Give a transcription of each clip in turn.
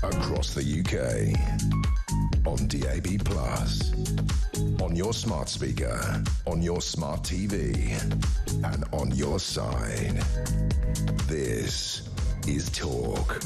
across the UK, on DAB+, on your smart speaker, on your smart TV, and on your side. This is Talk.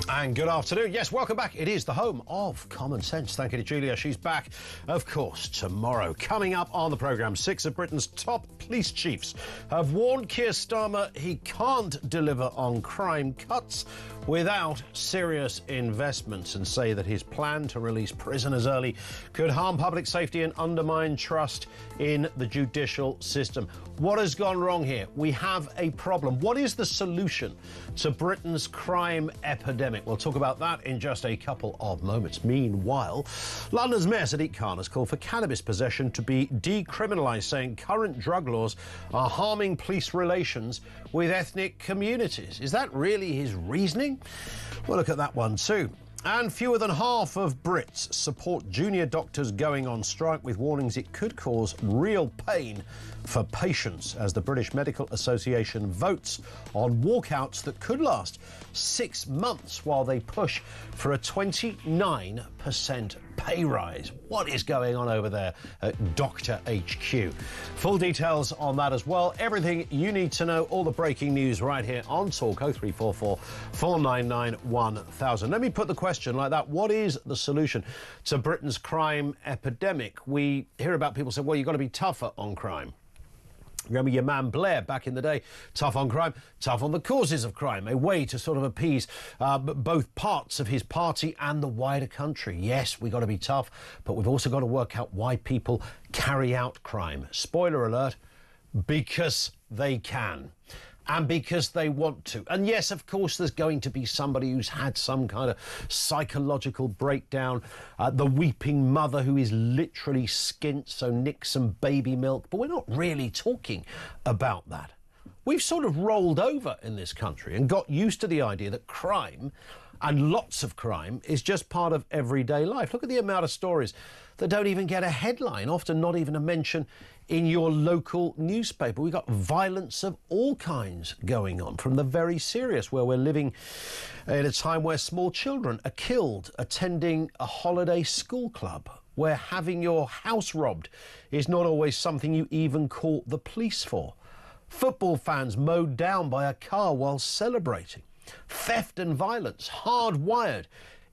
And good afternoon. Yes, welcome back. It is the home of common sense. Thank you to Julia. She's back, of course, tomorrow. Coming up on the programme, 6 of Britain's top police chiefs have warned Keir Starmer he can't deliver on crime cuts without serious investments, and say that his plan to release prisoners early could harm public safety and undermine trust in the judicial system. What has gone wrong here? We have a problem. What is the solution to Britain's crime epidemic? We'll talk about that in just a couple of moments. Meanwhile, London's Mayor Sadiq Khan has called for cannabis possession to be decriminalised, saying current drug laws are harming police relations with ethnic communities. Is that really his reasoning? We'll look at that one too. And fewer than half of Brits support junior doctors going on strike, with warnings it could cause real pain for patients as the British Medical Association votes on walkouts that could last 6 months while they push for a 29% pay rise. What is going on over there at Dr. HQ? Full details on that as well. Everything you need to know, all the breaking news right here on Talk 0344 499 1000. Let me put the question like that. What is the solution to Britain's crime epidemic? We hear about people saying, well, you've got to be tougher on crime. Remember your man Blair back in the day, tough on crime, tough on the causes of crime, a way to sort of appease both parts of his party and the wider country. Yes, we've got to be tough, but we've also got to work out why people carry out crime. Spoiler alert, because they can. And because they want to. And yes, of course, there's going to be somebody who's had some kind of psychological breakdown, the weeping mother who is literally skint, so nick some baby milk. But we're not really talking about that. We've sort of rolled over in this country and got used to the idea that crime, and lots of crime, is just part of everyday life. Look at the amount of stories that don't even get a headline, often not even a mention in your local newspaper. We've got violence of all kinds going on, from the very serious, where we're living in a time where small children are killed attending a holiday school club, where having your house robbed is not always something you even call the police for. Football fans mowed down by a car while celebrating. Theft and violence hardwired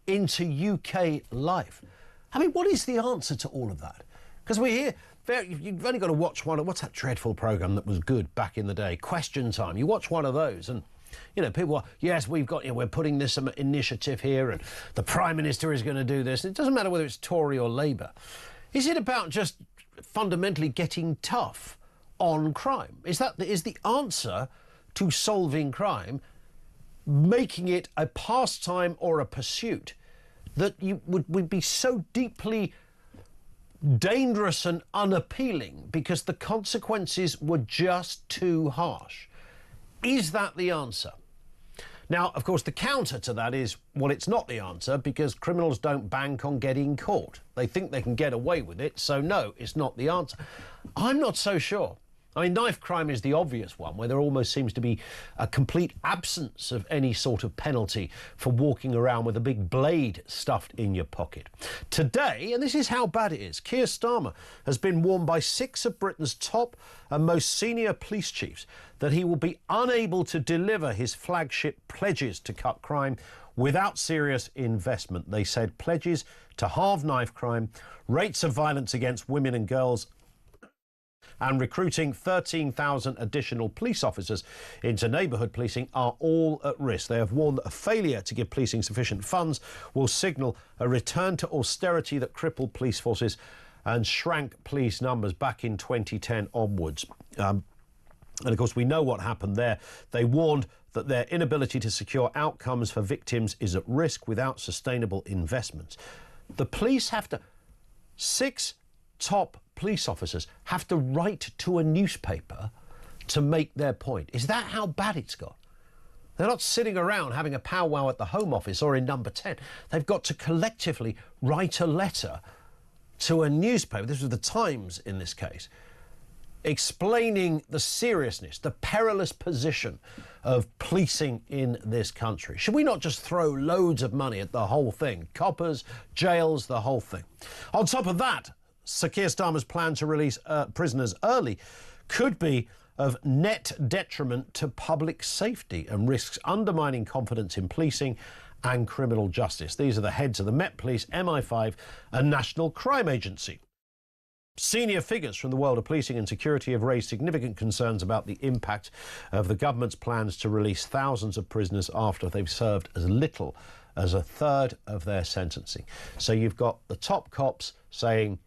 into UK life. I mean, what is the answer to all of that? Because we hear, you've only got to watch what's that dreadful programme that was good back in the day? Question Time. You watch one of those and, you know, people are, yes, we're putting this initiative here and the Prime Minister is going to do this. It doesn't matter whether it's Tory or Labour. Is it about just fundamentally getting tough on crime? Is the answer to solving crime making it a pastime or a pursuit that would be so deeply dangerous and unappealing because the consequences were just too harsh? Is that the answer? Now, of course, the counter to that is, well, it's not the answer, because criminals don't bank on getting caught. They think they can get away with it, so no, it's not the answer. I'm not so sure. I mean, knife crime is the obvious one, where there almost seems to be a complete absence of any sort of penalty for walking around with a big blade stuffed in your pocket. Today, and this is how bad it is, Keir Starmer has been warned by 6 of Britain's top and most senior police chiefs that he will be unable to deliver his flagship pledges to cut crime without serious investment. They said pledges to halve knife crime, rates of violence against women and girls, and recruiting 13,000 additional police officers into neighbourhood policing are all at risk. They have warned that a failure to give policing sufficient funds will signal a return to austerity that crippled police forces and shrank police numbers back in 2010 onwards. And of course, we know what happened there. They warned that their inability to secure outcomes for victims is at risk without sustainable investments. The police have to... 6 top police officers have to write to a newspaper to make their point. Is that how bad it's got? They're not sitting around having a powwow at the Home Office or in Number 10. They've got to collectively write a letter to a newspaper, this was the Times in this case, explaining the seriousness, the perilous position of policing in this country. Should we not just throw loads of money at the whole thing? Coppers, jails, the whole thing. On top of that, Sir Keir Starmer's plan to release prisoners early could be of net detriment to public safety and risks undermining confidence in policing and criminal justice. These are the heads of the Met Police, MI5 and National Crime Agency. Senior figures from the world of policing and security have raised significant concerns about the impact of the government's plans to release thousands of prisoners after they've served as little as a third of their sentencing. So you've got the top cops saying,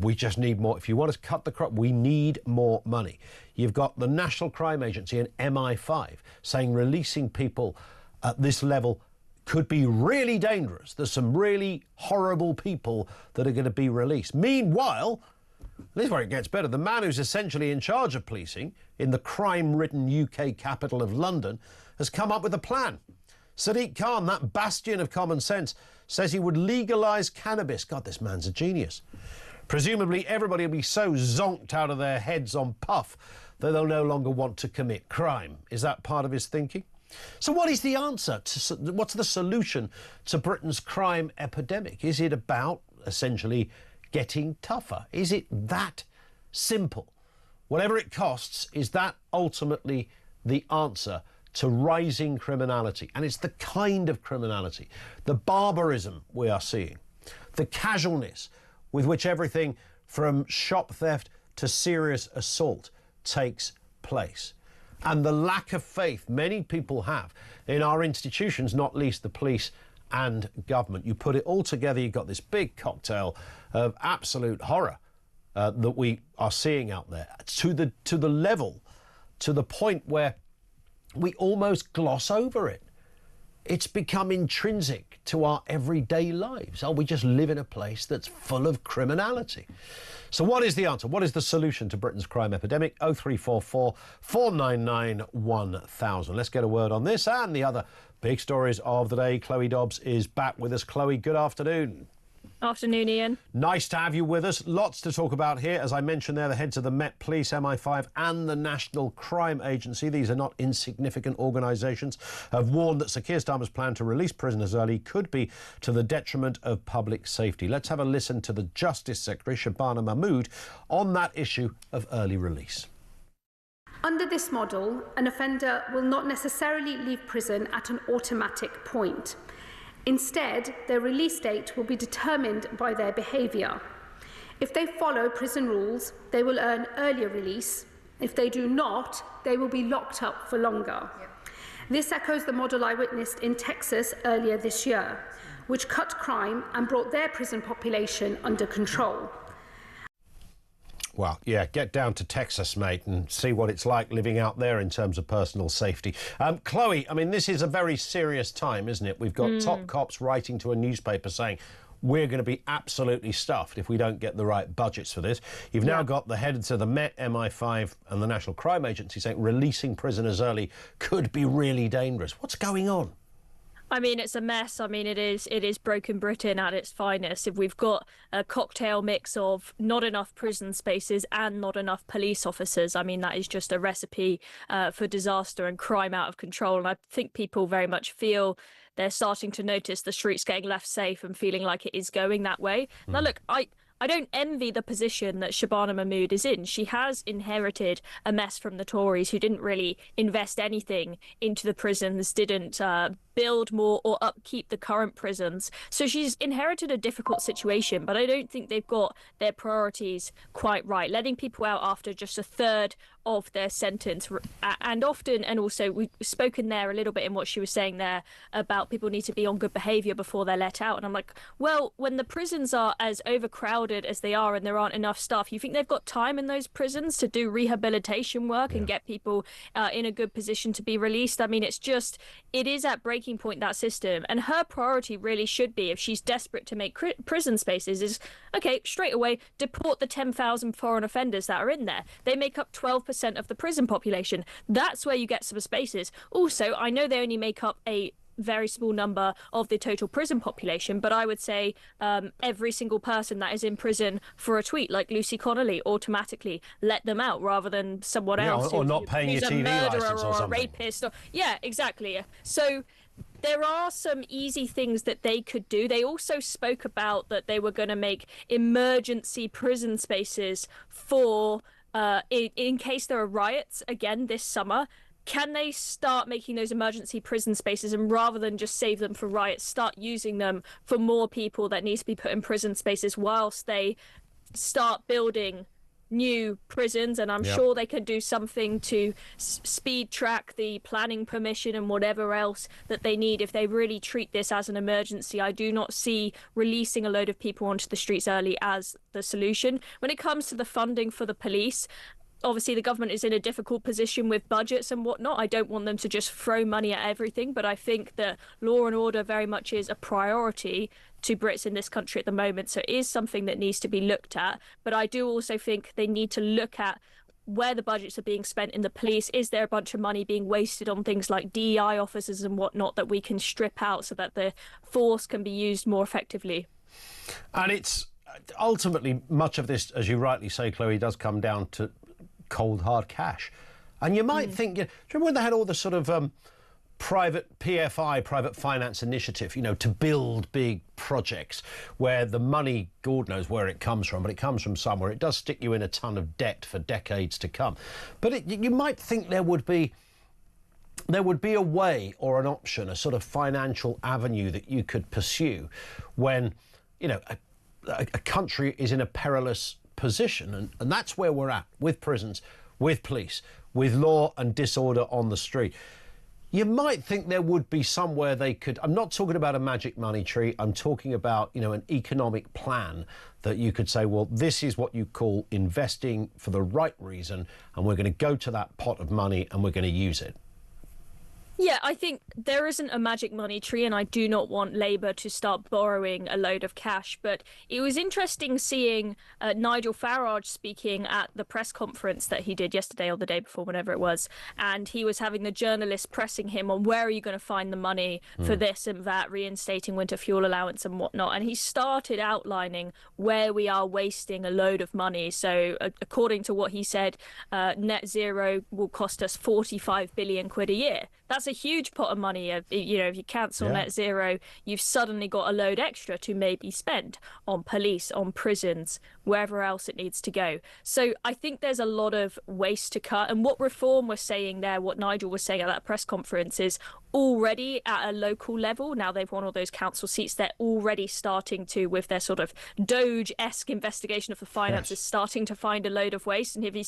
we just need more. If you want to cut the crop, we need more money. You've got the National Crime Agency and MI5 saying releasing people at this level could be really dangerous. There's some really horrible people that are going to be released. Meanwhile, this is where it gets better. The man who's essentially in charge of policing in the crime-ridden UK capital of London has come up with a plan. Sadiq Khan, that bastion of common sense, says he would legalise cannabis. God, this man's a genius. Presumably everybody will be so zonked out of their heads on puff that they'll no longer want to commit crime. Is that part of his thinking? So what is the answer? What's the solution to Britain's crime epidemic? Is it about essentially getting tougher? Is it that simple? Whatever it costs, is that ultimately the answer to rising criminality? And it's the kind of criminality, the barbarism we are seeing, the casualness with which everything from shop theft to serious assault takes place. And the lack of faith many people have in our institutions, not least the police and government. You put it all together, you've got this big cocktail of absolute horror that we are seeing out there to the level, to the point where we almost gloss over it. It's become intrinsic to our everyday lives. Oh, we just live in a place that's full of criminality. So what is the answer? What is the solution to Britain's crime epidemic? 0344 499 1000. Let's get a word on this and the other big stories of the day. Chloe Dobbs is back with us. Chloe, good afternoon. Afternoon, Ian. Nice to have you with us. Lots to talk about here. As I mentioned there, the heads of the Met Police, MI5 and the National Crime Agency, these are not insignificant organisations, have warned that Sir Keir Starmer's plan to release prisoners early could be to the detriment of public safety. Let's have a listen to the Justice Secretary, Shabana Mahmood, on that issue of early release. Under this model, an offender will not necessarily leave prison at an automatic point. Instead, their release date will be determined by their behaviour. If they follow prison rules, they will earn earlier release. If they do not, they will be locked up for longer. This echoes the model I witnessed in Texas earlier this year, which cut crime and brought their prison population under control. Well, yeah, get down to Texas, mate, and see what it's like living out there in terms of personal safety. Chloe, I mean, this is a very serious time, isn't it? We've got top cops writing to a newspaper saying, we're going to be absolutely stuffed if we don't get the right budgets for this. You've now got the heads of the Met, MI5 and the National Crime Agency saying releasing prisoners early could be really dangerous. What's going on? I mean, it's a mess. I mean, it is broken Britain at its finest. If we've got a cocktail mix of not enough prison spaces and not enough police officers, I mean, that is just a recipe for disaster and crime out of control. And I think people very much feel they're starting to notice the streets getting left safe and feeling like it is going that way. Now, look, I don't envy the position that Shabana Mahmood is in. She has inherited a mess from the Tories who didn't really invest anything into the prisons, didn't build more or upkeep the current prisons. So she's inherited a difficult situation, but I don't think they've got their priorities quite right. Letting people out after just a third of their sentence, and often, and also we've spoken there a little bit in what she was saying there about people need to be on good behaviour before they're let out. And I'm like, well, when the prisons are as overcrowded as they are and there aren't enough staff, you think they've got time in those prisons to do rehabilitation work and get people in a good position to be released? I mean, it is at breaking point, that system, and her priority really should be, if she's desperate to make prison spaces, is okay, straight away deport the 10,000 foreign offenders that are in there. They make up 12% of the prison population. That's where you get some spaces. Also, I know they only make up a very small number of the total prison population, but I would say every single person that is in prison for a tweet, like Lucy Connolly, automatically let them out rather than someone else or not paying your TV license or a something. rapist. Yeah, exactly. So there are some easy things that they could do. They also spoke about that they were going to make emergency prison spaces for in case there are riots again this summer. Can they start making those emergency prison spaces, and rather than just save them for riots, start using them for more people that need to be put in prison spaces whilst they start building new prisons? And I'm sure they can do something to speed track the planning permission and whatever else that they need if they really treat this as an emergency. I do not see releasing a load of people onto the streets early as the solution. When it comes to the funding for the police, obviously the government is in a difficult position with budgets and whatnot. I don't want them to just throw money at everything, but I think that law and order very much is a priority to Brits in this country at the moment. So it is something that needs to be looked at. But I do also think they need to look at where the budgets are being spent in the police. Is there a bunch of money being wasted on things like DEI officers and whatnot that we can strip out so that the force can be used more effectively? And it's ultimately, much of this, as you rightly say, Chloe, does come down to cold, hard cash. And you might think, do you remember when they had all the sort of private PFI, private finance initiative, to build big projects where the money, God knows where it comes from, but it comes from somewhere. It does stick you in a ton of debt for decades to come. But you might think there would be a way or an option, a sort of financial avenue that you could pursue when, a country is in a perilous position. And that's where we're at with prisons, with police, with law and disorder on the street. You might think there would be somewhere they could, I'm not talking about a magic money tree, I'm talking about, an economic plan that you could say, well, this is what you call investing for the right reason, and we're going to go to that pot of money and we're going to use it. Yeah, I think there isn't a magic money tree, and I do not want Labour to start borrowing a load of cash. But it was interesting seeing Nigel Farage speaking at the press conference that he did yesterday or the day before, whenever it was. And he was having the journalists pressing him on where are you going to find the money for this and that, reinstating winter fuel allowance and whatnot. And he started outlining where we are wasting a load of money. So according to what he said, net zero will cost us 45 billion quid a year. That's a huge pot of money. If you cancel net zero, you've suddenly got a load extra to maybe spend on police, on prisons, wherever else it needs to go. So I think there's a lot of waste to cut. And what Reform was saying there, what Nigel was saying at that press conference, is already at a local level, now they've won all those council seats, they're already starting to, with their sort of Doge-esque investigation of the finances, starting to find a load of waste. And he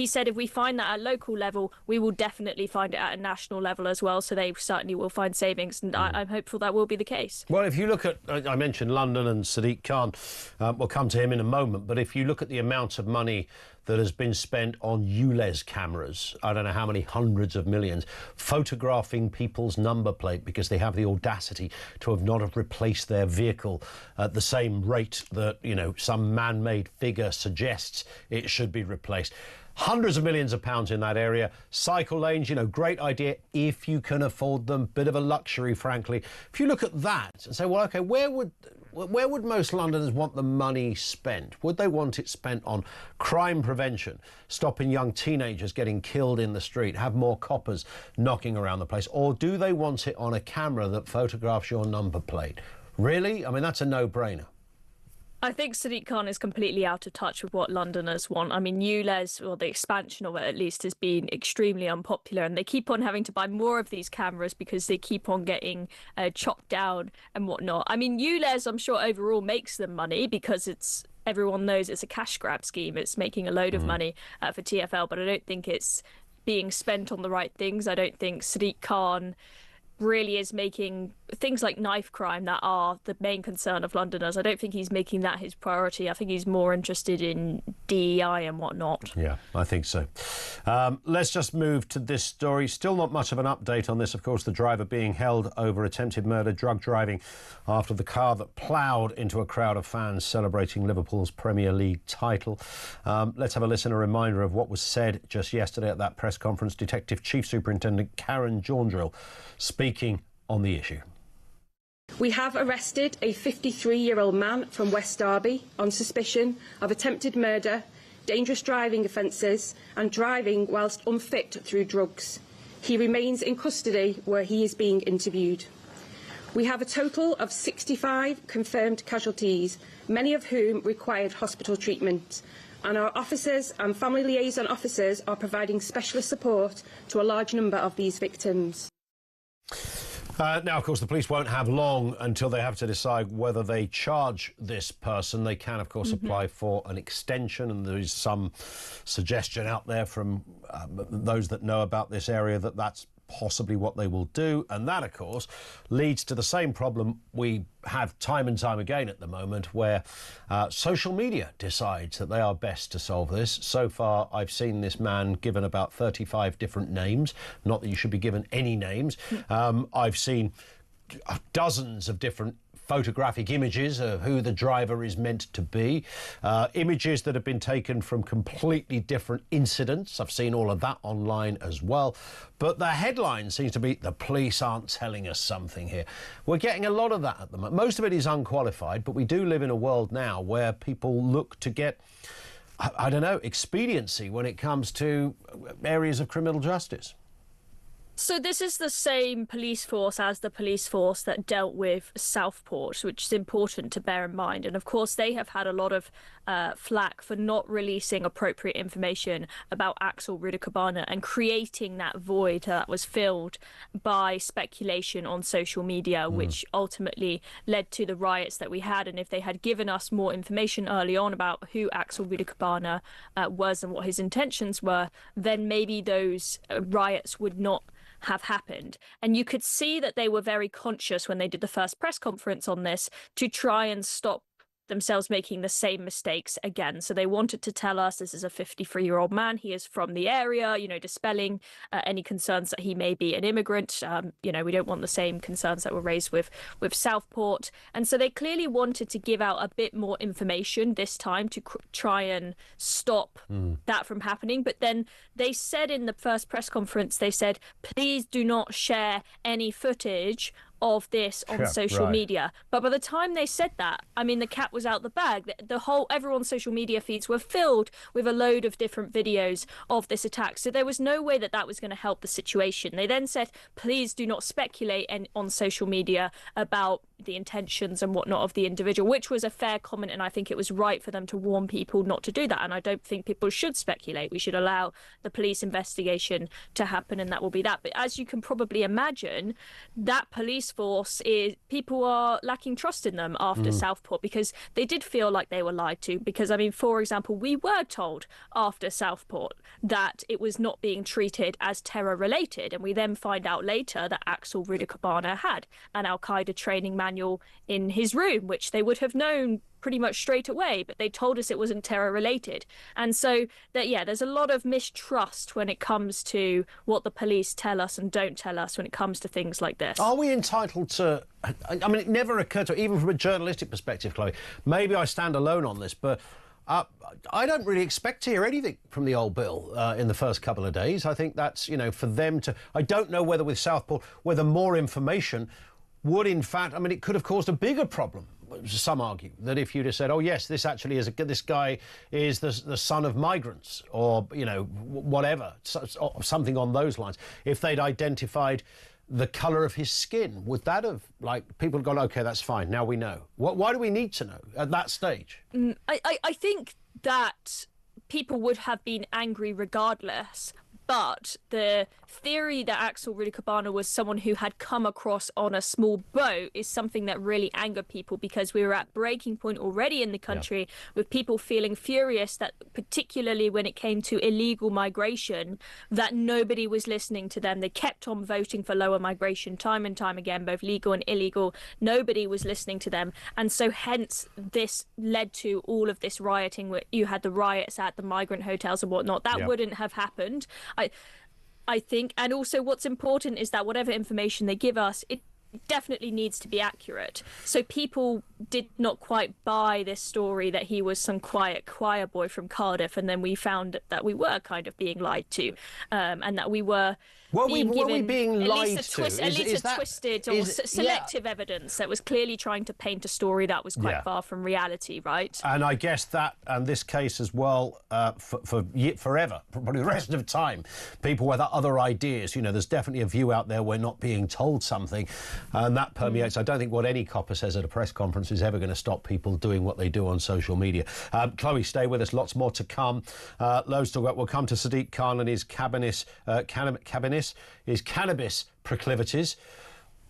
said if we find that at local level, we will definitely find it at a national level as well. So they certainly will find savings, and I'm hopeful that will be the case. Well, if you look at, I mentioned London and Sadiq Khan, we'll come to him in a moment, but if you look at the amount of money that has been spent on ULEZ cameras, I don't know how many hundreds of millions, photographing people's number plate because they have the audacity to not have replaced their vehicle at the same rate that, some man-made figure suggests it should be replaced. Hundreds of millions of pounds in that area. Cycle lanes, great idea if you can afford them. Bit of a luxury, frankly. If you look at that and say, well, OK, where would most Londoners want the money spent? Would they want it spent on crime prevention, stopping young teenagers getting killed in the street, have more coppers knocking around the place? Or do they want it on a camera that photographs your number plate? Really? I mean, that's a no-brainer. I think Sadiq Khan is completely out of touch with what Londoners want. I mean, ULEZ, or the expansion of it at least, has been extremely unpopular, and they keep on having to buy more of these cameras because they keep on getting chopped down and whatnot. I mean, ULEZ, I'm sure overall makes them money because everyone knows it's a cash grab scheme. It's making a load of money for TfL, but I don't think it's being spent on the right things. I don't think Sadiq Khan really is making things like knife crime that are the main concern of Londoners. I don't think he's making that his priority. I think he's more interested in DEI and whatnot. Yeah, I think so. Let's just move to this story. Still not much of an update on this. Of course, the driver being held over attempted murder, drug driving, after the car that ploughed into a crowd of fans celebrating Liverpool's Premier League title. Let's have a listen, a reminder of what was said just yesterday at that press conference. Detective Chief Superintendent Karen Jaundrill speaking on the issue. We have arrested a 53-year-old man from West Derby on suspicion of attempted murder, dangerous driving offences and driving whilst unfit through drugs. He remains in custody where he is being interviewed. We have a total of 65 confirmed casualties, many of whom required hospital treatment, and our officers and family liaison officers are providing specialist support to a large number of these victims. Now, of course, the police won't have long until they have to decide whether they charge this person. They can, of course, apply for an extension, and there is some suggestion out there from those that know about this area that that's possibly what they will do. And that, of course, leads to the same problem we have time and time again at the moment, where social media decides that they are best to solve this. So far, I've seen this man given about 35 different names. Not that you should be given any names. I've seen dozens of different photographic images of who the driver is meant to be, images that have been taken from completely different incidents. I've seen all of that online as well. But the headline seems to be, the police aren't telling us something here. We're getting a lot of that at the moment. Most of it is unqualified, but we do live in a world now where people look to get, I don't know, expediency when it comes to areas of criminal justice. So this is the same police force as the police force that dealt with Southport, which is important to bear in mind. And of course, they have had a lot of flack for not releasing appropriate information about Axel Rudikabana and creating that void that was filled by speculation on social media, which ultimately led to the riots that we had. And if they had given us more information early on about who Axel Rudikabana was and what his intentions were, then maybe those riots would not have happened. And you could see that they were very conscious when they did the first press conference on this to try and stop themselves making the same mistakes again. So they wanted to tell us this is a 53-year-old man. He is from the area, you know, dispelling any concerns that he may be an immigrant. You know, we don't want the same concerns that were raised with Southport. And so they clearly wanted to give out a bit more information this time to try and stop that from happening. But then they said in the first press conference, they said, please do not share any footage of this on social media. But by the time they said that, I mean, the cat was out the bag. Everyone's social media feeds were filled with a load of different videos of this attack. So there was no way that that was going to help the situation. They then said, please do not speculate on social media about the intentions and whatnot of the individual, which was a fair comment. And I think it was right for them to warn people not to do that. And I don't think people should speculate. We should allow the police investigation to happen, and that will be that. But as you can probably imagine, that police force is, people are lacking trust in them after Southport, because they did feel like they were lied to. Because, I mean, for example, we were told after Southport that it was not being treated as terror related, and we then find out later that Axel Rudikabana had an Al-Qaeda training manual in his room, which they would have known pretty much straight away, but they told us it wasn't terror related. And so that, yeah, there's a lot of mistrust when it comes to what the police tell us and don't tell us when it comes to things like this. Are we entitled to, I mean, it never occurred to, even from a journalistic perspective, Chloe, maybe I stand alone on this, but I don't really expect to hear anything from the old Bill in the first couple of days. I think that's, you know, for them to, I don't know whether with Southport, whether more information would in fact, I mean, it could have caused a bigger problem. Some argue that if you'd have said, oh, yes, this actually is, this guy is the son of migrants, or, you know, whatever, something on those lines. If they'd identified the colour of his skin, would that have, like, people have gone, OK, that's fine, now we know? Why do we need to know at that stage? I think that people would have been angry regardless. But the theory that Axel Rudikabana was someone who had come across on a small boat is something that really angered people, because we were at breaking point already in the country with people feeling furious that, particularly when it came to illegal migration, that nobody was listening to them. They kept on voting for lower migration time and time again, both legal and illegal. Nobody was listening to them. And so hence this led to all of this rioting, where you had the riots at the migrant hotels and whatnot. That wouldn't have happened. I think, and also what's important is that whatever information they give us, it definitely needs to be accurate. So people did not quite buy this story that he was some quiet choir boy from Cardiff, and then we found that we were kind of being lied to, and that we were being lied to? At least twisted or selective evidence that was clearly trying to paint a story that was quite far from reality, right? And I guess that, and this case as well, forever, probably the rest of time, people with other ideas, you know, there's definitely a view out there we're not being told something, and that permeates. I don't think what any copper says at a press conference is ever going to stop people doing what they do on social media. Chloe, stay with us, lots more to come. Loads to talk about. We'll come to Sadiq Khan and his cannabis proclivities.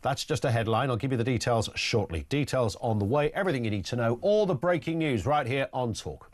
That's just a headline. I'll give you the details shortly. Details on the way, everything you need to know, all the breaking news right here on Talk.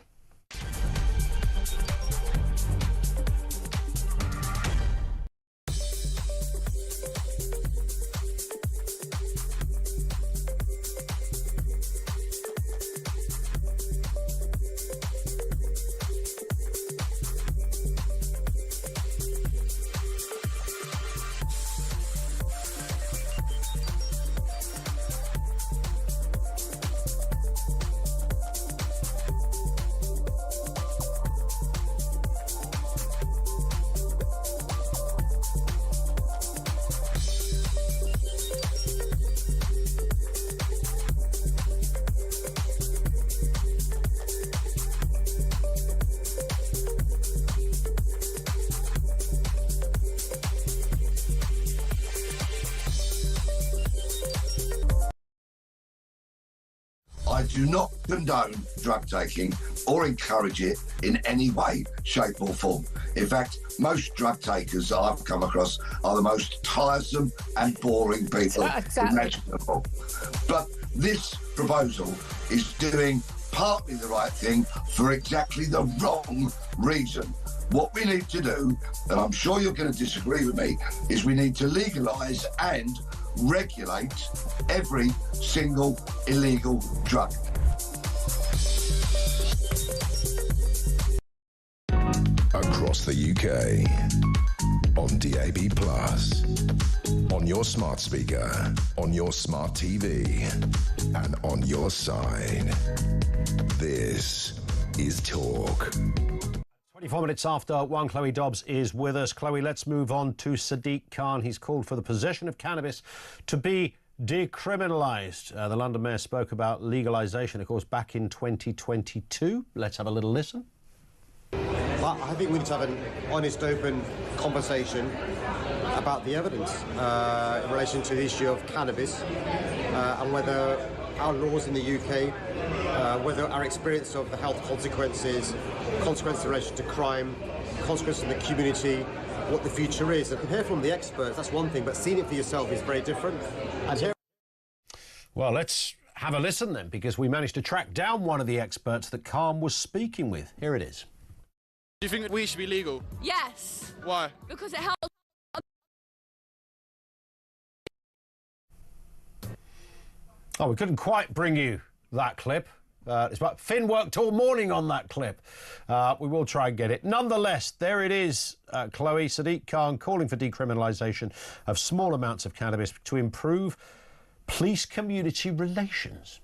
I do not condone drug taking or encourage it in any way, shape or form. In fact, most drug takers that I've come across are the most tiresome and boring people imaginable. But this proposal is doing partly the right thing for exactly the wrong reason. What we need to do, and I'm sure you're going to disagree with me, is we need to legalise and regulate every single illegal drug. Across the UK, on DAB+, on your smart speaker, on your smart TV, and on your side. This is Talk. 24 minutes after 1, Chloe Dobbs is with us. Chloe, let's move on to Sadiq Khan. He's called for the possession of cannabis to be decriminalised. The London Mayor spoke about legalisation, of course, back in 2022. Let's have a little listen. I think we need to have an honest, open conversation about the evidence in relation to the issue of cannabis and whether our laws in the UK, whether our experience of the health consequences in relation to crime, consequences in the community, what the future is. And hear from the experts, that's one thing, but seeing it for yourself is very different. Well, let's have a listen then, because we managed to track down one of the experts that Khan was speaking with. Here it is. Do you think weed should be legal? Yes. Why? Because it helps. Oh, we couldn't quite bring you that clip. It's about Finn worked all morning on that clip. We will try and get it. Nonetheless, there it is, Chloe. Sadiq Khan calling for decriminalisation of small amounts of cannabis to improve police-community relations.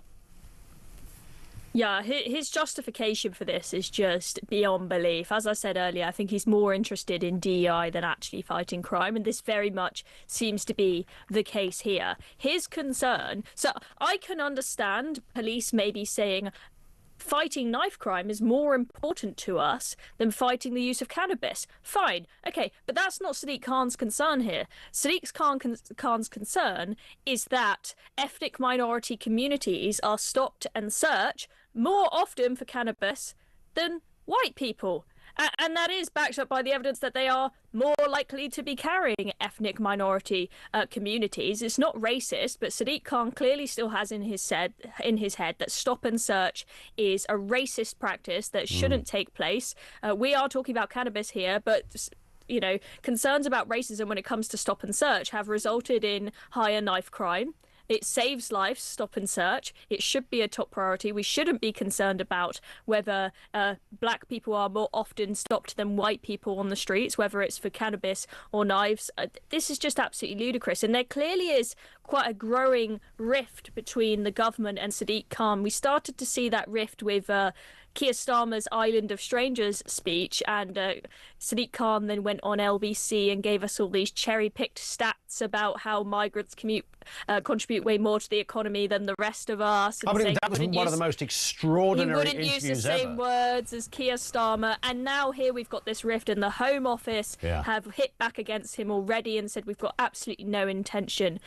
Yeah, his justification for this is just beyond belief. As I said earlier, I think he's more interested in DEI than actually fighting crime, and this very much seems to be the case here. His concern, so I can understand police maybe saying fighting knife crime is more important to us than fighting the use of cannabis. Fine, okay, but that's not Sadiq Khan's concern here. Sadiq Khan's concern is that ethnic minority communities are stopped and searched more often for cannabis than white people. And that is backed up by the evidence that they are more likely to be carrying ethnic minority communities. It's not racist, but Sadiq Khan clearly still has in his head that stop and search is a racist practice that shouldn't take place. We are talking about cannabis here, but you know, concerns about racism when it comes to stop and search have resulted in higher knife crime. It saves lives, stop and search. It should be a top priority. We shouldn't be concerned about whether black people are more often stopped than white people on the streets, whether it's for cannabis or knives. This is just absolutely ludicrous. And there clearly is quite a growing rift between the government and Sadiq Khan. We started to see that rift with Keir Starmer's Island of Strangers speech, and Sadiq Khan then went on LBC and gave us all these cherry-picked stats about how migrants contribute way more to the economy than the rest of us. I mean, that was one of the most extraordinary interviews ever. He wouldn't use the same words as Keir Starmer, and now here we've got this rift, and the Home Office have hit back against him already and said we've got absolutely no intention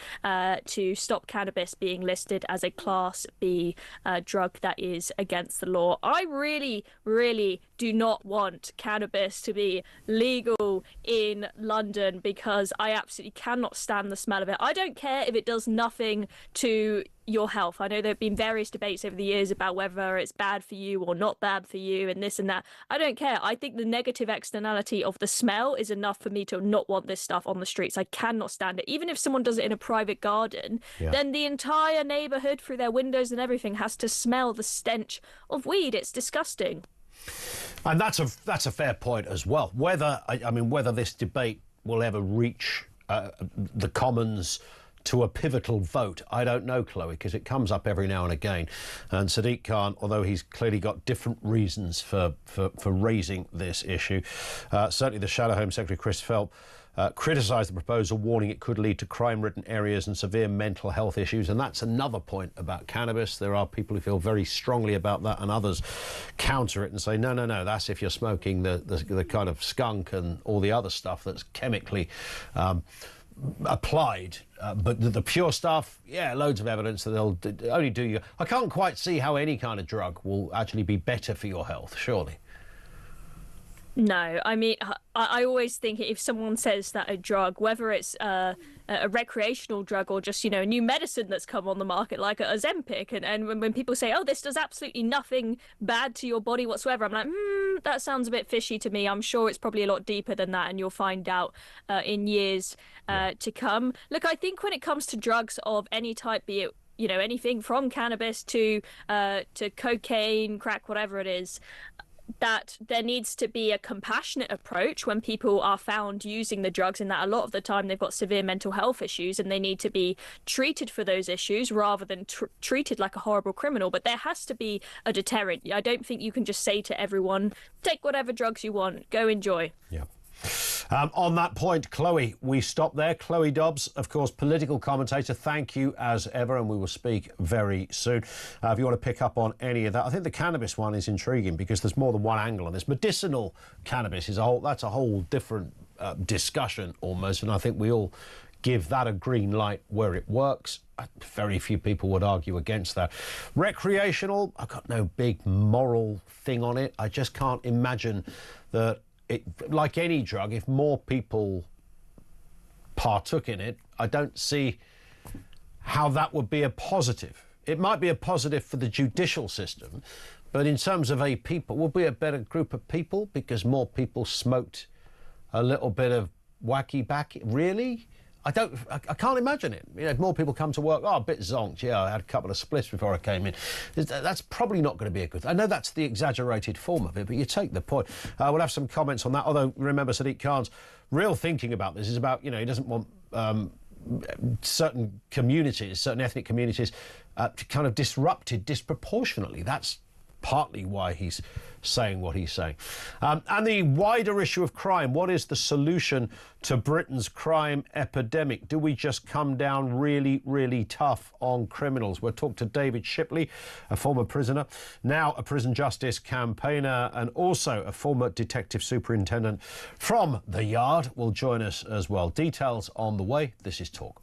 to stop cannabis being listed as a Class B drug that is against the law. I really, really do not want cannabis to be legal in London because I absolutely cannot stand the smell of it. I don't care if it does nothing to your health. I know there have been various debates over the years about whether it's bad for you or not bad for you and this and that. I don't care. I think the negative externality of the smell is enough for me to not want this stuff on the streets. I cannot stand it. Even if someone does it in a private garden, then the entire neighbourhood through their windows and everything has to smell the stench of weed. It's disgusting. And that's a fair point as well. Whether this debate will ever reach the Commons to a pivotal vote, I don't know, Chloe, because it comes up every now and again. And Sadiq Khan, although he's clearly got different reasons for raising this issue, certainly the Shadow Home Secretary Chris Phelps criticised the proposal, warning it could lead to crime-ridden areas and severe mental health issues. And that's another point about cannabis. There are people who feel very strongly about that, and others counter it and say, no, that's if you're smoking the kind of skunk and all the other stuff that's chemically applied. But the pure stuff, loads of evidence that they'll only do you. I can't quite see how any kind of drug will actually be better for your health, surely. No, I mean, I always think if someone says that a drug, whether it's a recreational drug or just, a new medicine that's come on the market, like a Ozempic, and when people say, oh, this does absolutely nothing bad to your body whatsoever, I'm like, that sounds a bit fishy to me. I'm sure it's probably a lot deeper than that, and you'll find out in years to come. Look, I think when it comes to drugs of any type, be it, anything from cannabis to cocaine, crack, whatever it is, that there needs to be a compassionate approach when people are found using the drugs, and that a lot of the time they've got severe mental health issues and they need to be treated for those issues rather than treated like a horrible criminal. But there has to be a deterrent. I don't think you can just say to everyone, take whatever drugs you want, go enjoy. Yeah. On that point, Chloe, we stop there. Chloe Dobbs, of course, political commentator. Thank you as ever, and we will speak very soon. If you want to pick up on any of that, I think the cannabis one is intriguing because there's more than one angle on this. Medicinal cannabis is that's a whole different discussion almost, and I think we all give that a green light where it works. Very few people would argue against that. Recreational, I've got no big moral thing on it. I just can't imagine that like any drug, if more people partook in it, I don't see how that would be a positive. It might be a positive for the judicial system, but in terms of a people, would be a better group of people because more people smoked a little bit of wacky back. Really? I can't imagine it. If more people come to work, a bit zonked, I had a couple of spliffs before I came in. That's probably not going to be a good thing. I know that's the exaggerated form of it, but you take the point. We'll have some comments on that, although remember Sadiq Khan's real thinking about this is about, he doesn't want certain communities, certain ethnic communities kind of disrupted disproportionately. That's partly why he's saying what he's saying. And the wider issue of crime, what is the solution to Britain's crime epidemic? Do we just come down really, really tough on criminals? We'll talk to David Shipley, a former prisoner, now a prison justice campaigner, and also a former detective superintendent from the Yard will join us as well. Details on the way. This is Talk.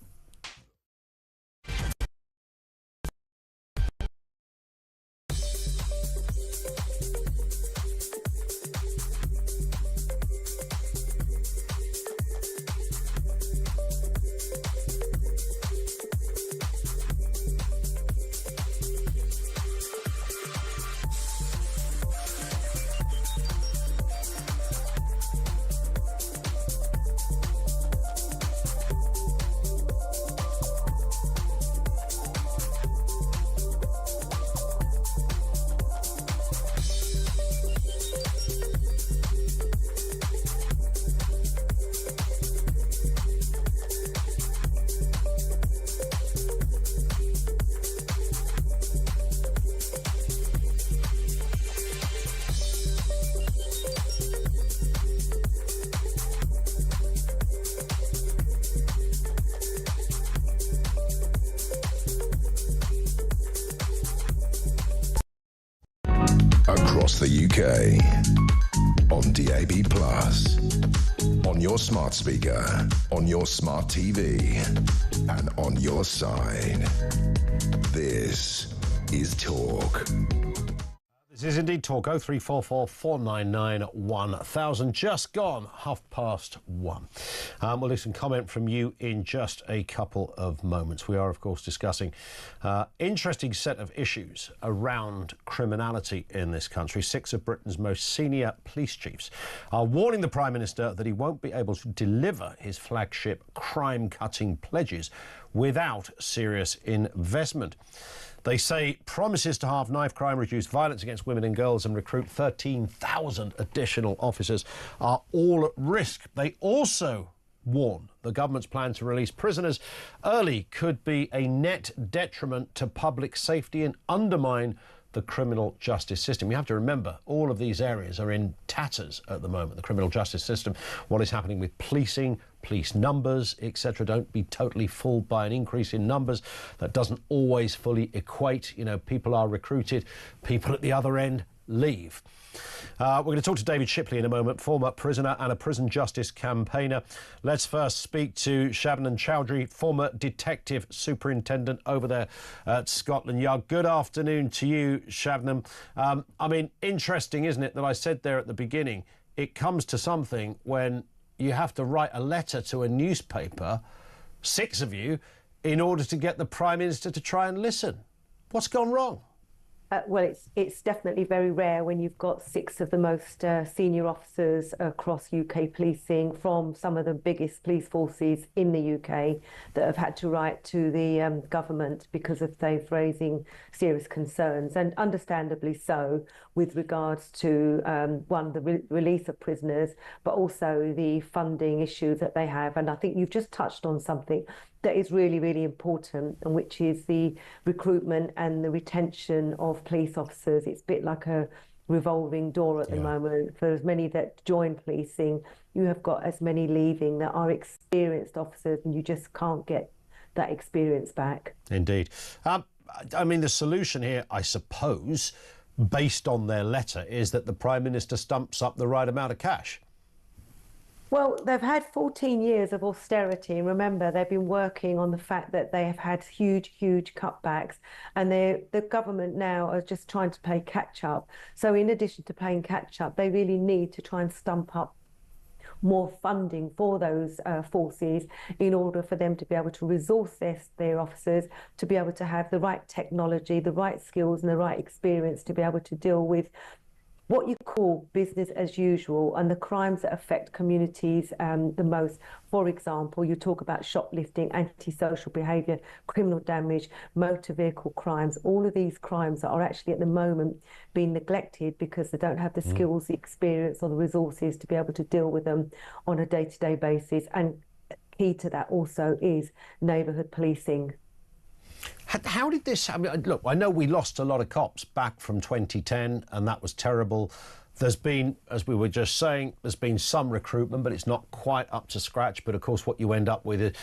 across the UK. On DAB+, on your smart speaker, on your smart TV, and on your side. This is Talk. This is indeed Talk. 0344 499 1000. Just gone 1:30. We'll listen comment from you in just a couple of moments. We are, of course, discussing interesting set of issues around criminality in this country. 6 of Britain's most senior police chiefs are warning the Prime Minister that he won't be able to deliver his flagship crime-cutting pledges without serious investment. They say promises to halve knife crime, reduce violence against women and girls and recruit 13,000 additional officers are all at risk. They also warn the government's plan to release prisoners early could be a net detriment to public safety and undermine the criminal justice system. You have to remember, all of these areas are in tatters at the moment. The criminal justice system, what is happening with policing, police numbers, etc. Don't be totally fooled by an increase in numbers. That doesn't always fully equate. You know, people are recruited, people at the other end leave. We're going to talk to David Shipley in a moment, former prisoner and a prison justice campaigner. Let's first speak to Shabnam Chowdhury, former detective superintendent over there at Scotland Yard. Good afternoon to you, Shabnam. I mean, interesting, isn't it, that I said there at the beginning, it comes to something when you have to write a letter to a newspaper, 6 of you, in order to get the Prime Minister to try and listen. What's gone wrong? Well, it's definitely very rare when you've got 6 of the most senior officers across UK policing from some of the biggest police forces in the UK that have had to write to the government because of they've raising serious concerns, and understandably so, with regards to one, the release of prisoners, but also the funding issue that they have. And I think you've just touched on something that is really, really important, and which is the recruitment and the retention of police officers. It's a bit like a revolving door at the moment. For as many that join policing, you have got as many leaving that are experienced officers, and you just can't get that experience back. Indeed. I mean, the solution here, I suppose, based on their letter, is that the Prime Minister stumps up the right amount of cash. Well, they've had 14 years of austerity. And remember, they've been working on the fact that they have had huge, huge cutbacks. And the government now are just trying to play catch up. So in addition to playing catch up, they really need to try and stump up more funding for those forces in order for them to be able to resource their officers, to be able to have the right technology, the right skills and the right experience to be able to deal with what you call business as usual and the crimes that affect communities the most. For example, you talk about shoplifting, antisocial behaviour, criminal damage, motor vehicle crimes. All of these crimes are actually at the moment being neglected because they don't have the skills, the experience or the resources to be able to deal with them on a day-to-day basis. And key to that also is neighbourhood policing. How did this... I mean, look, I know we lost a lot of cops back from 2010, and that was terrible. There's been, as we were just saying, there's been some recruitment, but it's not quite up to scratch. But, of course, what you end up with is,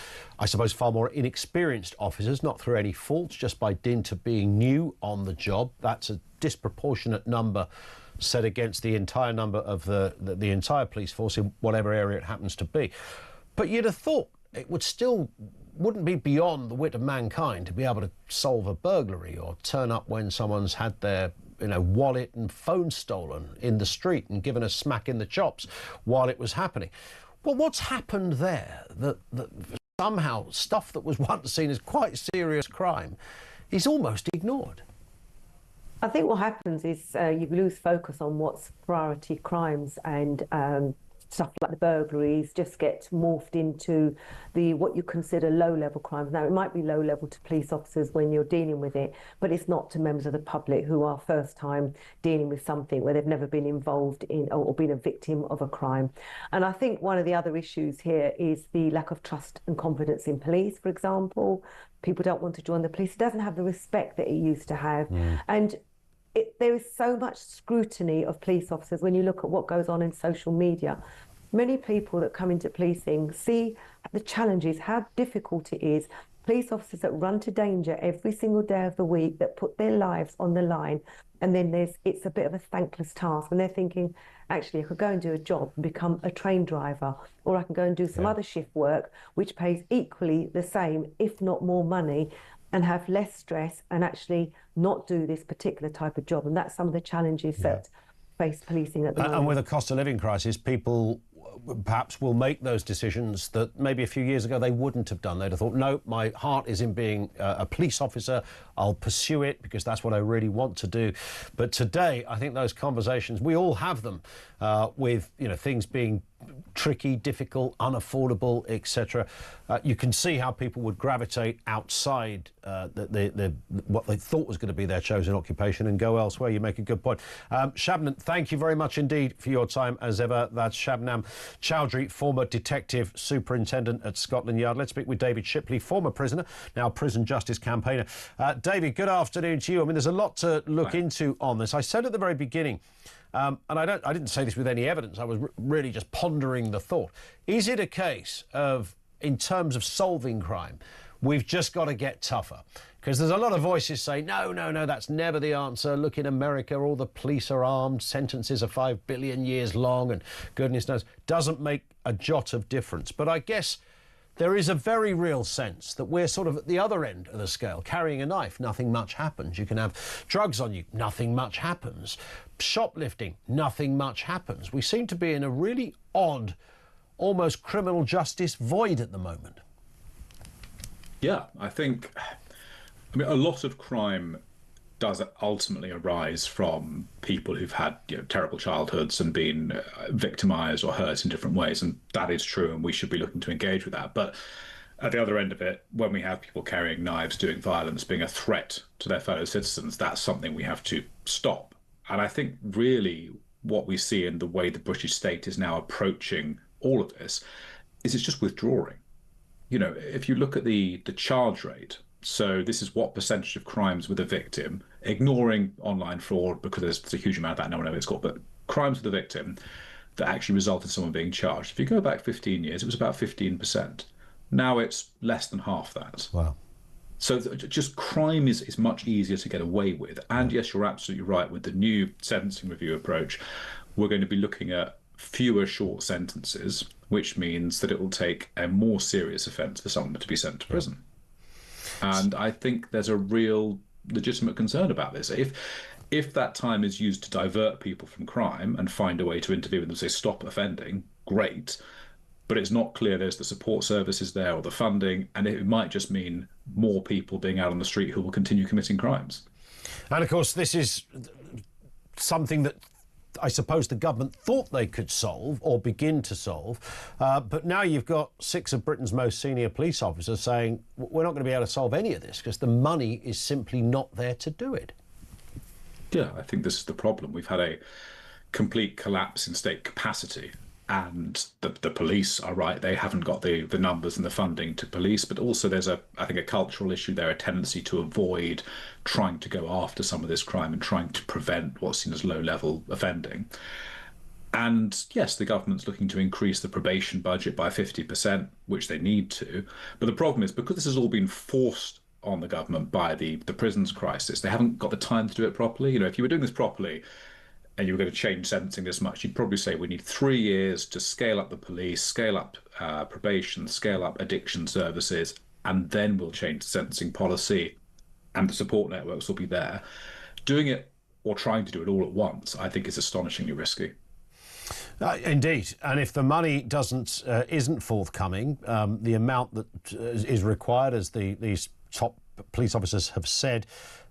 I suppose, far more inexperienced officers, not through any fault, just by dint of being new on the job. That's a disproportionate number set against the entire number of the entire police force in whatever area it happens to be. But you'd have thought it would still... wouldn't be beyond the wit of mankind to be able to solve a burglary or turn up when someone's had their, you know, wallet and phone stolen in the street and given a smack in the chops while it was happening. Well, what's happened there that somehow stuff that was once seen as quite serious crime is almost ignored? I think what happens is you lose focus on what's priority crimes, and stuff like the burglaries just get morphed into what you consider low-level crimes. Now, it might be low-level to police officers when you're dealing with it, but it's not to members of the public who are first time dealing with something where they've never been involved in or been a victim of a crime. And I think one of the other issues here is the lack of trust and confidence in police, for example. People don't want to join the police. It doesn't have the respect that it used to have. And there is so much scrutiny of police officers when you look at what goes on in social media. Many people that come into policing see the challenges, how difficult it is. Police officers that run to danger every single day of the week, that put their lives on the line, And then it's a bit of a thankless task. And they're thinking, actually, I could go and do a job and become a train driver, or I can go and do some other shift work, which pays equally the same, if not more money, and have less stress and actually not do this particular type of job. And that's some of the challenges that face policing at the moment. And with a cost of living crisis, people perhaps will make those decisions that maybe a few years ago they wouldn't have done. They'd have thought, no, my heart is in being a police officer. I'll pursue it because that's what I really want to do. But today, I think those conversations, we all have them with, you know, things being tricky, difficult, unaffordable, etc. You can see how people would gravitate outside what they thought was going to be their chosen occupation and go elsewhere. You make a good point. Shabnam, thank you very much indeed for your time as ever. That's Shabnam Chowdhury, former detective superintendent at Scotland Yard. Let's speak with David Shipley, former prisoner, now prison justice campaigner. David, good afternoon to you. I mean, there's a lot to look into on this. I said at the very beginning, and I didn't say this with any evidence, I was really just pondering the thought. Is it a case of, in terms of solving crime, we've just got to get tougher? Because there's a lot of voices saying, no, that's never the answer. Look, in America, all the police are armed, sentences are 5 billion years long, and goodness knows, doesn't make a jot of difference. But I guess there is a very real sense that we're sort of at the other end of the scale. Carrying a knife, nothing much happens. You can have drugs on you, nothing much happens. Shoplifting, nothing much happens. We seem to be in a really odd, almost criminal justice void at the moment. Yeah, I mean, a lot of crime does ultimately arise from people who've had, you know, terrible childhoods and been victimised or hurt in different ways, and that is true, and we should be looking to engage with that. But at the other end of it, when we have people carrying knives, doing violence, being a threat to their fellow citizens, that's something we have to stop. And I think really what we see in the way the British state is now approaching all of this is it's just withdrawing. You know, if you look at the charge rate, so this is what percentage of crimes with a victim, ignoring online fraud because there's a huge amount of that, no one knows what it's called, but crimes with a victim that actually result in someone being charged. If you go back 15 years, it was about 15%. Now it's less than half that. Wow. So just crime is much easier to get away with. And yes, you're absolutely right. With the new sentencing review approach, we're going to be looking at fewer short sentences, which means that it will take a more serious offence for someone to be sent to prison. And I think there's a real legitimate concern about this. If that time is used to divert people from crime and find a way to intervene with them, say stop offending, great. But it's not clear there's the support services there or the funding, and it might just mean more people being out on the street who will continue committing crimes. And of course, this is something that I suppose the government thought they could solve or begin to solve. But now you've got 6 of Britain's most senior police officers saying we're not going to be able to solve any of this because the money is simply not there to do it. Yeah, I think this is the problem. We've had a complete collapse in state capacity. And the police are right, they haven't got the numbers and the funding to police, but also there's I think a cultural issue there, a tendency to avoid trying to go after some of this crime and trying to prevent what's seen as low-level offending. And yes, the government's looking to increase the probation budget by 50%, which they need to. But the problem is, because this has all been forced on the government by the prisons crisis, they haven't got the time to do it properly. You know, if you were doing this properly, and you were going to change sentencing this much, you'd probably say we need 3 years to scale up the police, scale up probation, scale up addiction services, and then we'll change the sentencing policy and the support networks will be there. Doing it or trying to do it all at once, I think, is astonishingly risky. Indeed, and if the money isn't forthcoming, the amount that is required, as these top police officers have said,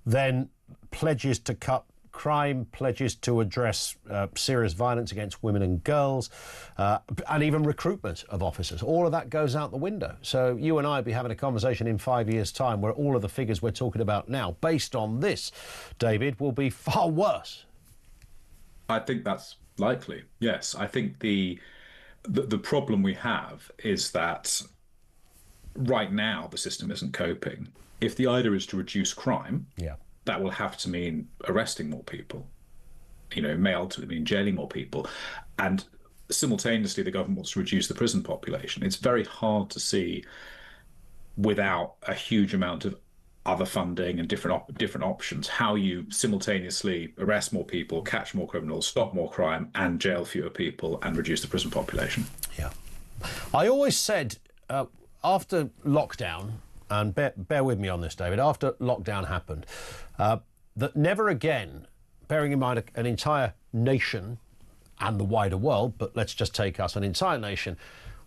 then pledges to cut crime, pledges to address serious violence against women and girls, and even recruitment of officers. All of that goes out the window. So you and I will be having a conversation in 5 years' time where all of the figures we're talking about now, based on this, David, will be far worse. I think that's likely, yes. I think the problem we have is that right now the system isn't coping. If the idea is to reduce crime, that will have to mean arresting more people. You know, it may ultimately mean jailing more people. And simultaneously, the government wants to reduce the prison population. It's very hard to see, without a huge amount of other funding and different options, how you simultaneously arrest more people, catch more criminals, stop more crime, and jail fewer people and reduce the prison population. Yeah. I always said after lockdown, and bear with me on this, David, after lockdown happened, that never again, bearing in mind an entire nation and the wider world, but let's just take us, an entire nation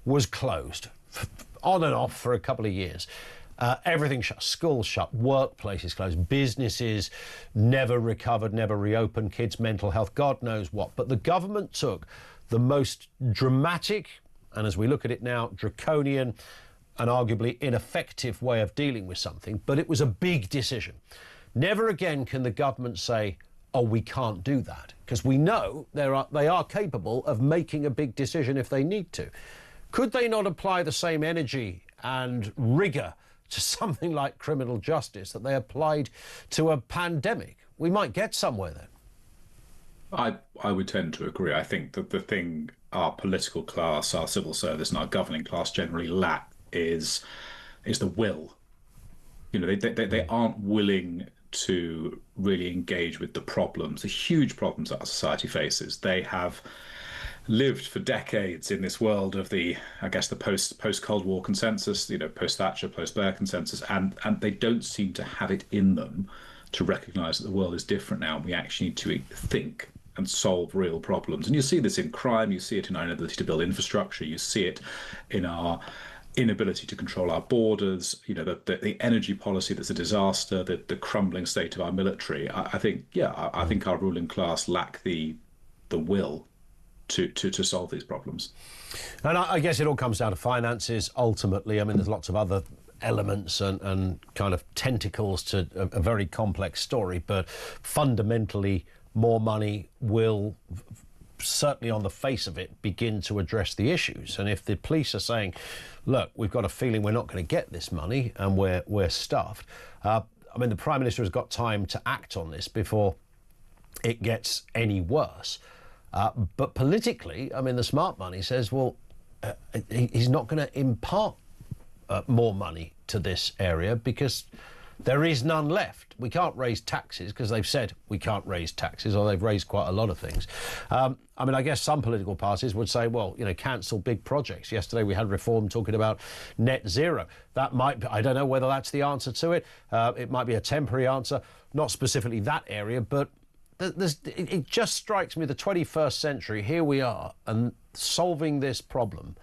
was closed on and off for a couple of years. Everything shut, schools shut, workplaces closed, businesses never recovered, never reopened, kids' mental health, God knows what. But the government took the most dramatic, and as we look at it now, draconian and arguably ineffective way of dealing with something, but it was a big decision. Never again can the government say, oh, we can't do that, because we know they are capable of making a big decision if they need to. Could they not apply the same energy and rigour to something like criminal justice that they applied to a pandemic? We might get somewhere then. I would tend to agree. I think that the thing our political class, our civil service and our governing class generally lack is the will. You know, they aren't willing to really engage with the problems, the huge problems that our society faces. They have lived for decades in this world of the post Cold War consensus, you know, post Thatcher, post Blair consensus, and they don't seem to have it in them to recognise that the world is different now. We actually need to think and solve real problems. And you see this in crime, you see it in our inability to build infrastructure, you see it in our inability to control our borders, you know, the energy policy that's a disaster, the crumbling state of our military. I think our ruling class lack the will to solve these problems. And I guess it all comes down to finances ultimately. I mean, there's lots of other elements and kind of tentacles to a very complex story, but fundamentally more money will certainly on the face of it begin to address the issues. And if the police are saying, look, we've got a feeling we're not going to get this money and we're stuffed, I mean, the Prime Minister has got time to act on this before it gets any worse. But politically, I mean, the smart money says, well, he's not going to impart more money to this area because there is none left. We can't raise taxes because they've said we can't raise taxes, or they've raised quite a lot of things. I mean, I guess some political parties would say, well, you know, cancel big projects. Yesterday we had Reform talking about net zero. That might be, I don't know whether that's the answer to it. It might be a temporary answer, not specifically that area, but it just strikes me the 21st century, here we are, and solving this problem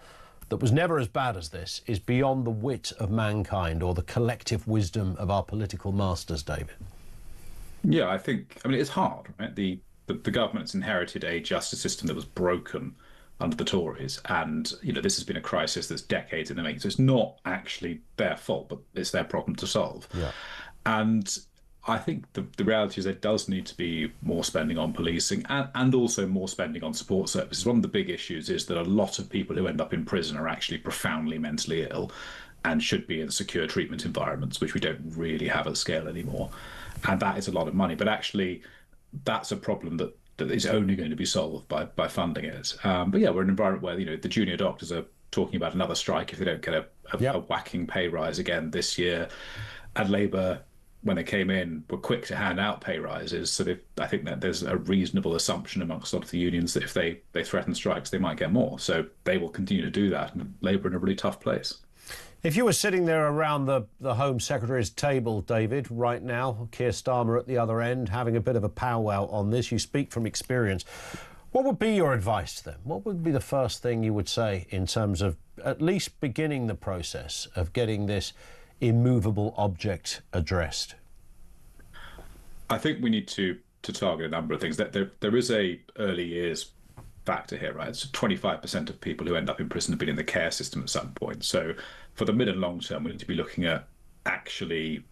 that was never as bad as this is beyond the wit of mankind or the collective wisdom of our political masters, David. Yeah, I mean, it's hard, right? The government's inherited a justice system that was broken under the Tories, and, you know, this has been a crisis that's decades in the making, so it's not actually their fault, but it's their problem to solve. Yeah. And I think the reality is there does need to be more spending on policing and also more spending on support services. One of the big issues is that a lot of people who end up in prison are actually profoundly mentally ill and should be in secure treatment environments, which we don't really have at scale anymore. And that is a lot of money. But actually, that's a problem that is only going to be solved by funding it. But yeah, we're in an environment where, you know, the junior doctors are talking about another strike if they don't get a whacking pay rise again this year. And Labour, when they came in, were quick to hand out pay rises. So I think that there's a reasonable assumption amongst a lot of the unions that if they threaten strikes, they might get more. So they will continue to do that, and Labour in a really tough place. If you were sitting there around the Home Secretary's table, David, right now, Keir Starmer at the other end, having a bit of a powwow on this, you speak from experience. What would be your advice to them? What would be the first thing you would say in terms of at least beginning the process of getting this immovable object addressed? I think we need to target a number of things. That there is a early years factor here, right? So 25% of people who end up in prison have been in the care system at some point. So for the mid and long term, we need to be looking at actually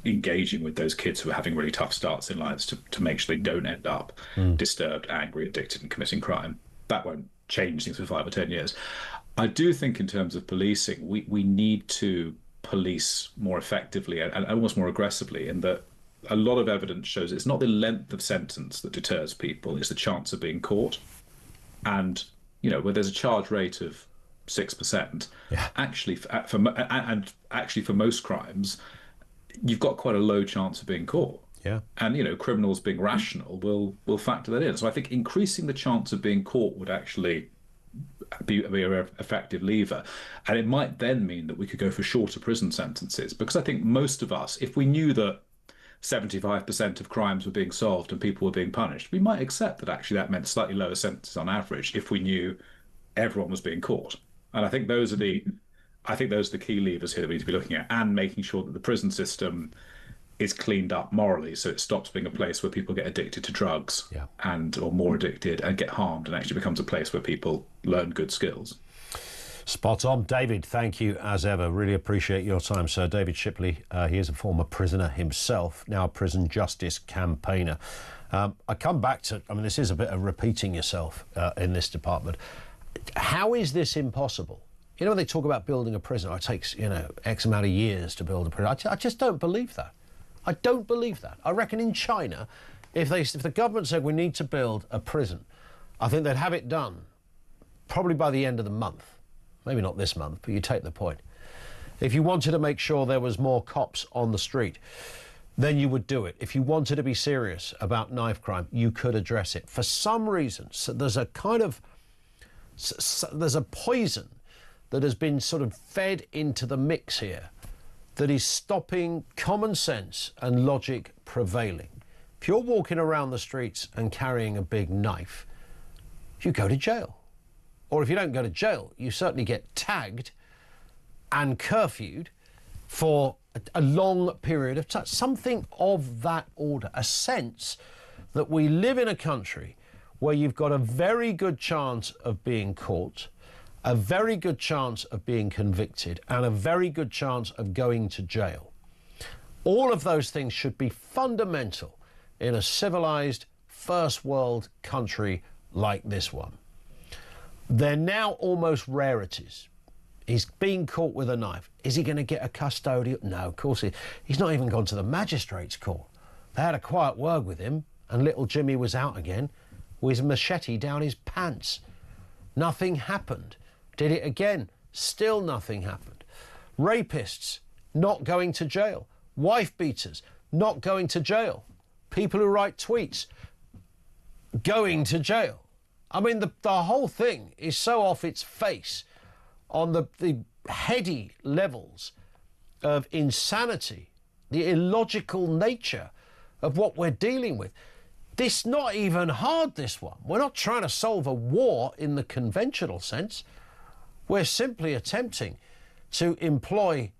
engaging with those kids who are having really tough starts in lives to make sure they don't end up disturbed, angry, addicted, and committing crime. That won't change things for 5 or 10 years. I do think in terms of policing, we need to police more effectively and almost more aggressively, in that a lot of evidence shows it's not the length of sentence that deters people, it's the chance of being caught. And, you know, where there's a charge rate of 6%, actually for most crimes, you've got quite a low chance of being caught. Yeah. And, you know, criminals being rational will factor that in. So I think increasing the chance of being caught would actually be an effective lever. And it might then mean that we could go for shorter prison sentences, because I think most of us, if we knew that 75% of crimes were being solved and people were being punished, we might accept that actually that meant slightly lower sentences on average if we knew everyone was being caught. And I think those are the key levers here that we need to be looking at, and making sure that the prison system is cleaned up morally, so it stops being a place where people get addicted to drugs or more addicted and get harmed, and actually becomes a place where people learn good skills. Spot on. David, thank you as ever. Really appreciate your time, sir. David Shipley, he is a former prisoner himself, now a prison justice campaigner. I come back to, I mean, this is a bit of repeating yourself in this department. How is this impossible? You know, when they talk about building a prison, it takes, you know, X amount of years to build a prison. I just don't believe that. I don't believe that. I reckon in China, if the government said we need to build a prison, I think they'd have it done probably by the end of the month. Maybe not this month, but you take the point. If you wanted to make sure there was more cops on the street, then you would do it. If you wanted to be serious about knife crime, you could address it. For some reason, so there's a poison that has been sort of fed into the mix here that is stopping common sense and logic prevailing. If you're walking around the streets and carrying a big knife, you go to jail. Or if you don't go to jail, you certainly get tagged and curfewed for a long period of time. Something of that order, a sense that we live in a country where you've got a very good chance of being caught, a very good chance of being convicted, and a very good chance of going to jail. All of those things should be fundamental in a civilized first world country like this one. They're now almost rarities. He's being caught with a knife. Is he going to get a custodial? No, of course he's not even gone to the magistrate's court. They had a quiet word with him, and little Jimmy was out again with his machete down his pants. Nothing happened. Did it again. Still nothing happened. Rapists not going to jail. Wife beaters not going to jail. People who write tweets going to jail. I mean, the whole thing is so off its face on the heady levels of insanity, the illogical nature of what we're dealing with. This not even hard, this one. We're not trying to solve a war in the conventional sense. We're simply attempting to employ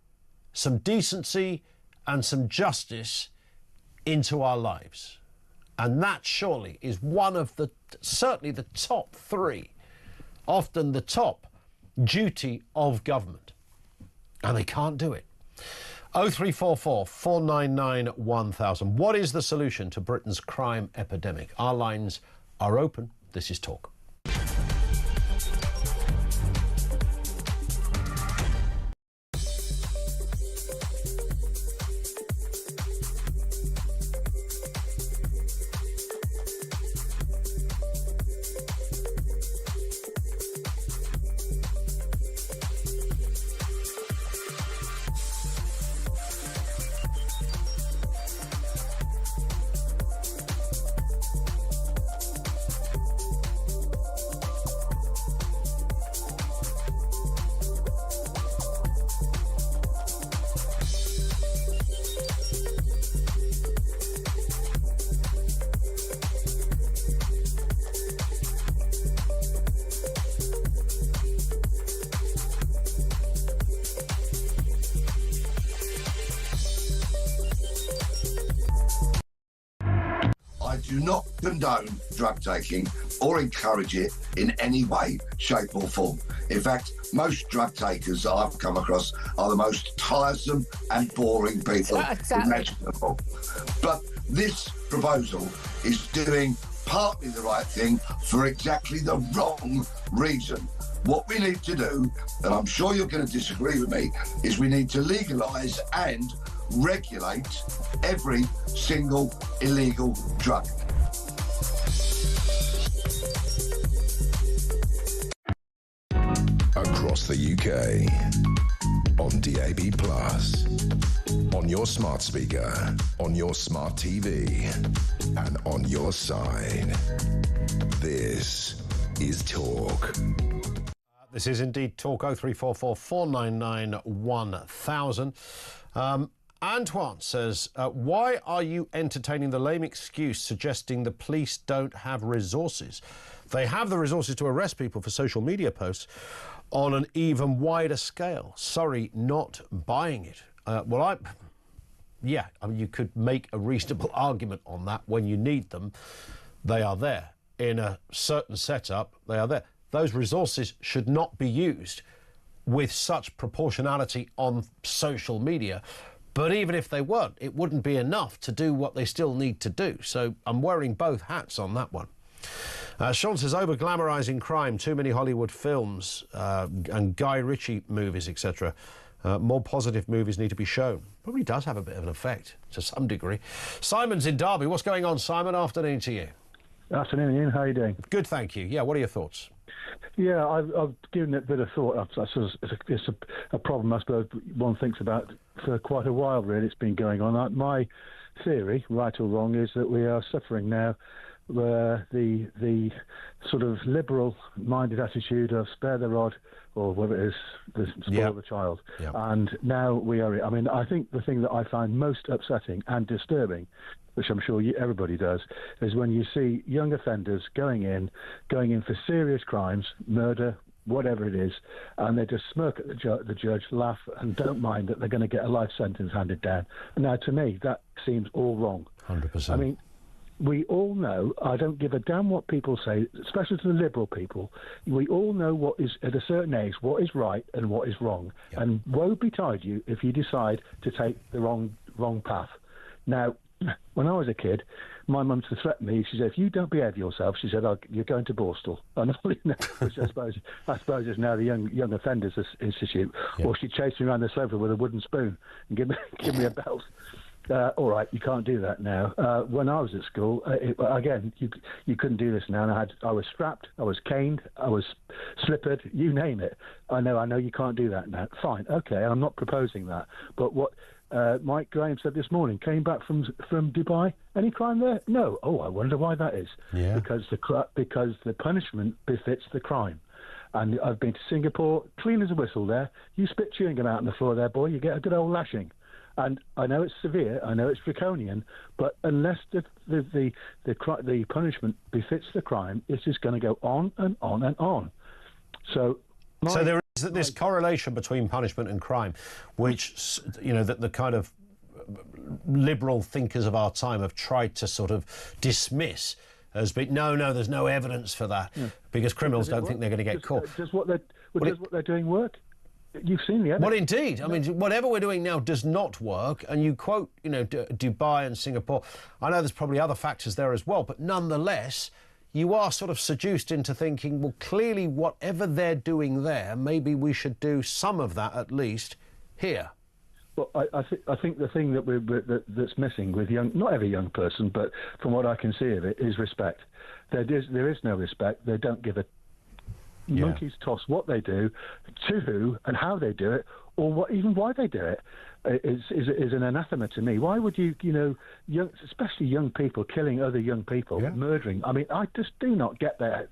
some decency and some justice into our lives. And that surely is one of certainly the top three, often the top duty of government. And they can't do it. 0344 499 1000. What is the solution to Britain's crime epidemic? Our lines are open. This is Talk. do not condone drug taking or encourage it in any way, shape or form. In fact, most drug takers that I've come across are the most tiresome and boring people imaginable. But this proposal is doing partly the right thing for exactly the wrong reason. What we need to do, and I'm sure you're going to disagree with me, is we need to legalise and regulate every single illegal drug. Across the UK, on DAB+, On your smart speaker, on your smart TV, and on your side. This is Talk. This is indeed Talk. 0344 499 1000. Antoine says, why are you entertaining the lame excuse suggesting the police don't have resources? They have the resources to arrest people for social media posts on an even wider scale. Sorry, not buying it. Yeah, I mean, you could make a reasonable argument on that. When you need them, they are there. In a certain setup, they are there. Those resources should not be used with such proportionality on social media. But even if they weren't, it wouldn't be enough to do what they still need to do. So I'm wearing both hats on that one. Sean says, over-glamorising crime, too many Hollywood films and Guy Ritchie movies, etc. More positive movies need to be shown. Probably does have a bit of an effect to some degree. Simon's in Derby. What's going on, Simon? Afternoon to you. Afternoon, Ian. How are you doing? Good, thank you. Yeah, what are your thoughts? Yeah, I've given it a bit of thought. It's a problem, I suppose, one thinks about for quite a while, really. It's been going on. My theory, right or wrong, is that we are suffering now the sort of liberal-minded attitude of spare the rod, or whatever it is, spoil the child. Yep. And now we are... I mean, I think the thing that I find most upsetting and disturbing, which I'm sure everybody does, is when you see young offenders going in for serious crimes, murder, whatever it is, and they just smirk at the judge, laugh, and don't mind that they're going to get a life sentence handed down. Now, to me, that seems all wrong. 100%. I mean, we all know, I don't give a damn what people say, especially to the liberal people, we all know what is, at a certain age, what is right and what is wrong. Yep. And woe betide you if you decide to take the wrong path. Now, when I was a kid, my mum used to threaten me. She said, if you don't behave yourself, she said, you're going to Borstal. And which I suppose is now the young offenders institute. Yeah. Or she'd chase me around the sofa with a wooden spoon and give me a belt. All right, you can't do that now. When I was at school, you couldn't do this now. And I was strapped, I was caned, I was slippered, you name it. I know you can't do that now. Fine, okay, I'm not proposing that. But what Mike Graham said this morning, came back from Dubai. Any crime there? No. Oh, I wonder why that is. Yeah. Because the punishment befits the crime. And I've been to Singapore, clean as a whistle there. You spit chewing gum out on the floor there, boy, you get a good old lashing. And I know it's severe, I know it's draconian, but unless the punishment befits the crime, it's just going to go on and on and on. So there is this correlation between punishment and crime, which, you know, the kind of liberal thinkers of our time have tried to sort of dismiss as being, no, there's no evidence for that, because criminals don't think they're going to get caught. Does what they're doing work? You've seen the evidence. Well, indeed. I mean, whatever we're doing now does not work. And you quote, you know, Dubai and Singapore. I know there's probably other factors there as well, but nonetheless, you are sort of seduced into thinking, well, clearly whatever they're doing there, maybe we should do some of that at least here. Well, I think the thing that's missing with not every young person, but from what I can see of it, is respect. There is no respect. They don't give a monkeys toss what they do, to who and how they do it, or even why they do it. Is an anathema to me. Why would you especially young people killing other young people, murdering? I mean, I just do not get that.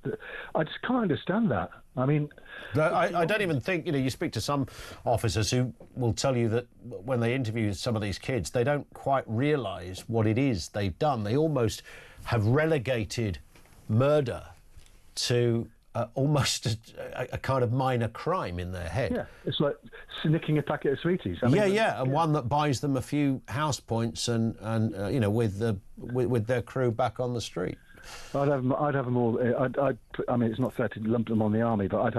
I just can't understand that. I mean, I don't even think, you speak to some officers who will tell you that when they interview some of these kids, they don't quite realise what it is they've done. They almost have relegated murder to almost a kind of minor crime in their head. Yeah, it's like nicking a packet of sweeties. And one that buys them a few house points and with their crew back on the street. I'd have them all. I mean, it's not fair to lump them on the army, but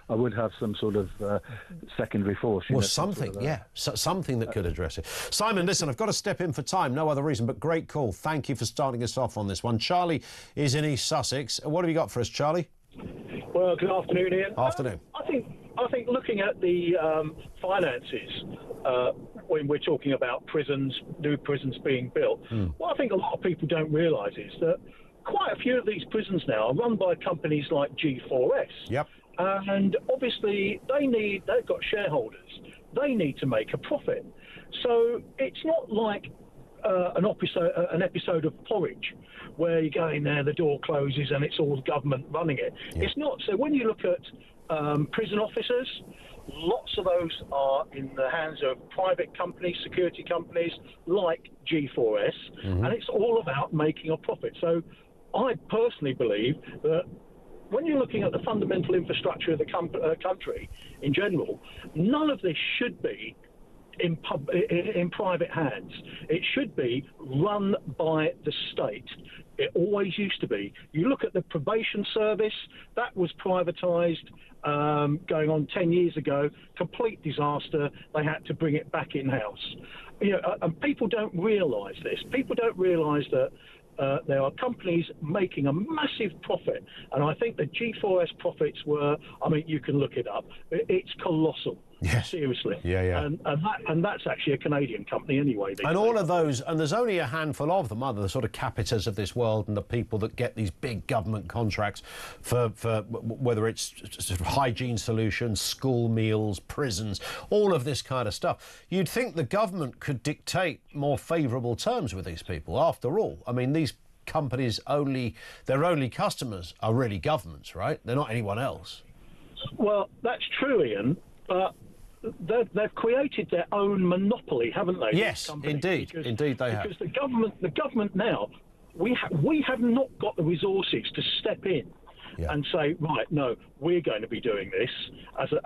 I would have some sort of secondary force. Something that could address it. Simon, listen, I've got to step in for time, no other reason, but great call. Thank you for starting us off on this one. Charlie is in East Sussex. What have you got for us, Charlie? Well, good afternoon, Ian. Afternoon. I think looking at the finances, when we're talking about new prisons being built, what I think a lot of people don't realise is that quite a few of these prisons now are run by companies like G4S. Yep. And obviously they've got shareholders. they need to make a profit. So it's not like an episode of Porridge where you go in there, the door closes and it's all the government running it. Yeah. It's not. So when you look at prison officers, lots of those are in the hands of private companies, security companies like G4S, and it's all about making a profit. So I personally believe that when you're looking at the fundamental infrastructure of the country in general, none of this should be in private hands. It should be run by the state. It always used to be. You look at the probation service, that was privatised going on 10 years ago, complete disaster. They had to bring it back in-house. And people don't realise this. People don't realise that there are companies making a massive profit, and I think the G4S profits were, you can look it up, it's colossal. Yes. Seriously. Yeah. And that's actually a Canadian company anyway. And all of those, and there's only a handful of them, are the sort of Capitas of this world and the people that get these big government contracts for whether it's sort of hygiene solutions, school meals, prisons, all of this kind of stuff. You'd think the government could dictate more favourable terms with these people. After all, these companies their only customers are really governments, right? They're not anyone else. Well, that's true, Ian, but they've created their own monopoly, haven't they? Yes, indeed they have. Because the government now, we have not got the resources to step in and say, right, no, we're going to be doing this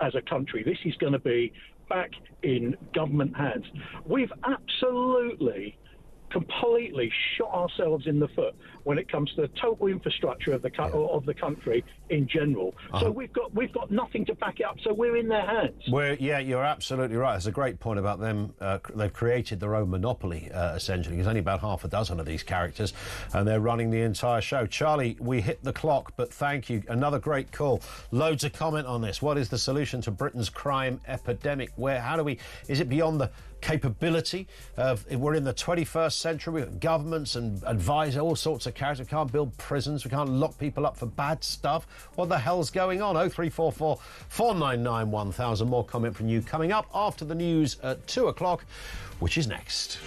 as a country. This is going to be back in government hands. We've absolutely completely shot ourselves in the foot when it comes to the total infrastructure of the country in general. So we've got nothing to back it up. So we're in their hands. You're absolutely right. There's a great point about them. They've created their own monopoly essentially. There's only about half a dozen of these characters, and they're running the entire show. Charlie, we hit the clock, but thank you. Another great call. Loads of comment on this. What is the solution to Britain's crime epidemic? Is it beyond the capability of, we're in the 21st century, we've got governments and advisor, all sorts of characters. We can't build prisons, we can't lock people up for bad stuff. What the hell's going on? 0344 499 1000. More comment from you coming up after the news at 2 o'clock, which is next.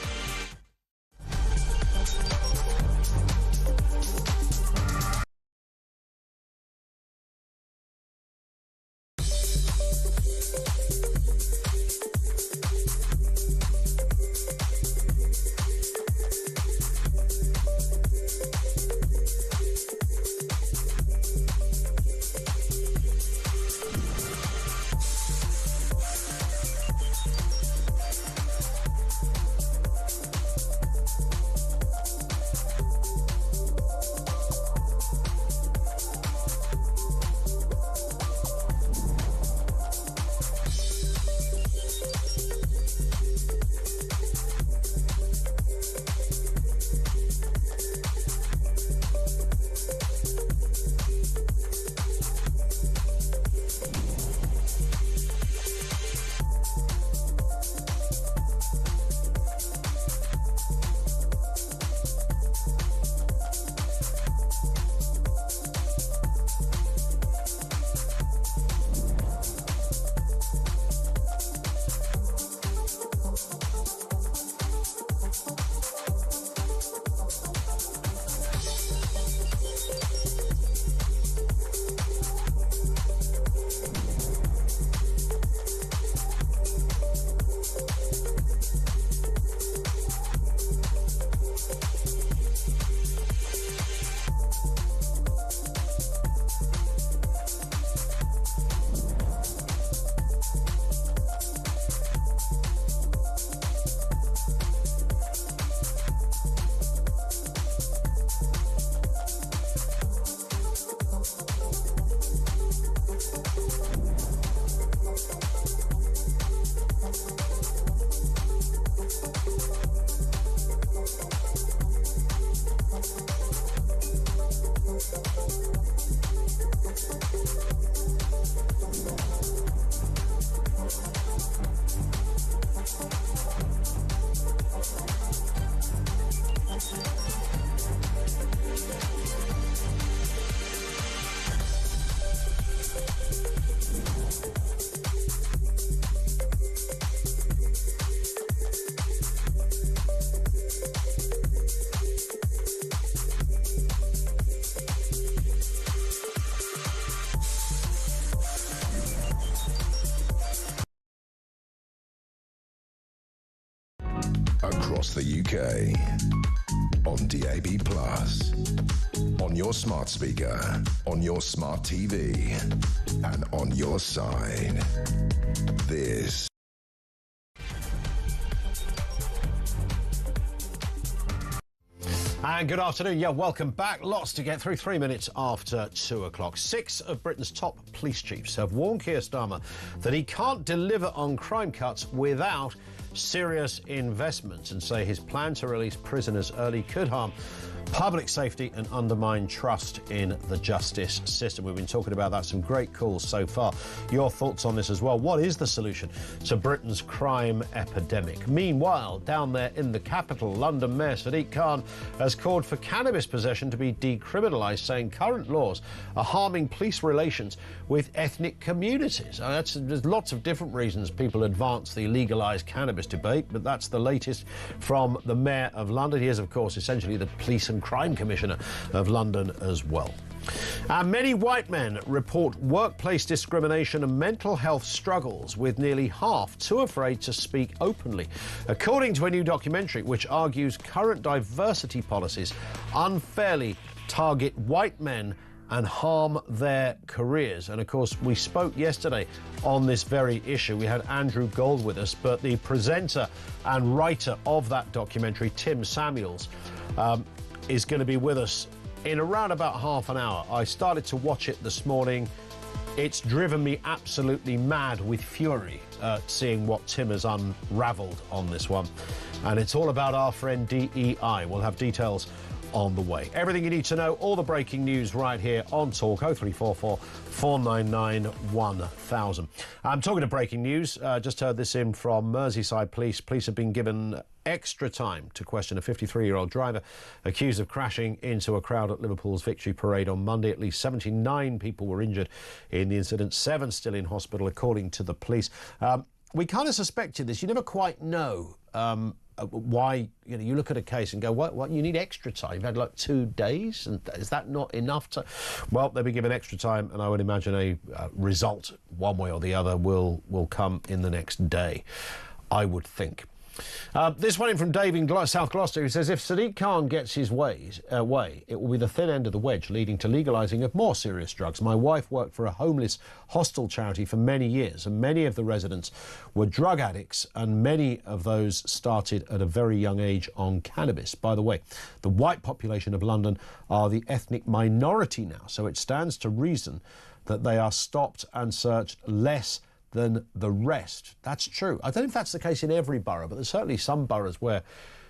Across the UK. On DAB+. On your smart speaker. On your smart TV. And on your side. This. And good afternoon. Yeah, welcome back. Lots to get through. 3 minutes after 2 o'clock. 6 of Britain's top police chiefs have warned Keir Starmer that he can't deliver on crime cuts without serious investments, and say his plan to release prisoners early could harm public safety and undermine trust in the justice system. We've been talking about that. Some great calls so far. Your thoughts on this as well. What is the solution to Britain's crime epidemic? Meanwhile, down there in the capital, London Mayor Sadiq Khan has called for cannabis possession to be decriminalised, saying current laws are harming police relations with ethnic communities. There's lots of different reasons people advance the legalised cannabis debate, but that's the latest from the Mayor of London. He is, of course, essentially the Police and Crime Commissioner of London as well. And many white men report workplace discrimination and mental health struggles, with nearly half too afraid to speak openly, according to a new documentary which argues current diversity policies unfairly target white men and harm their careers. And of course, we spoke yesterday on this very issue. We had Andrew Gold with us, but the presenter and writer of that documentary, Tim Samuels, is going to be with us in around about half an hour. I started to watch it this morning. It's driven me absolutely mad with fury seeing what Tim has unravelled on this one. And it's all about our friend DEI. We'll have details on the way. Everything you need to know, all the breaking news right here on Talk. 0344 499 1000. I'm talking of breaking news. Just heard this in from Merseyside Police. Police have been given extra time to question a 53-year-old driver accused of crashing into a crowd at Liverpool's Victory Parade on Monday. At least 79 people were injured in the incident, 7 still in hospital, according to the police. We kind of suspected this. You never quite know why. You look at a case and go, what, you need extra time? You've had like 2 days, and is that not enough to... Well, they'll be given extra time, and I would imagine a result, one way or the other, will come in the next day, I would think. This one in from Dave in South Gloucester, who says, if Sadiq Khan gets his way, it will be the thin end of the wedge, leading to legalising of more serious drugs. My wife worked for a homeless hostel charity for many years, and many of the residents were drug addicts, and many of those started at a very young age on cannabis. By the way, the white population of London are the ethnic minority now, so it stands to reason that they are stopped and searched less than the rest. That's true. I don't know if that's the case in every borough, but there's certainly some boroughs where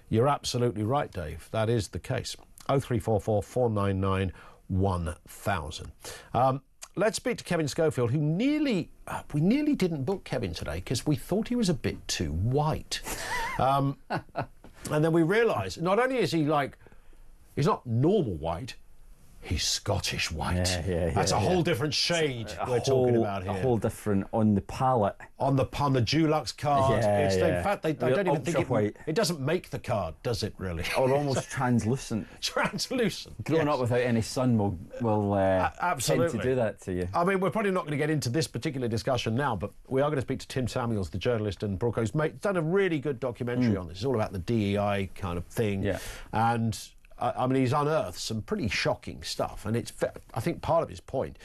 you're absolutely right, Dave. That is the case. 0344 499 1000. Let's speak to Kevin Schofield, who we nearly didn't book Kevin today because we thought he was a bit too white. And then we realised not only is he he's not normal white, he's Scottish white. That's a whole different shade talking about here. A whole different on the palette. On the Dulux card. In fact, they don't even think it doesn't make the card, does it really? Or almost translucent. Translucent. Growing up without any sun will absolutely tend to do that to you. I mean, we're probably not going to get into this particular discussion now, but we are going to speak to Tim Samuels, the journalist and broadcaster, who's done a really good documentary on this. It's all about the DEI kind of thing. Yeah. And I mean, he's unearthed some pretty shocking stuff, and I think part of his point,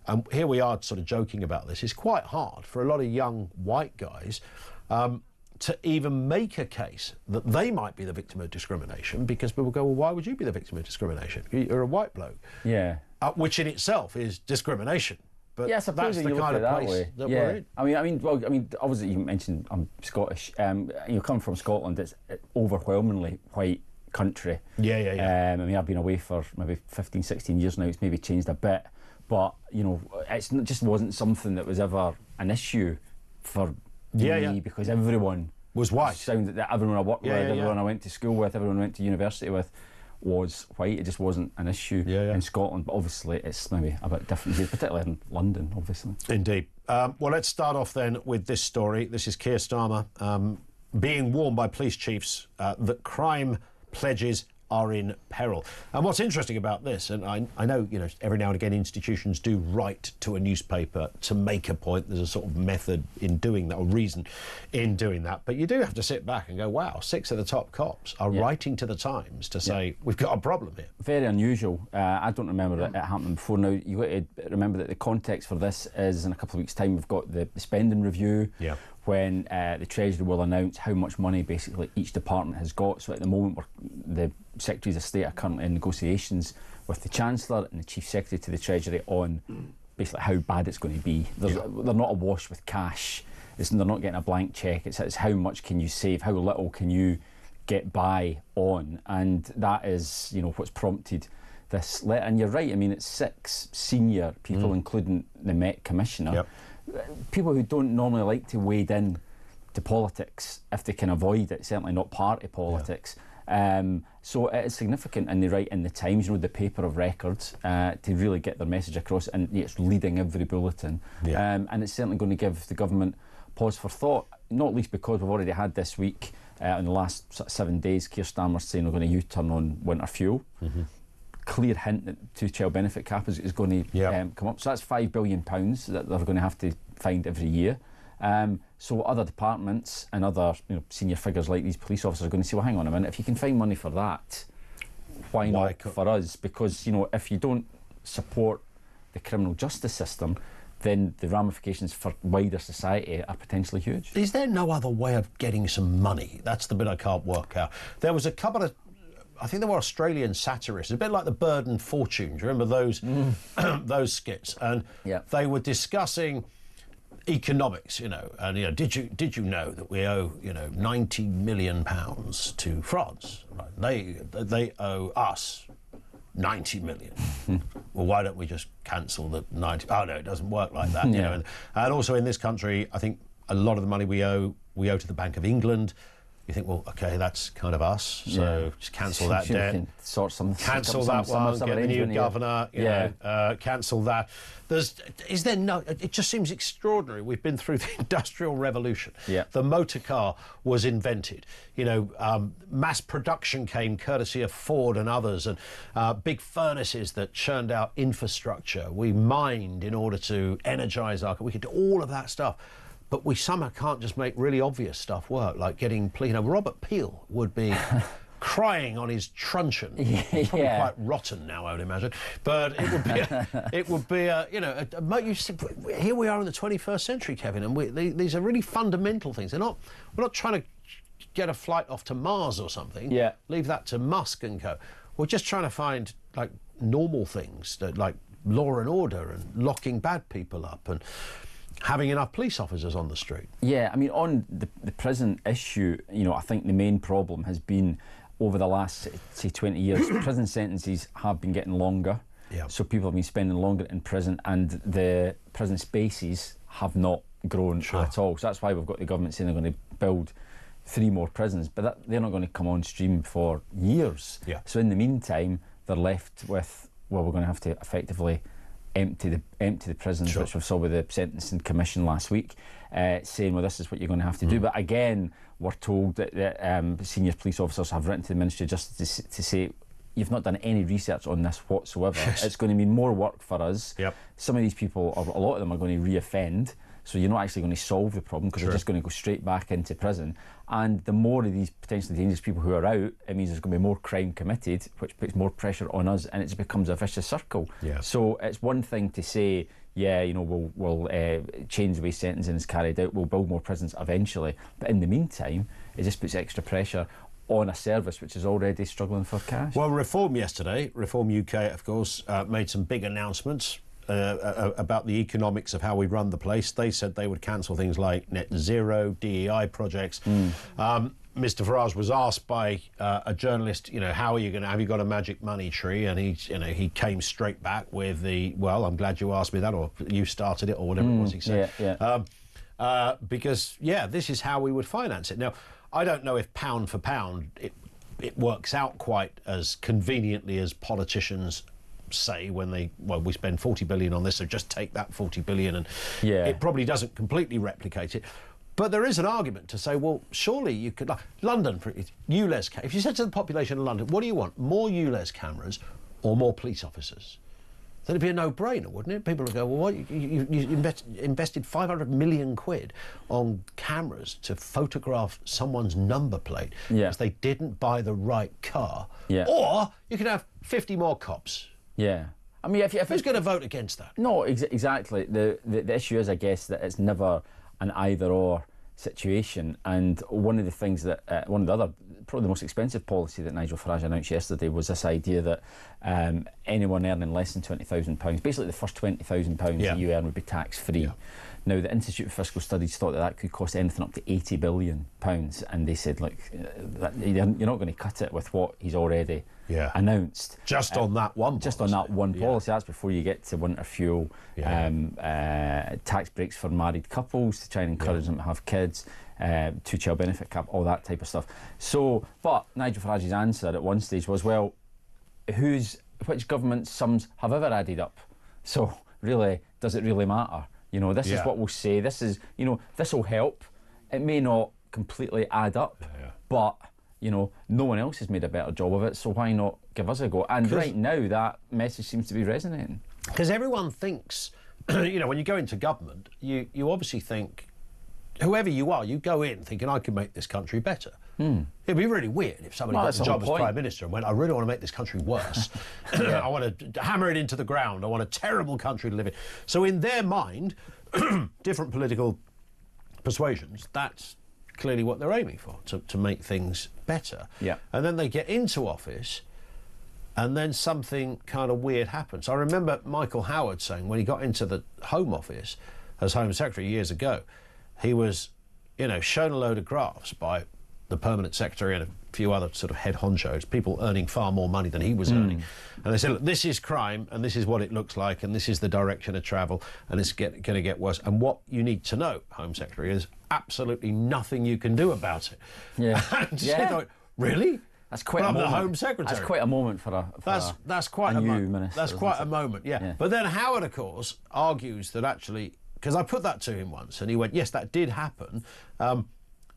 and here we are sort of joking about this, it's quite hard for a lot of young white guys to even make a case that they might be the victim of discrimination, because people go, well, why would you be the victim of discrimination? You're a white bloke. Yeah. Which in itself is discrimination. But yeah, I suppose that's the kind of place that we're in. I mean, obviously you mentioned I'm Scottish. You come from Scotland, it's overwhelmingly white country. I mean, I've been away for maybe 15, 16 years now. It's maybe changed a bit, but it just wasn't something that was ever an issue for me because everyone was white. That everyone I worked with, everyone I went to school with, everyone I went to university with was white. It just wasn't an issue in Scotland, but obviously it's maybe a bit different here, particularly in London, obviously. Indeed. Well, let's start off then with this story. This is Keir Starmer being warned by police chiefs that crime pledges are in peril. And what's interesting about this, and I know, you know, every now and again institutions do write to a newspaper to make a point. There's a sort of method in doing that, or reason in doing that. But you do have to sit back and go, wow, 6 of the top cops are writing to the Times to say, we've got a problem here. Very unusual. I don't remember it happening before. Now, you've got to remember that the context for this is in a couple of weeks' time, we've got the spending review. Yeah. When the Treasury will announce how much money basically each department has got. So at the moment, the Secretaries of State are currently in negotiations with the Chancellor and the Chief Secretary to the Treasury on basically how bad it's going to be. They're not awash with cash. They're not getting a blank cheque. It's how much can you save, how little can you get by on, and that is, you know, what's prompted this letter. And you're right, I mean, it's 6 senior people, including the Met Commissioner. Yep. People who don't normally like to wade in to politics if they can avoid it, certainly not party politics. So it is significant, and they write in the Times, you know, the paper of records, to really get their message across, and it's leading every bulletin. And it's certainly going to give the government pause for thought, not least because we've already had this week, in the last 7 days, Keir Starmer saying we're going to U-turn on winter fuel. Clear hint that 2-child benefit cap is going to come up. So that's £5 billion that they're going to have to find every year. So other departments and other, you know, senior figures like these police officers are going to say, well, hang on a minute, if you can find money for that, why not for us? Because, you know, if you don't support the criminal justice system, then the ramifications for wider society are potentially huge. Is there no other way of getting some money? That's the bit I can't work out. There was a couple of, I think they were Australian satirists, a bit like the Bird and Fortune. Do you remember those those skits? And they were discussing economics, you know, and, you know, did you know that we owe, you know, £90 million to France? Right? They owe us 90 million. Well, why don't we just cancel the 90? Oh no, it doesn't work like that. You know, and also in this country, I think a lot of the money we owe to the Bank of England. You think, well, okay, that's kind of us, so just cancel that debt. Cancel that one, get the new governor, you know, cancel that. It just seems extraordinary. We've been through the Industrial Revolution. The motor car was invented. You know, mass production came courtesy of Ford and others, and big furnaces that churned out infrastructure. We mined in order to energise we could do all of that stuff. But we somehow can't just make really obvious stuff work, like getting, you know, Robert Peel would be crying on his truncheon. Probably quite rotten now, I would imagine. But it would be, you know, here we are in the 21st century, Kevin, and these are really fundamental things. We're not trying to get a flight off to Mars or something. Leave that to Musk and co. We're just trying to find, like, normal things, like law and order and locking bad people up and having enough police officers on the street. Yeah, I mean, on the prison issue, you know, I think the main problem has been over the last, say, 20 years, prison sentences have been getting longer. So people have been spending longer in prison, and the prison spaces have not grown at all. So that's why we've got the government saying they're going to build 3 more prisons, but they're not going to come on stream for years. So in the meantime, they're left with, well, we're going to have to effectively empty the prisons, which we saw with the Sentencing Commission last week, saying, well, this is what you're going to have to do. But again, we're told that senior police officers have written to the Ministry of Justice to say, you've not done any research on this whatsoever. It's going to mean more work for us. Some of these people, or a lot of them, are going to re-offend. So you're not actually going to solve the problem, because they're just going to go straight back into prison. And the more of these potentially dangerous people who are out, it means there's going to be more crime committed, which puts more pressure on us, and it becomes a vicious circle. So it's one thing to say, yeah, you know, we'll change the way sentencing is carried out, we'll build more prisons eventually. But in the meantime, it just puts extra pressure on a service which is already struggling for cash. Well, Reform yesterday, Reform UK, of course, made some big announcements about the economics of how we run the place. They said they would cancel things like net zero, DEI projects. Mr. Farage was asked by a journalist, you know, how are you going to, have you got a magic money tree? And he came straight back with the, well, I'm glad you asked me that, or you started it, or whatever it was he said. Because, this is how we would finance it. Now, I don't know if pound for pound it works out quite as conveniently as politicians say when we spend 40 billion on this, so just take that 40 billion, and it probably doesn't completely replicate it. But there is an argument to say, well, surely you could... Like London, ULEZ... If you said to the population of London, what do you want, more ULEZ cameras or more police officers? Then it'd be a no-brainer, wouldn't it? People would go, well, what, you invested 500 million quid on cameras to photograph someone's number plate because they didn't buy the right car. Yeah. Or you could have 50 more cops. Yeah. I mean, if who's going to vote against that? No, exactly. The issue is, I guess, that it's never an either-or situation. And one of the things that, one of the other, probably the most expensive policy that Nigel Farage announced yesterday was this idea that anyone earning less than £20,000, basically the first £20,000 that you earn would be tax-free. Yeah. Now, the Institute for Fiscal Studies thought that that could cost anything up to £80 billion, and they said, look, you're not going to cut it with what he's already announced. Just on that one policy. Just on that one policy. That's before you get to winter fuel, tax breaks for married couples to try and encourage them to have kids, two-child benefit cap, all that type of stuff. So, but Nigel Farage's answer at one stage was, well, which government sums have ever added up? So, really, does it really matter? You know, this is what we'll say. This is, you know, this will help. It may not completely add up, but, you know, no one else has made a better job of it, so why not give us a go? And right now, that message seems to be resonating. Because everyone thinks, you know, when you go into government, you obviously think, whoever you are, you go in thinking, I can make this country better. It'd be really weird if somebody got the job as Prime Minister and went, I really want to make this country worse. I want to hammer it into the ground. I want a terrible country to live in. So in their mind, different political persuasions, that's clearly what they're aiming for, to make things better. Yeah. And then they get into office and then something kind of weird happens. I remember Michael Howard saying when he got into the Home Office as Home Secretary years ago, he was, you know, shown a load of graphs by the Permanent Secretary and a few other sort of head honchos, people earning far more money than he was earning. And they said, look, this is crime, and this is what it looks like, and this is the direction of travel, and it's going to get worse. And what you need to know, Home Secretary, is absolutely nothing you can do about it. Yeah. And thought, really? That's quite a moment. The Home Secretary. That's quite a moment for that's quite a new minister. That's quite a moment, yeah. But then Howard, of course, argues that actually, because I put that to him once, and he went, yes, that did happen.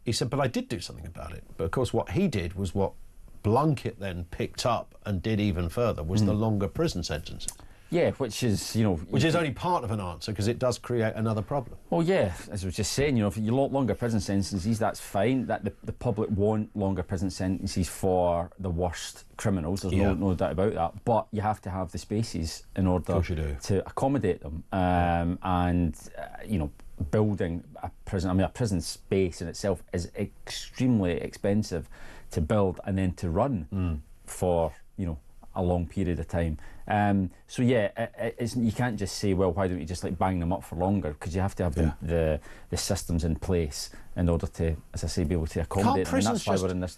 He said, but I did do something about it. But of course, what he did was what Blunkett then picked up and did even further, was the longer prison sentences. Yeah, which is, you know... Which is only part of an answer, because it does create another problem. Well, yeah, as I was just saying, you know, if you want longer prison sentences, that's fine. That the public want longer prison sentences for the worst criminals. There's no doubt about that. But you have to have the spaces in order to accommodate them. You know, building a prison, I mean, a prison space in itself is extremely expensive to build and then to run for, you know, a long period of time. So yeah, you can't just say, well, why don't you just like bang them up for longer? Because you have to have the systems in place in order to, as I say, be able to accommodate them. And that's why we're in this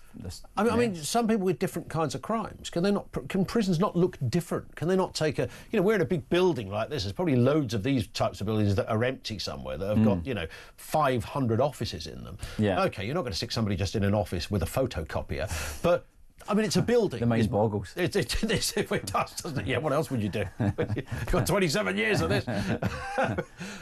I mean, some people with different kinds of crimes, can prisons not look different? Can they not take you know, we're in a big building like this, there's probably loads of these types of buildings that are empty somewhere that have got, you know, 500 offices in them. Yeah. OK, you're not going to stick somebody just in an office with a photocopier, but I mean, it's a building. The mind boggles. It does, doesn't it? Yeah, what else would you do? You've got 27 years of this.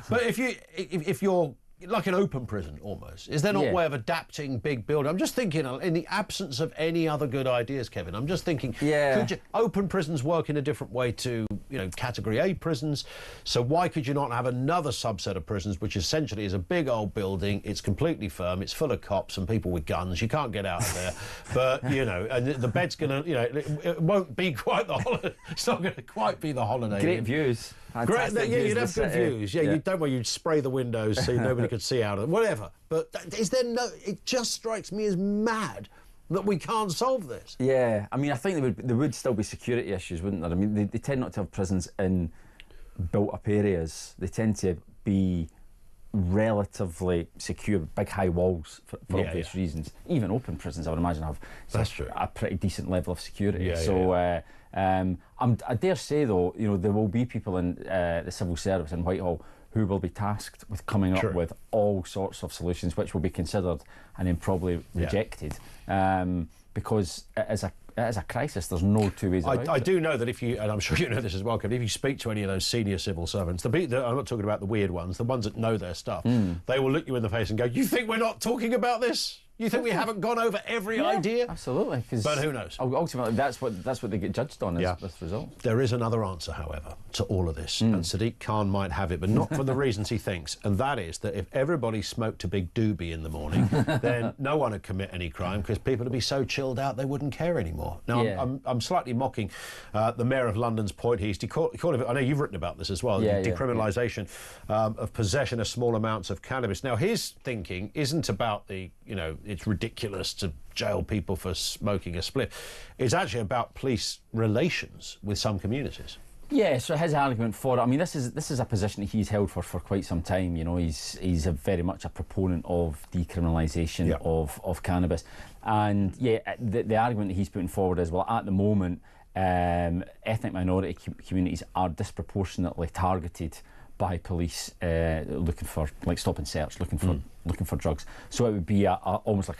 But if you're like an open prison almost, is there not a way of adapting big building? I'm just thinking, in the absence of any other good ideas, Kevin, I'm just thinking, could open prisons work in a different way to, you know, Category A prisons? So why could you not have another subset of prisons, which essentially is a big old building, it's completely firm, it's full of cops and people with guns, you can't get out of there, but, you know, and the bed's going to, you know, it won't be quite the holiday, it's not going to quite be the holiday. Great views. Great, you'd have good views. You'd spray the windows so nobody could see out of it, whatever. But is there no? It just strikes me as mad that we can't solve this. Yeah, I mean, I think there would still be security issues, wouldn't there? I mean, they tend not to have prisons in built-up areas. They tend to be relatively secure, big high walls for obvious reasons. Even open prisons, I would imagine, have a pretty decent level of security. I dare say, though, you know, there will be people in the civil service in Whitehall who will be tasked with coming up with all sorts of solutions, which will be considered and then probably rejected. because it is a crisis. There's no two ways about it. I do know that if you, and I'm sure you know this as well, Kevin, if you speak to any of those senior civil servants, I'm not talking about the weird ones, the ones that know their stuff, they will look you in the face and go, "You think we're not talking about this? You think we haven't gone over every idea?" Absolutely. But who knows? Ultimately, that's what they get judged on, is this result. There is another answer, however, to all of this, and Sadiq Khan might have it, but not for the reasons he thinks, and that is that if everybody smoked a big doobie in the morning, then no one would commit any crime because people would be so chilled out they wouldn't care anymore. Now, I'm slightly mocking the Mayor of London's point. He called it, I know you've written about this as well, decriminalisation of possession of small amounts of cannabis. Now, his thinking isn't about the, it's ridiculous to jail people for smoking a spliff. It's actually about police relations with some communities. Yeah, so his argument for it, I mean, this is a position that he's held for quite some time. He's very much a proponent of decriminalisation of cannabis. And the argument that he's putting forward is, well, at the moment, ethnic minority communities are disproportionately targeted by police looking for, like, stop and search, looking for drugs. So it would be almost like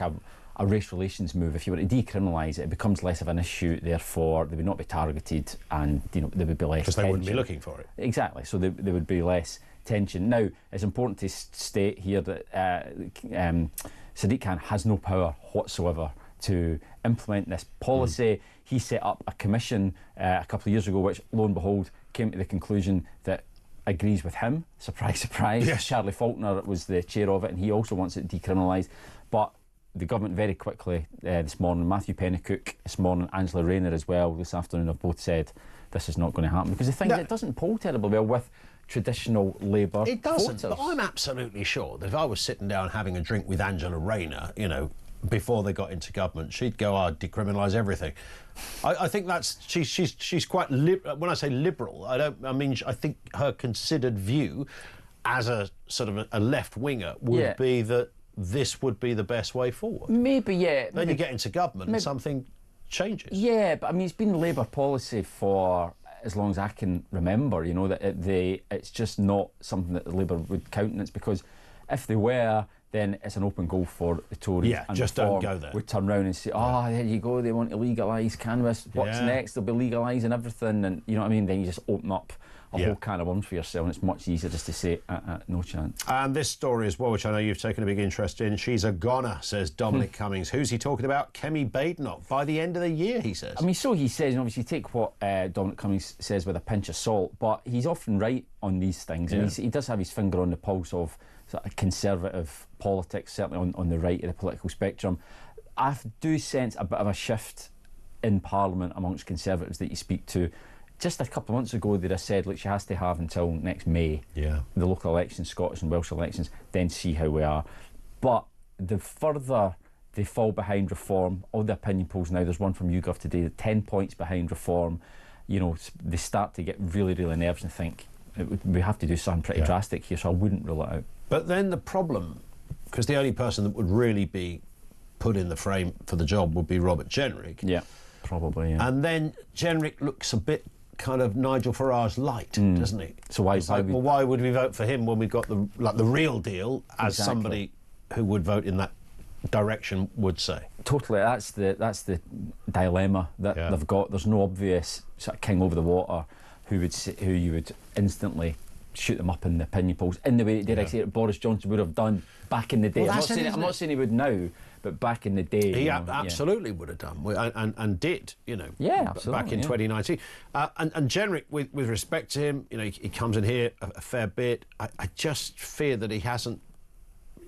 a race relations move. If you were to decriminalise it, it becomes less of an issue, therefore they would not be targeted, and there would be less because they wouldn't be looking for it. Exactly, so there would be less tension. Now, it's important to state here that Sadiq Khan has no power whatsoever to implement this policy. He set up a commission a couple of years ago, which, lo and behold, came to the conclusion that agrees with him. Surprise, surprise. Yes. Charlie Faulkner was the chair of it, and he also wants it decriminalised. But the government very quickly this morning, Matthew Pennycook this morning, Angela Rayner as well this afternoon, have both said this is not going to happen, because the thing is, it doesn't poll terribly well with traditional Labour voters. It doesn't, but I'm absolutely sure that if I was sitting down having a drink with Angela Rayner, before they got into government, she'd go, "I'd decriminalise everything." I think that's she's quite when I say liberal, I think her considered view as a sort of a left winger would be that this would be the best way forward. Maybe, yeah. Then you get into government and something changes. Yeah, but I mean, it's been Labour policy for as long as I can remember, that it's just not something that the Labour would countenance, because if they were, then it's an open goal for the Tories. Yeah, and just don't go there. Would turn round and say, there you go, they want to legalise cannabis. What's next? They'll be legalising everything, and you know what I mean? Then you just open up a whole can of worms for yourself, and it's much easier just to say, no chance. And this story as well, which I know you've taken a big interest in, she's a goner, says Dominic Cummings. Who's he talking about? Kemi Badenoch. By the end of the year, he says. I mean, so he says, and obviously take what Dominic Cummings says with a pinch of salt, but he's often right on these things, and he does have his finger on the pulse of sort of conservative politics, certainly on the right of the political spectrum. I do sense a bit of a shift in Parliament amongst Conservatives that you speak to. Just a couple of months ago, they'd have said, look, she has to have until next May, the local elections, Scottish and Welsh elections, then see how we are. But the further they fall behind reform, all the opinion polls now, there's one from YouGov today, 10 points behind reform, they start to get really, really nervous and think, we have to do something pretty drastic here, so I wouldn't rule it out. But then the problem, because the only person that would really be put in the frame for the job would be Robert Jenrick. Yeah, probably, yeah. And then Jenrick looks a bit kind of Nigel Farage light, doesn't he? So why would we vote for him when we've got the real deal, as somebody who would vote in that direction would say? Totally, that's the dilemma that they've got. There's no obvious sort of king over the water who you would instantly shoot them up in the opinion polls in the way, did I say it, Boris Johnson would have done back in the day. Well, I'm not saying he would now, but back in the day. He absolutely would have done, and did, absolutely, back in 2019. And Jenrick, with respect to him, he comes in here a fair bit. I just fear that he hasn't,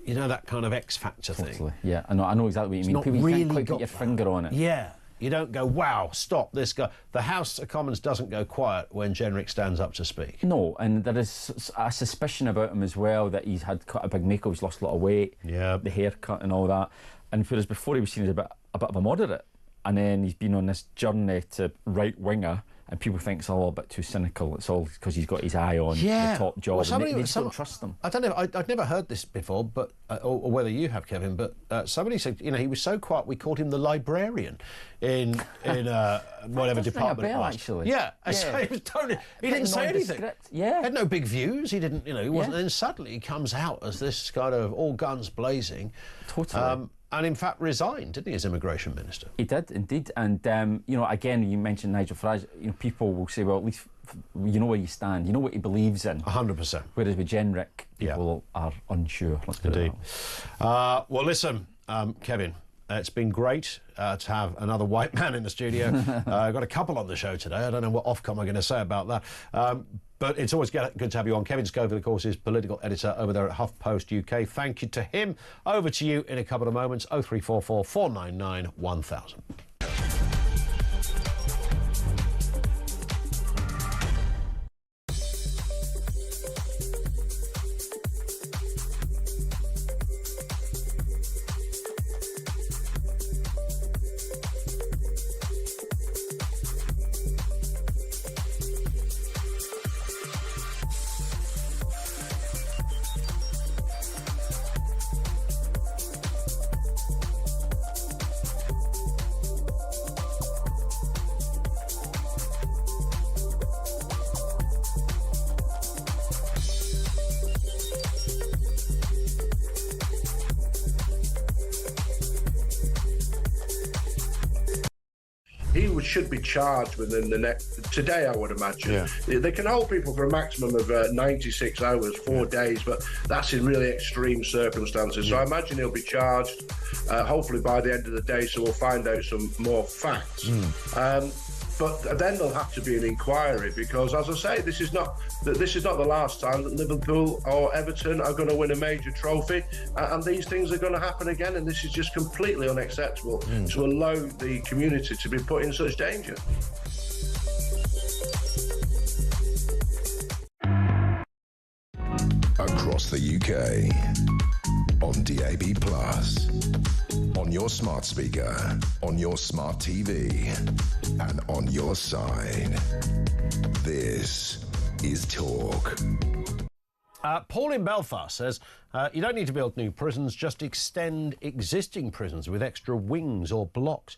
that kind of X factor thing. Yeah, I know exactly what you mean. People can't quite put your finger on it. Yeah. You don't go, wow, stop this guy. The House of Commons doesn't go quiet when Jenrick stands up to speak. No, and there is a suspicion about him as well that he's had quite a big make-up, he's lost a lot of weight, the haircut and all that. And whereas before he was seen as a bit of a moderate, and then he's been on this journey to right-winger, and people think it's all a bit too cynical. It's all because he's got his eye on the top job. Well, they just don't trust them. I don't know. I'd never heard this before, but or whether you have, Kevin. But somebody said, he was so quiet. We called him the librarian in whatever department it was. Actually. Yeah. So he was totally. He didn't say anything. Yeah. Had no big views. He didn't. He wasn't. And then suddenly he comes out as this kind of all guns blazing. Totally. and in fact resigned, didn't he, as immigration minister? He did, indeed. And, you know, again, you mentioned Nigel Farage, you know, people will say, well, at least you know where you stand, you know what he believes in. 100%. Whereas with Jenrick, people are unsure. Let's put Indeed. Well, listen, Kevin, it's been great to have another white man in the studio. I've got a couple on the show today. I don't know what Ofcom are going to say about that. But it's always good to have you on. Kevin Scoville, of course, is political editor over there at HuffPost UK. Thank you to him. Over to you in a couple of moments. 0344 499 1000. He should be charged within the next today, I would imagine. They can hold people for a maximum of 96 hours, 4 days, but that's in really extreme circumstances. So I imagine he'll be charged hopefully by the end of the day, so we'll find out some more facts. But then there'll have to be an inquiry because, as I say, this is not the last time that Liverpool or Everton are going to win a major trophy, and these things are going to happen again. And this is just completely unacceptable to allow the community to be put in such danger. Across the UK, on DAB+, on your smart speaker, on your smart TV, and on your side. This is Talk. Paul in Belfast says, you don't need to build new prisons, just extend existing prisons with extra wings or blocks.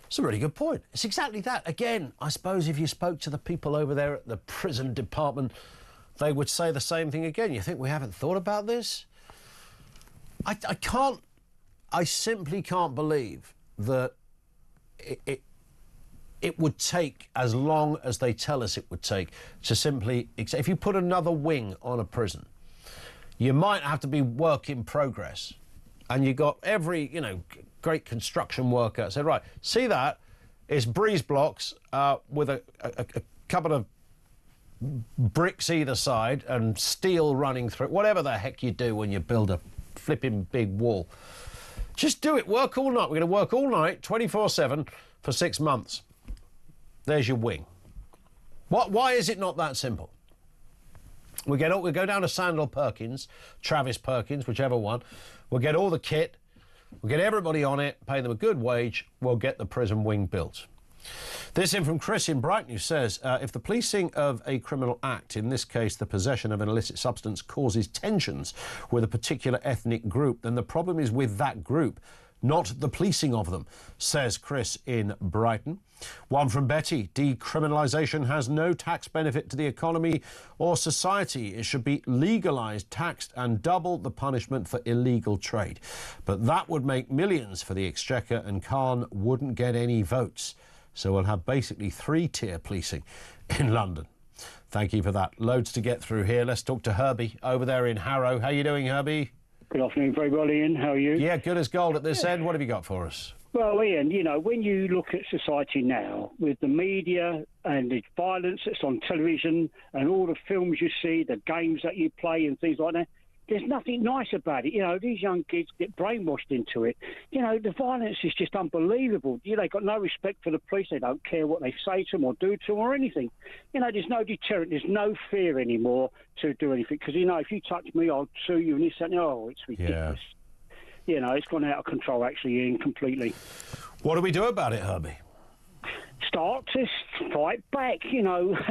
It's a really good point. It's exactly that. Again, I suppose if you spoke to the people over there at the prison department, they would say the same thing again. You think we haven't thought about this? I simply can't believe that it would take as long as they tell us it would take to simply... If you put another wing on a prison, you might have to be work in progress. And you got every, great construction worker said, right, see that? It's breeze blocks with a couple of bricks either side and steel running through it, whatever the heck you do when you build a flipping big wall. Just do it. Work all night. We're going to work all night, 24/7, for 6 months. There's your wing. Why is it not that simple? We go down to Sandal Perkins, Travis Perkins, whichever one. We'll get all the kit. We'll get everybody on it, pay them a good wage. We'll get the prison wing built. This in from Chris in Brighton, who says, if the policing of a criminal act, in this case the possession of an illicit substance, causes tensions with a particular ethnic group, then the problem is with that group, not the policing of them, says Chris in Brighton. One from Betty, decriminalisation has no tax benefit to the economy or society. It should be legalised, taxed and double the punishment for illegal trade. But that would make millions for the Exchequer and Khan wouldn't get any votes. So we'll have basically 3-tier policing in London. Thank you for that. Loads to get through here. Let's talk to Herbie over there in Harrow. How are you doing, Herbie? Good afternoon, very well, Ian. How are you? Yeah, good as gold at this end. What have you got for us? Well, Ian, when you look at society now, with the media and the violence that's on television and all the films you see, the games that you play and things like that, there's nothing nice about it. These young kids get brainwashed into it. The violence is just unbelievable. They've got no respect for the police. They don't care what they say to them or do to them or anything. There's no deterrent. There's no fear anymore to do anything. Because, if you touch me, I'll sue you and this and that. It's ridiculous. Yeah. It's gone out of control, actually, Ian, completely. What do we do about it, Herbie? Start to fight back.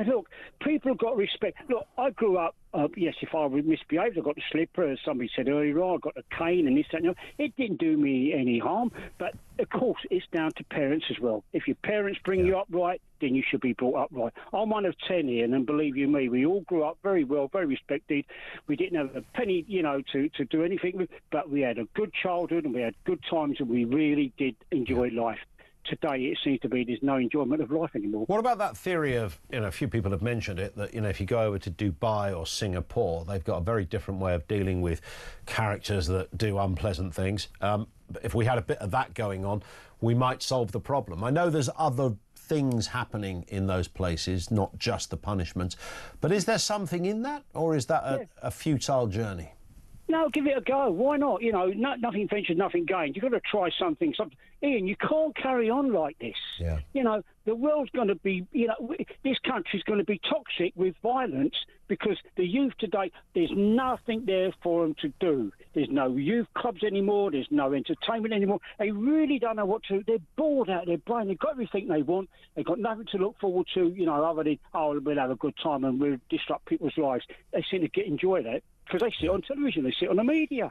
Look, people have got respect. Look, I grew up Yes, if I misbehaved, I got the slipper, as somebody said earlier on, I got the cane and this, that, and the other. It didn't do me any harm. But, of course, it's down to parents as well. If your parents bring you up right, then you should be brought up right. I'm one of 10 here, and believe you me, we all grew up very well, very respected. We didn't have a penny, to do anything with, but we had a good childhood and we had good times, and we really did enjoy life. Today, it seems to be there's no enjoyment of life anymore. What about that theory of, a few people have mentioned it, that, if you go over to Dubai or Singapore, they've got a very different way of dealing with characters that do unpleasant things. If we had a bit of that going on, we might solve the problem. I know there's other things happening in those places, not just the punishments, but is there something in that, or is that a futile journey? No, give it a go. Why not? Nothing ventured, nothing gained. You've got to try something. Ian, you can't carry on like this. Yeah. The world's going to be, this country's going to be toxic with violence because the youth today, there's nothing there for them to do. There's no youth clubs anymore. There's no entertainment anymore. They really don't know what to do. They're bored out of their brain. They've got everything they want. They've got nothing to look forward to, other than, we'll have a good time and we'll disrupt people's lives. They seem to enjoy that because they sit on television. They sit on the media.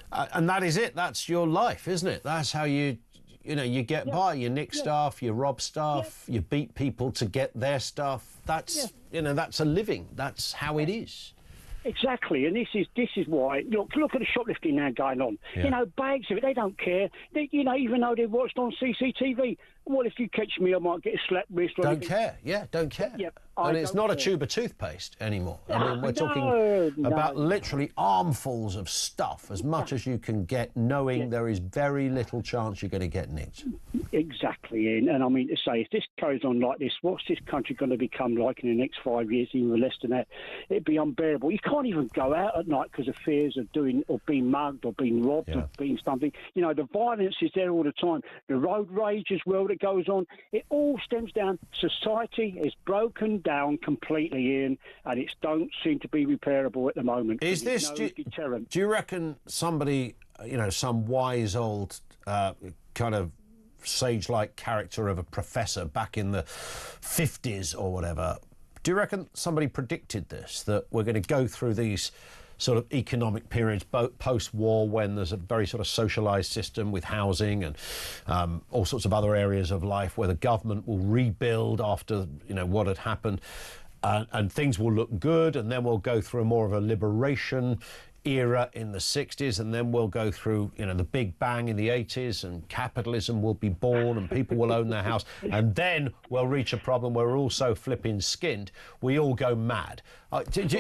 And that is it. That's your life, isn't it? That's how you get by. You nick stuff, you rob stuff, you beat people to get their stuff. That's, that's a living. That's how it is. Exactly, and this is why. Look at the shoplifting now going on. Yeah. Bags of it. They don't care. Even though they're watched on CCTV. Well, if you catch me, I might get a slap wrist. Or don't care. Yeah, don't care. Yep, and it's not a tube of toothpaste anymore. I mean, we're talking about literally armfuls of stuff, as much as you can get, knowing there is very little chance you're going to get nicked. Exactly, Ian. And I mean to say, if this goes on like this, what's this country going to become like in the next 5 years, even less than that? It'd be unbearable. You can't even go out at night because of fears of being mugged or being robbed or being something. The violence is there all the time. The road rage as well that goes on. It all stems down. Society is broken down completely, Ian, and it don't seem to be repairable at the moment. Is this deterrent? Do you reckon somebody, some wise old kind of sage-like character of a professor back in the 50s or whatever, do you reckon somebody predicted this, that we're going to go through these sort of economic periods post-war when there's a very sort of socialised system with housing and all sorts of other areas of life where the government will rebuild after, what had happened, and things will look good, and then we'll go through more of a liberation era in the 60s, and then we'll go through, the Big Bang in the 80s, and capitalism will be born and people will own their house, and then we'll reach a problem where we're all so flipping skinned, we all go mad. Did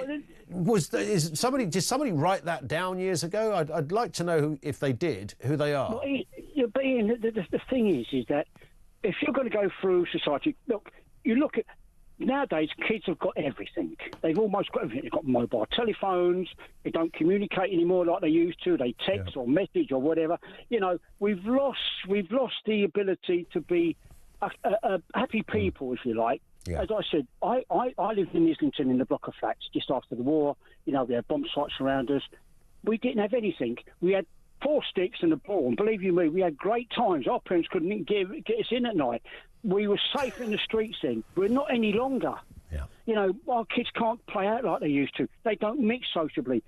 somebody write that down years ago? I'd like to know if they did, who they are. Well, but Ian, the thing is that if you're going to go through society, you look at nowadays, kids have got everything. They've almost got everything. They've got mobile telephones. They don't communicate anymore like they used to. They text or message or whatever. We've lost the ability to be a happy people, if you like. Yeah. As I said, I lived in Islington in the block of flats just after the war. We had bomb sites around us. We didn't have anything. We had 4 sticks and a ball, and believe you me, we had great times. Our parents couldn't even get us in at night. We were safe in the streets then. We're not any longer. Yeah. Our kids can't play out like they used to. They don't mix sociably.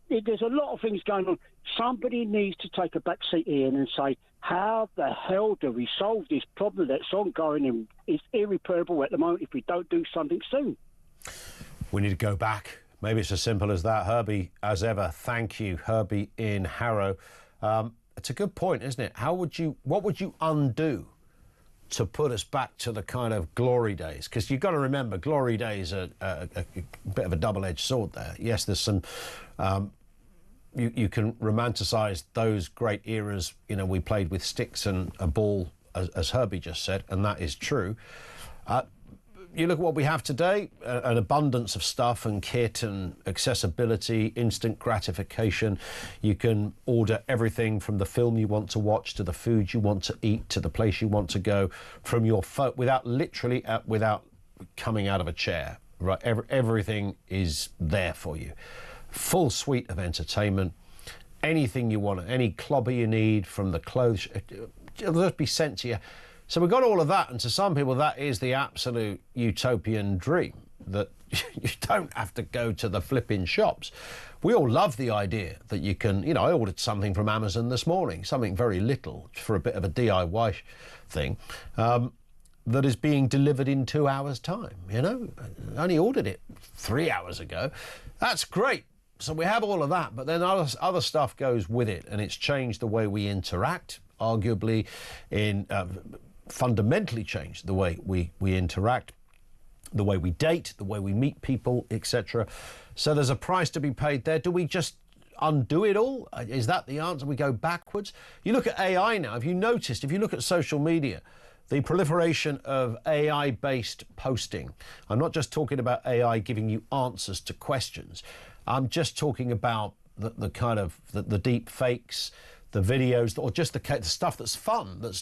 There's a lot of things going on. Somebody needs to take a back seat in and say, how the hell do we solve this problem that's ongoing and is irreparable at the moment if we don't do something soon? We need to go back. Maybe it's as simple as that. Herbie, as ever, thank you. Herbie in Harrow. It's a good point, isn't it? What would you undo to put us back to the kind of glory days? Because you've got to remember, glory days are a bit of a double-edged sword there. Yes, there's some... You can romanticise those great eras. We played with sticks and a ball, as Herbie just said, and that is true. You look at what we have today, an abundance of stuff and kit and accessibility, instant gratification. You can order everything from the film you want to watch to the food you want to eat to the place you want to go from your phone without coming out of a chair. Right, everything is there for you. Full suite of entertainment, anything you want, any clobber you need from the clothes, it'll just be sent to you. So we've got all of that, and to some people that is the absolute utopian dream, that you don't have to go to the flipping shops. We all love the idea that you can, you know, I ordered something from Amazon this morning, something very little for a bit of a DIY thing, that is being delivered in 2 hours' time, you know. I only ordered it 3 hours ago. That's great. So we have all of that, but then other stuff goes with it, and it's changed the way we interact, arguably fundamentally changed the way we interact, the way we date, the way we meet people, etc. So there's a price to be paid there. Do we just undo it all? Is that the answer? We go backwards? You look at AI now. Have you noticed, if you look at social media, the proliferation of AI-based posting? I'm not just talking about AI giving you answers to questions. I'm just talking about the kind of the deep fakes, the videos, or just the stuff that's fun, that's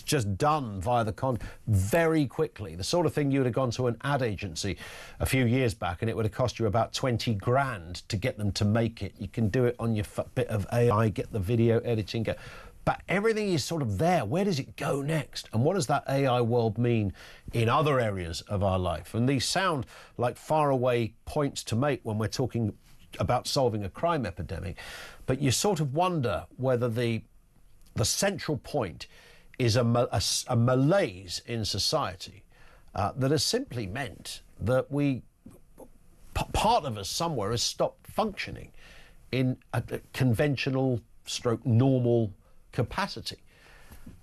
just done via the very quickly. The sort of thing you would have gone to an ad agency a few years back and it would have cost you about 20 grand to get them to make it. You can do it on your bit of AI, get the video editing, but everything is sort of there. Where does it go next? And what does that AI world mean in other areas of our life? And these sound like faraway points to make when we're talking about solving a crime epidemic, but you sort of wonder whether the central point is a malaise in society that has simply meant that part of us somewhere has stopped functioning in a conventional normal capacity.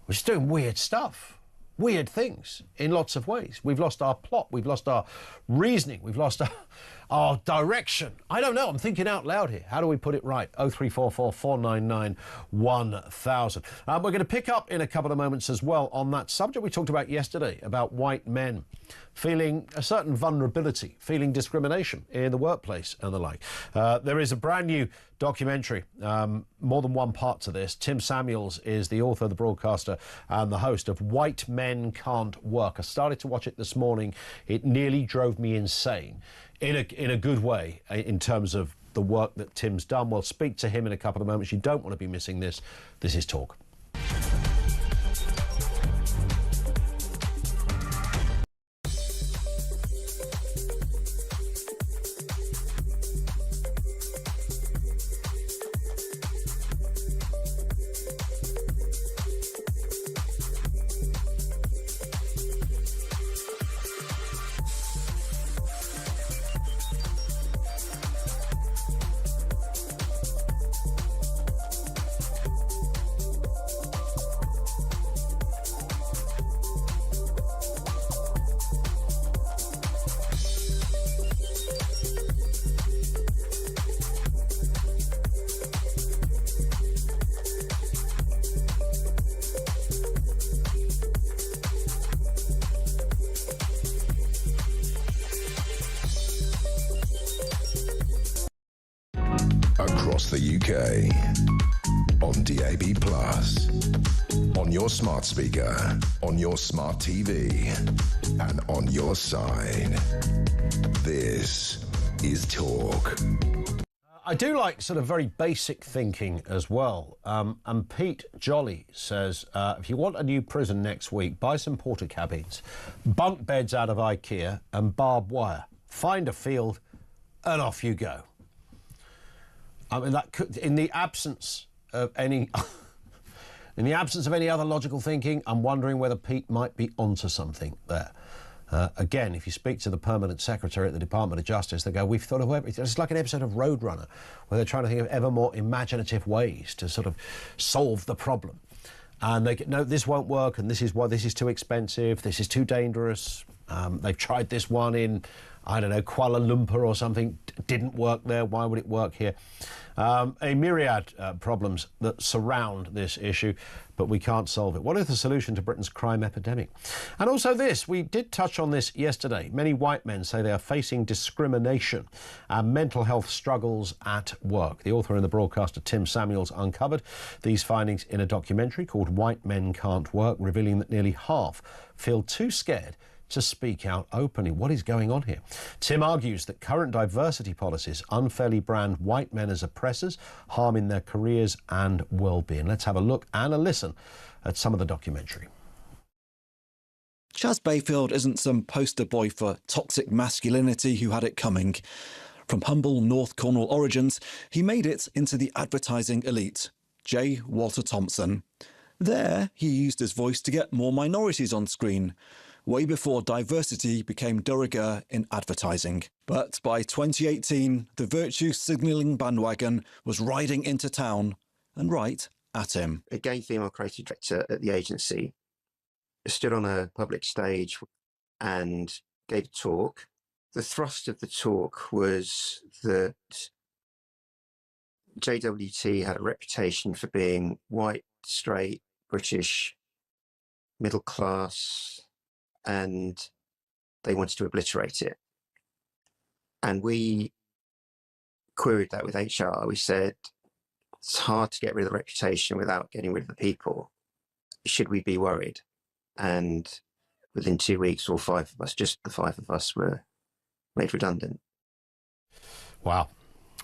We're just doing weird stuff, weird things in lots of ways. We've lost our plot, we've lost our reasoning, we've lost our direction. I don't know, I'm thinking out loud here. How do we put it right? 0344 499 1000. We're going to pick up in a couple of moments as well on that subject we talked about yesterday, about white men feeling a certain vulnerability, feeling discrimination in the workplace and the like. There is a brand new documentary, more than one part to this. Tim Samuels is the author, the broadcaster, and the host of White Men Can't Work. I started to watch it this morning. It nearly drove me insane, in a good way, in terms of the work that Tim's done. We'll speak to him in a couple of moments. You don't want to be missing this. This is Talk. Across the UK, on DAB+, on your smart speaker, on your smart TV, and on your side. This is Talk. I do like sort of very basic thinking as well. And Pete Jolly says, if you want a new prison next week, buy some porta cabins, bunk beds out of IKEA, and barbed wire. Find a field, and off you go. I mean, that could, in the absence of any other logical thinking, I'm wondering whether Pete might be onto something there. Again, if you speak to the permanent secretary at the Department of Justice, they go, we've thought of everything. It's like an episode of Roadrunner, where they're trying to think of ever more imaginative ways to sort of solve the problem. And they get, no, this won't work, and this is why this is too expensive, this is too dangerous. They've tried this one in, I don't know, Kuala Lumpur or something, didn't work there, why would it work here? A myriad problems that surround this issue, but we can't solve it. What is the solution to Britain's crime epidemic? And also this, we did touch on this yesterday. Many white men say they are facing discrimination and mental health struggles at work. The author and the broadcaster Tim Samuels uncovered these findings in a documentary called White Men Can't Work, revealing that nearly half feel too scared to speak out openly. What is going on here? Tim argues that current diversity policies unfairly brand white men as oppressors, harming their careers and well-being. Let's have a look and a listen at some of the documentary. Chaz Bayfield isn't some poster boy for toxic masculinity who had it coming. From humble North Cornwall origins, he made it into the advertising elite. J. Walter Thompson. There, he used his voice to get more minorities on screen, way before diversity became de rigueur in advertising. But by 2018, the virtue signalling bandwagon was riding into town, and right at him. A gay female creative director at the agency stood on a public stage and gave a talk. The thrust of the talk was that JWT had a reputation for being white, straight, British, middle class, and they wanted to obliterate it. And we queried that with HR. We said, it's hard to get rid of the reputation without getting rid of the people. Should we be worried? And within 2 weeks, all five of us, just the five of us, were made redundant. Wow.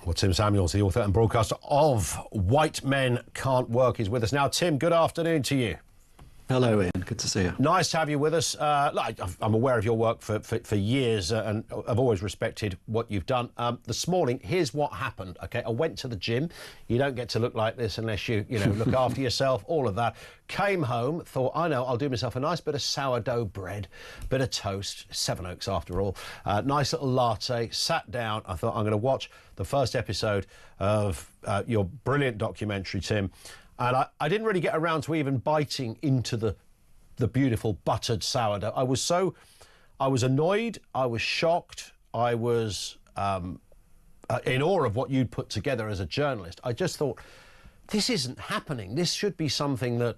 Well, Tim Samuels, the author and broadcaster of White Men Can't Work, is with us now. Tim, good afternoon to you. Hello, Ian. Good to see you. Nice to have you with us. I'm aware of your work for years and I've always respected what you've done. This morning, here's what happened. OK, I went to the gym. You don't get to look like this unless you look after yourself, all of that. Came home, thought, I know, I'll do myself a nice bit of sourdough bread, bit of toast, Sevenoaks after all. Nice little latte, sat down. I thought, I'm going to watch the first episode of your brilliant documentary, Tim. And I didn't really get around to even biting into the beautiful buttered sourdough. I was annoyed, I was shocked, I was in awe of what you'd put together as a journalist. I just thought, this isn't happening. This should be something that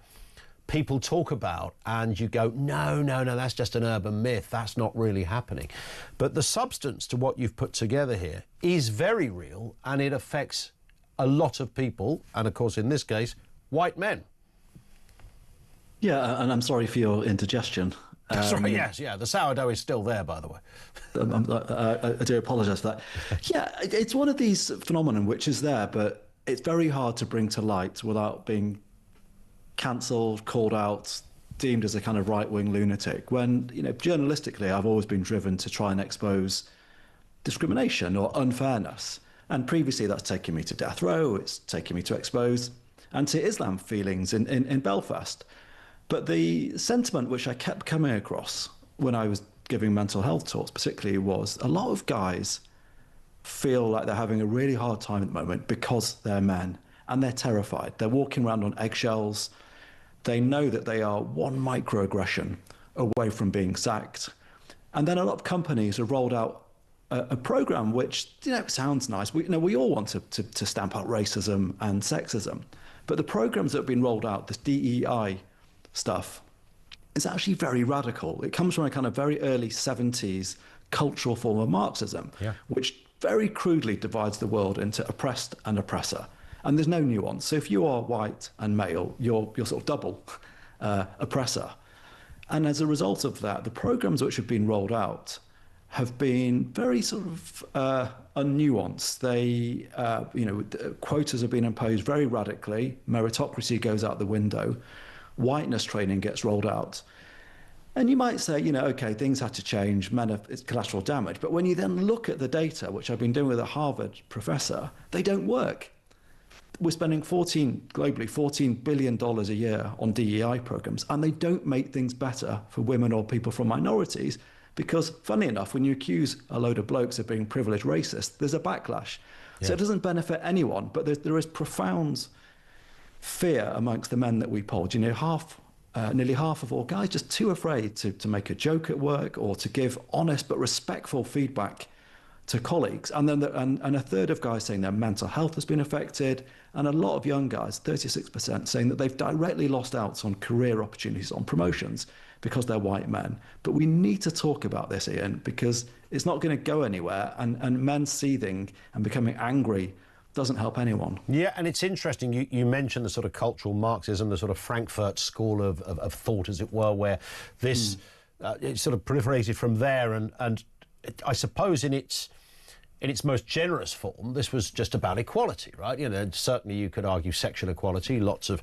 people talk about and you go, no, that's just an urban myth. That's not really happening. But the substance to what you've put together here is very real and it affects a lot of people. And of course, in this case, white men. Yeah, and I'm sorry for your indigestion. Sorry, yes, the sourdough is still there, by the way. I do apologise for that. Yeah, it's one of these phenomena which is there, but it's very hard to bring to light without being cancelled, called out, deemed as a kind of right-wing lunatic. When, journalistically, I've always been driven to try and expose discrimination or unfairness. And previously that's taken me to death row, it's taken me to expose anti-Islam feelings in Belfast. But the sentiment which I kept coming across when I was giving mental health talks particularly was a lot of guys feel like they're having a really hard time at the moment because they're men and they're terrified. They're walking around on eggshells. They know that they are one microaggression away from being sacked. And then a lot of companies have rolled out a program which sounds nice. We all want to stamp out racism and sexism, but the programs that have been rolled out, this DEI stuff, is actually very radical. It comes from a kind of very early 70s cultural form of Marxism, which very crudely divides the world into oppressed and oppressor, and there's no nuance. So if you are white and male, you're sort of double oppressor, and as a result of that, the programs which have been rolled out have been very sort of unnuanced. They, quotas have been imposed very radically. Meritocracy goes out the window. Whiteness training gets rolled out. And you might say, okay, things had to change, it's collateral damage. But when you then look at the data, which I've been doing with a Harvard professor, they don't work. We're spending globally $14 billion a year on DEI programs, and they don't make things better for women or people from minorities. Because, funny enough, when you accuse a load of blokes of being privileged racist, there's a backlash. Yeah. So it doesn't benefit anyone, but there is profound fear amongst the men that we polled. Nearly half of all guys just too afraid to make a joke at work or to give honest but respectful feedback to colleagues. And then and a third of guys saying their mental health has been affected, and a lot of young guys, 36%, saying that they've directly lost out on career opportunities, on promotions, because they're white men. But we need to talk about this, Ian, because it's not going to go anywhere, and men seething and becoming angry doesn't help anyone. Yeah, and it's interesting, you mentioned the sort of cultural Marxism, the sort of Frankfurt school of thought, as it were, where this it sort of proliferated from there, and I suppose in its in its most generous form, this was just about equality, right? You know, certainly you could argue sexual equality. Lots of,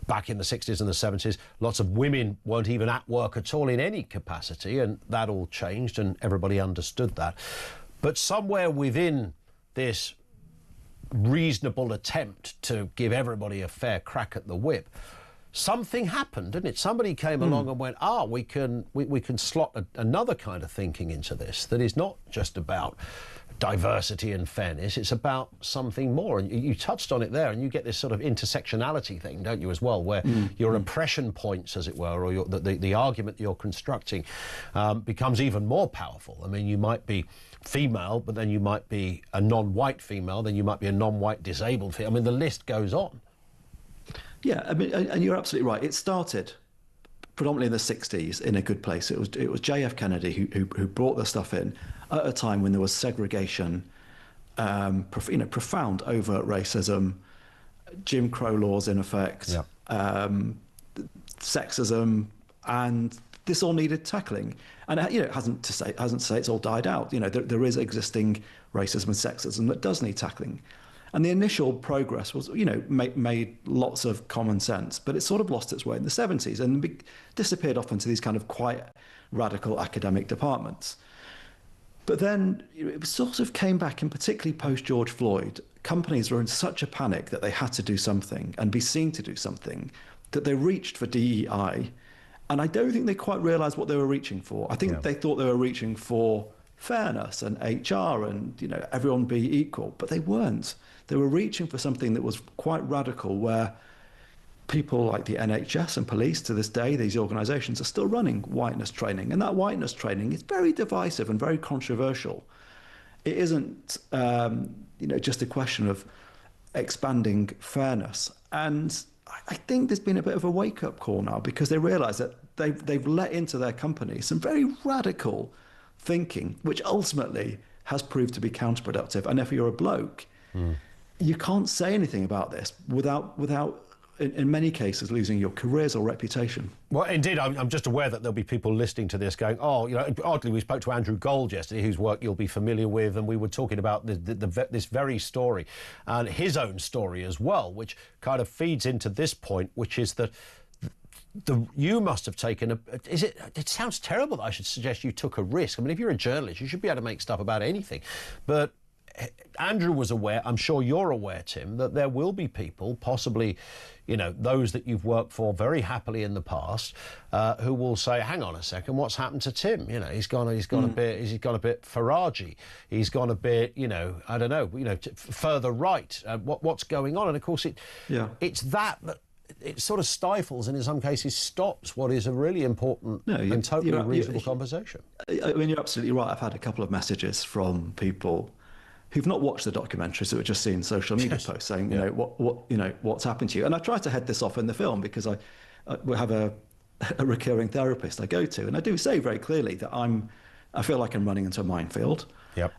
back in the 60s and the 70s, lots of women weren't even at work at all in any capacity, and that all changed and everybody understood that. But somewhere within this reasonable attempt to give everybody a fair crack at the whip, something happened, didn't it? Somebody came along and went, we can slot another kind of thinking into this that is not just about diversity and fairness, it's about something more. And you touched on it there, and you get this sort of intersectionality thing, don't you, as well, where your oppression points, as it were, or the argument that you're constructing becomes even more powerful. I mean, you might be female, but then you might be a non-white female, then you might be a non-white disabled female. I mean, the list goes on. Yeah, I mean, and you're absolutely right. It started predominantly in the 60s in a good place. It was JF Kennedy who brought the stuff in at a time when there was segregation, profound overt racism, Jim Crow laws in effect, sexism, and this all needed tackling. And it hasn't to say it's all died out. You know, there is existing racism and sexism that does need tackling. And the initial progress was, made lots of common sense, but it sort of lost its way in the 70s and disappeared off into these kind of quite radical academic departments. But then it sort of came back, and particularly post-George Floyd, companies were in such a panic that they had to do something and be seen to do something that they reached for DEI. And I don't think they quite realised what they were reaching for. I think they thought they were reaching for fairness and HR and, everyone be equal, but they weren't. They were reaching for something that was quite radical, where people like the NHS and police to this day, these organisations are still running whiteness training. And that whiteness training is very divisive and very controversial. It isn't, just a question of expanding fairness. And I think there's been a bit of a wake-up call now, because they realise that they've let into their company some very radical thinking, which ultimately has proved to be counterproductive. And if you're a bloke, you can't say anything about this without in many cases losing your careers or reputation. Well, indeed, I'm just aware that there'll be people listening to this going, oddly, we spoke to Andrew Gold yesterday, whose work you'll be familiar with, and we were talking about this very story and his own story as well, which kind of feeds into this point, which is that you must have taken it sounds terrible that I should suggest you took a risk. I mean, if you're a journalist, you should be able to make stuff about anything. But Andrew was aware, I'm sure you're aware, Tim, that there will be people, possibly, those that you've worked for very happily in the past, who will say, hang on a second, what's happened to Tim? He's gone a bit Farage. He's gone a bit, I don't know, further right. What's going on? And of course, it's that it sort of stifles and in some cases stops what is a really important and totally reasonable conversation. I mean, you're absolutely right. I've had a couple of messages from people who've not watched the documentaries, who have just seen social media posts saying, what's happened to you? And I try to head this off in the film, because we have a recurring therapist I go to, and I do say very clearly that I feel like I'm running into a minefield. Yep.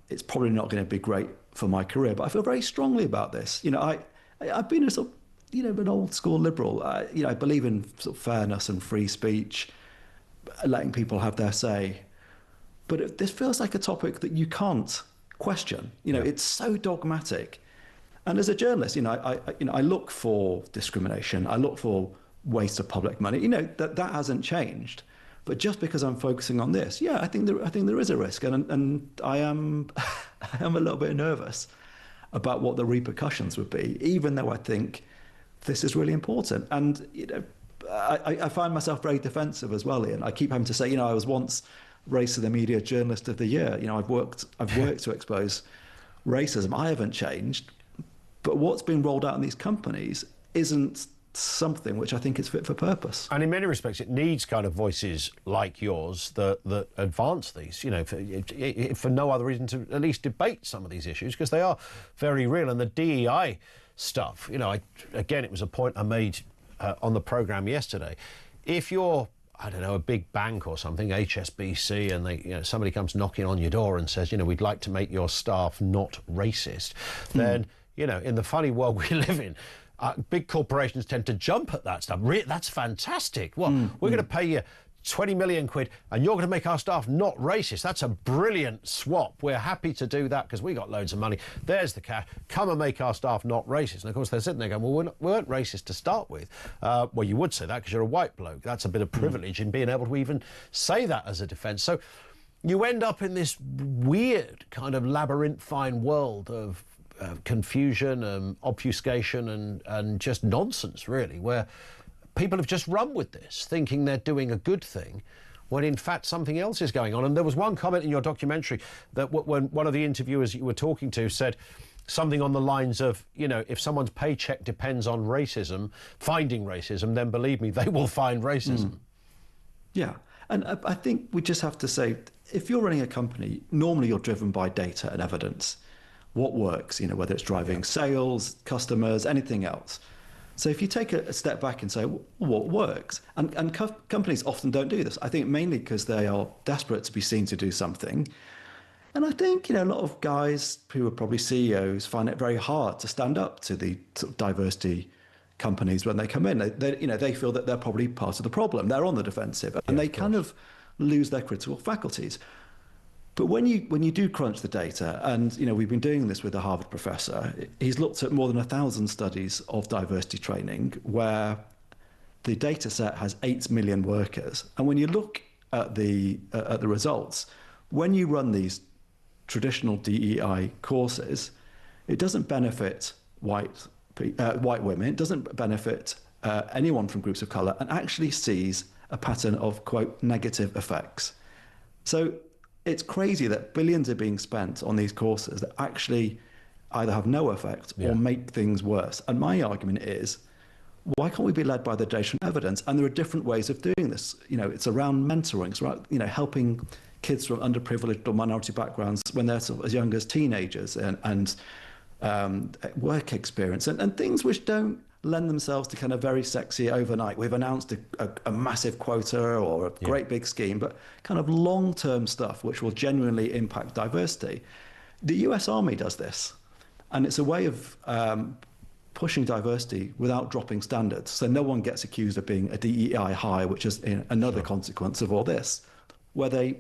It's probably not going to be great for my career, but I feel very strongly about this. I've been a sort of, an old school liberal. I believe in sort of fairness and free speech, letting people have their say. But this feels like a topic that you can't question. It's so dogmatic. And as a journalist, I look for discrimination. I look for waste of public money. That hasn't changed. But just because I'm focusing on this, I think there is a risk, and I am I am a little bit nervous about what the repercussions would be, even though I think this is really important. And I find myself very defensive as well, Ian. I keep having to say, I was once Race of the Media Journalist of the Year. I've worked to expose racism. I haven't changed, but what's been rolled out in these companies isn't something which I think is fit for purpose. And in many respects, it needs kind of voices like yours that advance these, for no other reason to at least debate some of these issues, because they are very real. And the DEI stuff, again, it was a point I made on the programme yesterday. If you're, I don't know, a big bank or something, HSBC, and somebody comes knocking on your door and says, we'd like to make your staff not racist, then, in the funny world we live in, big corporations tend to jump at that stuff. That's fantastic. Well, we're going to pay you 20 million quid, and you're going to make our staff not racist. That's a brilliant swap. We're happy to do that because we got loads of money. There's the cash. Come and make our staff not racist. And of course, they're sitting there going, well, we weren't racist to start with. Well, you would say that because you're a white bloke. That's a bit of privilege in being able to even say that as a defence. So you end up in this weird kind of labyrinthine world of confusion and obfuscation and just nonsense, really, where people have just run with this, thinking they're doing a good thing, when in fact something else is going on. And there was one comment in your documentary that when one of the interviewers you were talking to said something on the lines of, you know, if someone's paycheck depends on racism, finding racism, then believe me, they will find racism. Yeah. And I think we just have to say, if you're running a company, normally you're driven by data and evidence. What works, you know, whether it's driving sales, customers, anything else. So if you take a step back and say, what works? And companies often don't do this. I think mainly because they are desperate to be seen to do something. And I think, you know, a lot of guys who are probably CEOs find it very hard to stand up to the sort of diversity companies when they come in. They feel that they're probably part of the problem. They're on the defensive, and they kind of lose their critical faculties. But when you do crunch the data, and you know we've been doing this with a Harvard professor, he's looked at more than 1,000 studies of diversity training where the data set has 8 million workers. And when you look at the results, when you run these traditional DEI courses, it doesn't benefit white women, it doesn't benefit anyone from groups of colour, and actually sees a pattern of, quote, negative effects. So it's crazy that billions are being spent on these courses that actually either have no effect or make things worse. And my argument is, why can't we be led by the data and evidence? And there are different ways of doing this. You know, it's around mentoring, it's around, you know, helping kids from underprivileged or minority backgrounds when they're sort of as young as teenagers and work experience and things which don't lend themselves to kind of very sexy overnight. We've announced a massive quota or a great big scheme, but kind of long-term stuff which will genuinely impact diversity. The US Army does this, and it's a way of pushing diversity without dropping standards. So no one gets accused of being a DEI hire, which is another consequence of all this, where they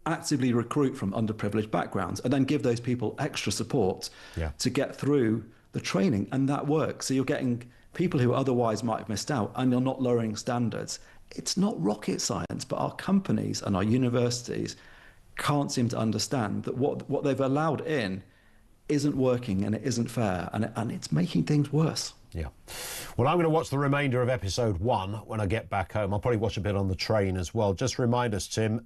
actively recruit from underprivileged backgrounds and then give those people extra support to get through the training, and that works. So you're getting people who otherwise might have missed out, and you're not lowering standards. It's not rocket science, but our companies and our universities can't seem to understand that what they've allowed in isn't working, and it isn't fair, and it's making things worse. Yeah. Well, I'm going to watch the remainder of episode 1 when I get back home. I'll probably watch a bit on the train as well. Just remind us, Tim,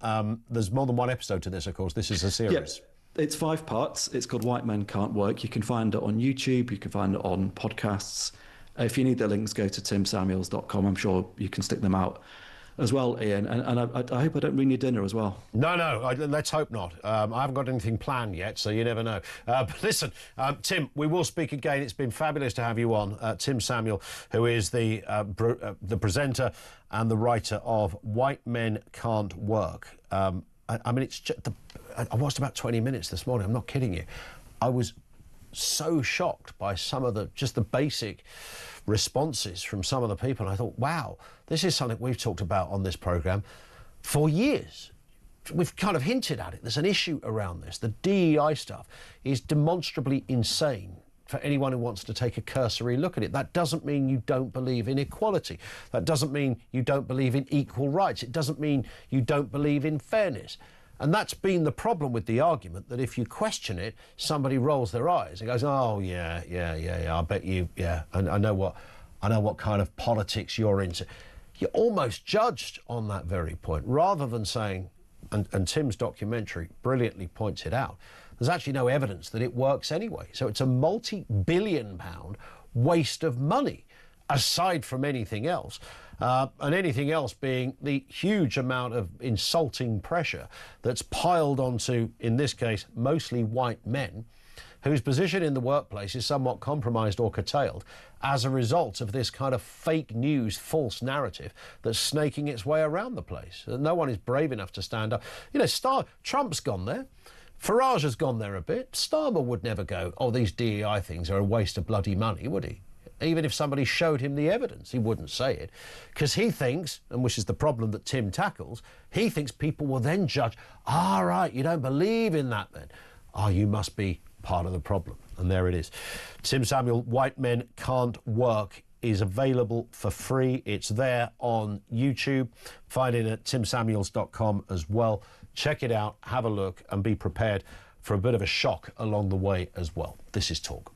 there's more than one episode to this, of course. This is a series. Yep. It's 5 parts. It's called White Men Can't Work. You can find it on YouTube. You can find it on podcasts. If you need the links, go to timsamuels.com. I'm sure you can stick them out as well, Ian. And I hope I don't ruin your dinner as well. No, let's hope not. I haven't got anything planned yet, so you never know. But listen, Tim, we will speak again. It's been fabulous to have you on. Tim Samuel, who is the presenter and the writer of White Men Can't Work. I mean, it's just I watched about 20 minutes this morning. I'm not kidding you. I was so shocked by some of the basic responses from some of the people. I thought, wow, this is something we've talked about on this programme for years. We've kind of hinted at it. There's an issue around this. The DEI stuff is demonstrably insane for anyone who wants to take a cursory look at it. That doesn't mean you don't believe in equality. That doesn't mean you don't believe in equal rights. It doesn't mean you don't believe in fairness. And that's been the problem with the argument, that if you question it, somebody rolls their eyes and goes, oh, yeah, I bet you, I know what kind of politics you're into. You're almost judged on that very point, rather than saying, and Tim's documentary brilliantly points it out, there's actually no evidence that it works anyway. So it's a multi-billion-pound waste of money, aside from anything else. And anything else being the huge amount of insulting pressure that's piled onto, in this case, mostly white men, whose position in the workplace is somewhat compromised or curtailed as a result of this kind of fake news, false narrative that's snaking its way around the place. No one is brave enough to stand up. You know, Trump's gone there. Farage has gone there a bit. Starmer would never go, oh, these DEI things are a waste of bloody money, would he? Even if somebody showed him the evidence, he wouldn't say it, because he thinks, and which is the problem that Tim tackles, he thinks people will then judge, right, you don't believe in that then. You must be part of the problem. And there it is. Tim Samuel, White Men Can't Work, is available for free. It's there on YouTube. Find it at timsamuels.com as well. Check it out, have a look, and be prepared for a bit of a shock along the way as well. This is Talk.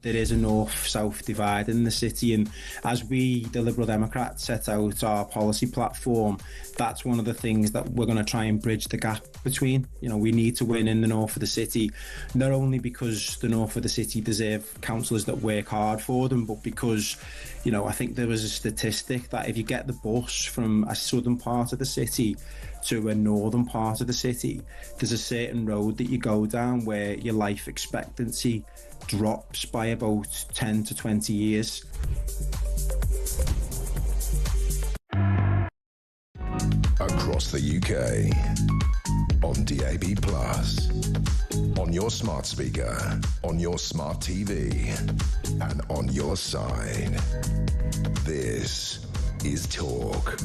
There is a north-south divide in the city, and as we, the Liberal Democrats, set out our policy platform, that's one of the things that we're going to try and bridge the gap between. You know, we need to win in the north of the city, not only because the north of the city deserve councillors that work hard for them, but because, you know, I think there was a statistic that if you get the bus from a southern part of the city to a northern part of the city, there's a certain road that you go down where your life expectancy drops by about 10 to 20 years. Across the UK, on DAB+, on your smart speaker, on your smart TV, and on your side. This is Talk.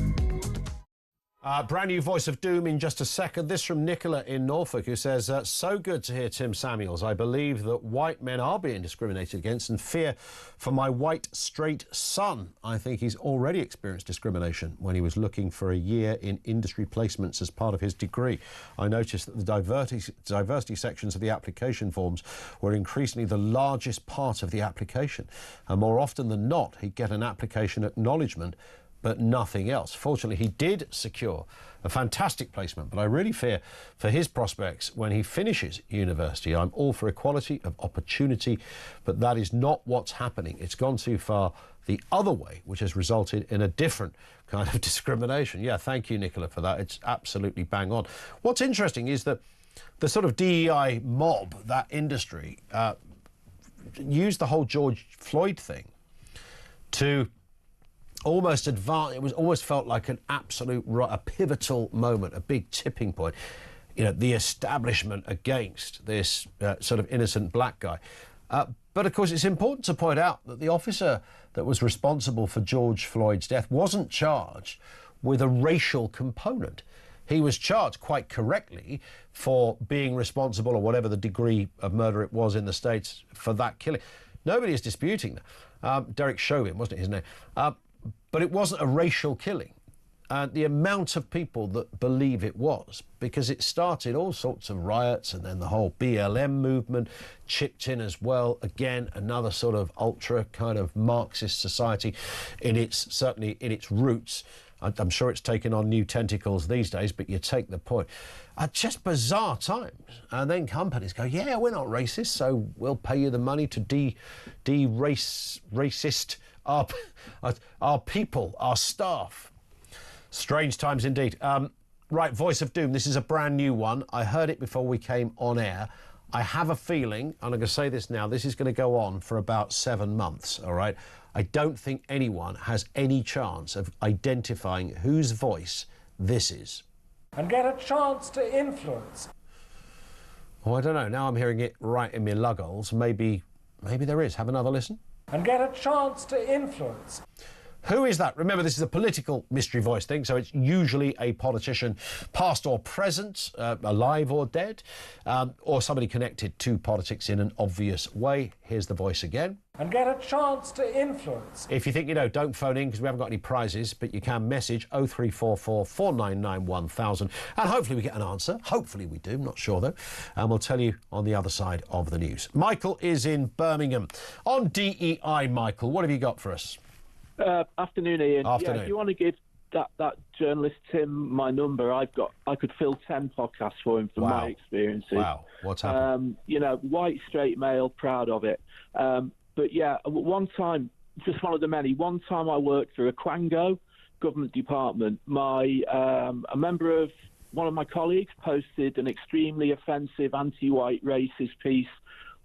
Brand new Voice of Doom in just a second. This from Nicola in Norfolk, who says, so good to hear Tim Samuels. I believe that white men are being discriminated against and fear for my white straight son. I think he's already experienced discrimination when he was looking for a year in industry placements as part of his degree. I noticed that the diversity sections of the application forms were increasingly the largest part of the application. And more often than not, he'd get an application acknowledgement but nothing else. Fortunately, he did secure a fantastic placement, but I really fear for his prospects when he finishes university. I'm all for equality of opportunity, but that is not what's happening. It's gone too far the other way, which has resulted in a different kind of discrimination. Yeah, thank you, Nicola, for that. It's absolutely bang on. What's interesting is that the sort of DEI mob, that industry, used the whole George Floyd thing to almost advance. It was almost felt like an absolute, a pivotal moment, a big tipping point. You know, the establishment against this sort of innocent black guy. But of course, it's important to point out that the officer that was responsible for George Floyd's death wasn't charged with a racial component. He was charged quite correctly for being responsible, or whatever the degree of murder it was in the States, for that killing. Nobody is disputing that. Derek Chauvin, wasn't it his name? But it wasn't a racial killing. The amount of people that believe it was, because it started all sorts of riots, and then the whole BLM movement chipped in as well. Again, another sort of ultra kind of Marxist society certainly in its roots. I'm sure it's taken on new tentacles these days, but you take the point. Just bizarre times. And then companies go, yeah, we're not racist, so we'll pay you the money to racist our people, our staff. Strange times indeed. Right, Voice of Doom, this is a brand new one. I heard it before we came on air. I have a feeling, and I'm going to say this now, this is going to go on for about 7 months, all right? I don't think anyone has any chance of identifying whose voice this is. And get a chance to influence. Oh, I don't know. Now I'm hearing it right in my lugholes. Maybe there is. Have another listen. And get a chance to influence. Who is that? Remember, this is a political mystery voice thing, so it's usually a politician, past or present, alive or dead, or somebody connected to politics in an obvious way. Here's the voice again. And get a chance to influence. If you think you know, don't phone in because we haven't got any prizes, but you can message 0344 499 1000 and hopefully we get an answer. Hopefully we do, not sure though. And we'll tell you on the other side of the news. Michael is in Birmingham. On DEI, Michael, what have you got for us? Afternoon, Ian. Afternoon. Yeah, if you want to give that journalist Tim my number, I could fill 10 podcasts for him from my experiences. Wow, what's happened? You know, white, straight male, proud of it. But yeah, one time, just one of the many, one time I worked for a Quango government department. A member of one of my colleagues posted an extremely offensive anti-white racist piece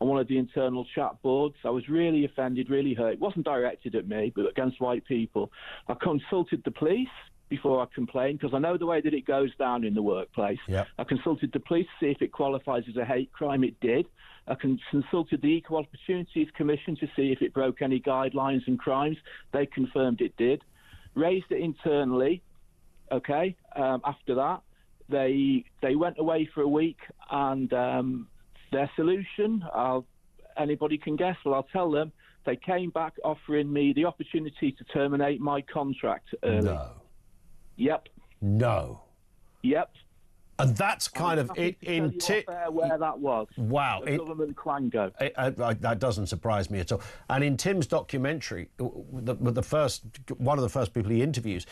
on one of the internal chat boards. I was really offended, really hurt. It wasn't directed at me, but against white people. I consulted the police before I complained, because I know the way that it goes down in the workplace. Yep. I consulted the police to see if it qualifies as a hate crime. It did. I consulted the Equal Opportunities Commission to see if it broke any guidelines and crimes. They confirmed it did. Raised it internally. Okay. After that, they went away for a week, and their solution, anybody can guess, well, I'll tell them, they came back offering me the opportunity to terminate my contract early. No. Yep. No. Yep. And that's kind of where that was. Wow. The government Quango. That doesn't surprise me at all. And in Tim's documentary, one of the first people he interviews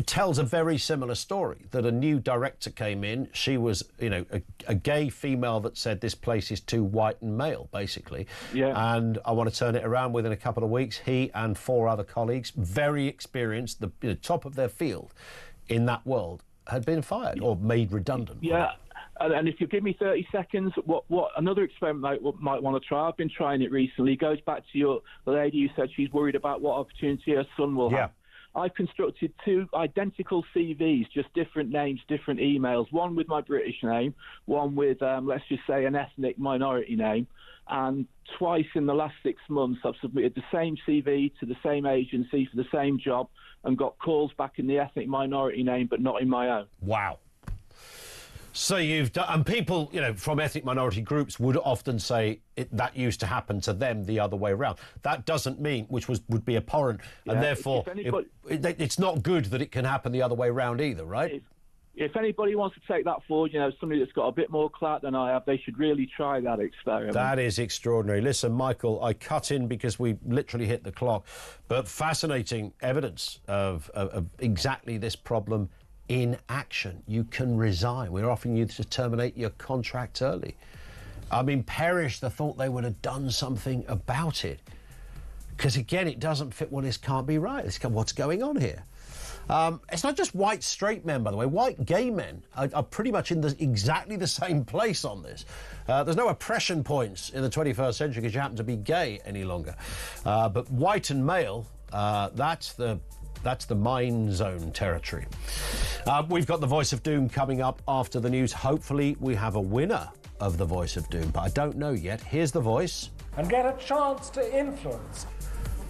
tells a very similar story, that a new director came in. She was, a gay female that said this place is too white and male, basically. Yeah. And I want to turn it around within a couple of weeks. He and 4 other colleagues, very experienced, the top of their field in that world, had been fired or made redundant. Yeah. And if you give me 30 seconds, what another experiment might want to try, I've been trying it recently, goes back to the lady who said she's worried about what opportunity her son will have. I've constructed 2 identical CVs, just different names, different emails, one with my British name, one with, let's just say, an ethnic minority name. And twice in the last 6 months, I've submitted the same CV to the same agency for the same job and got calls back in the ethnic minority name, but not in my own. Wow. So you've done, and people, from ethnic minority groups would often say that used to happen to them the other way around. That doesn't mean, would be abhorrent, and therefore it's not good that it can happen the other way around either, right? If anybody wants to take that forward, somebody that's got a bit more clout than I have, they should really try that experiment. That is extraordinary. Listen, Michael, I cut in because we literally hit the clock, but fascinating evidence of exactly this problem in action. You can resign. We're offering you to terminate your contract early. I mean, perish the thought they would have done something about it. Because, again, it doesn't fit. Well, this can't be right. What's going on here? It's not just white straight men, by the way. White gay men are pretty much in exactly the same place on this. There's no oppression points in the 21st century because you happen to be gay any longer. But white and male, that's the mine zone territory. We've got the Voice of Doom coming up after the news. Hopefully we have a winner of the Voice of Doom, but I don't know yet. Here's the voice. And get a chance to influence.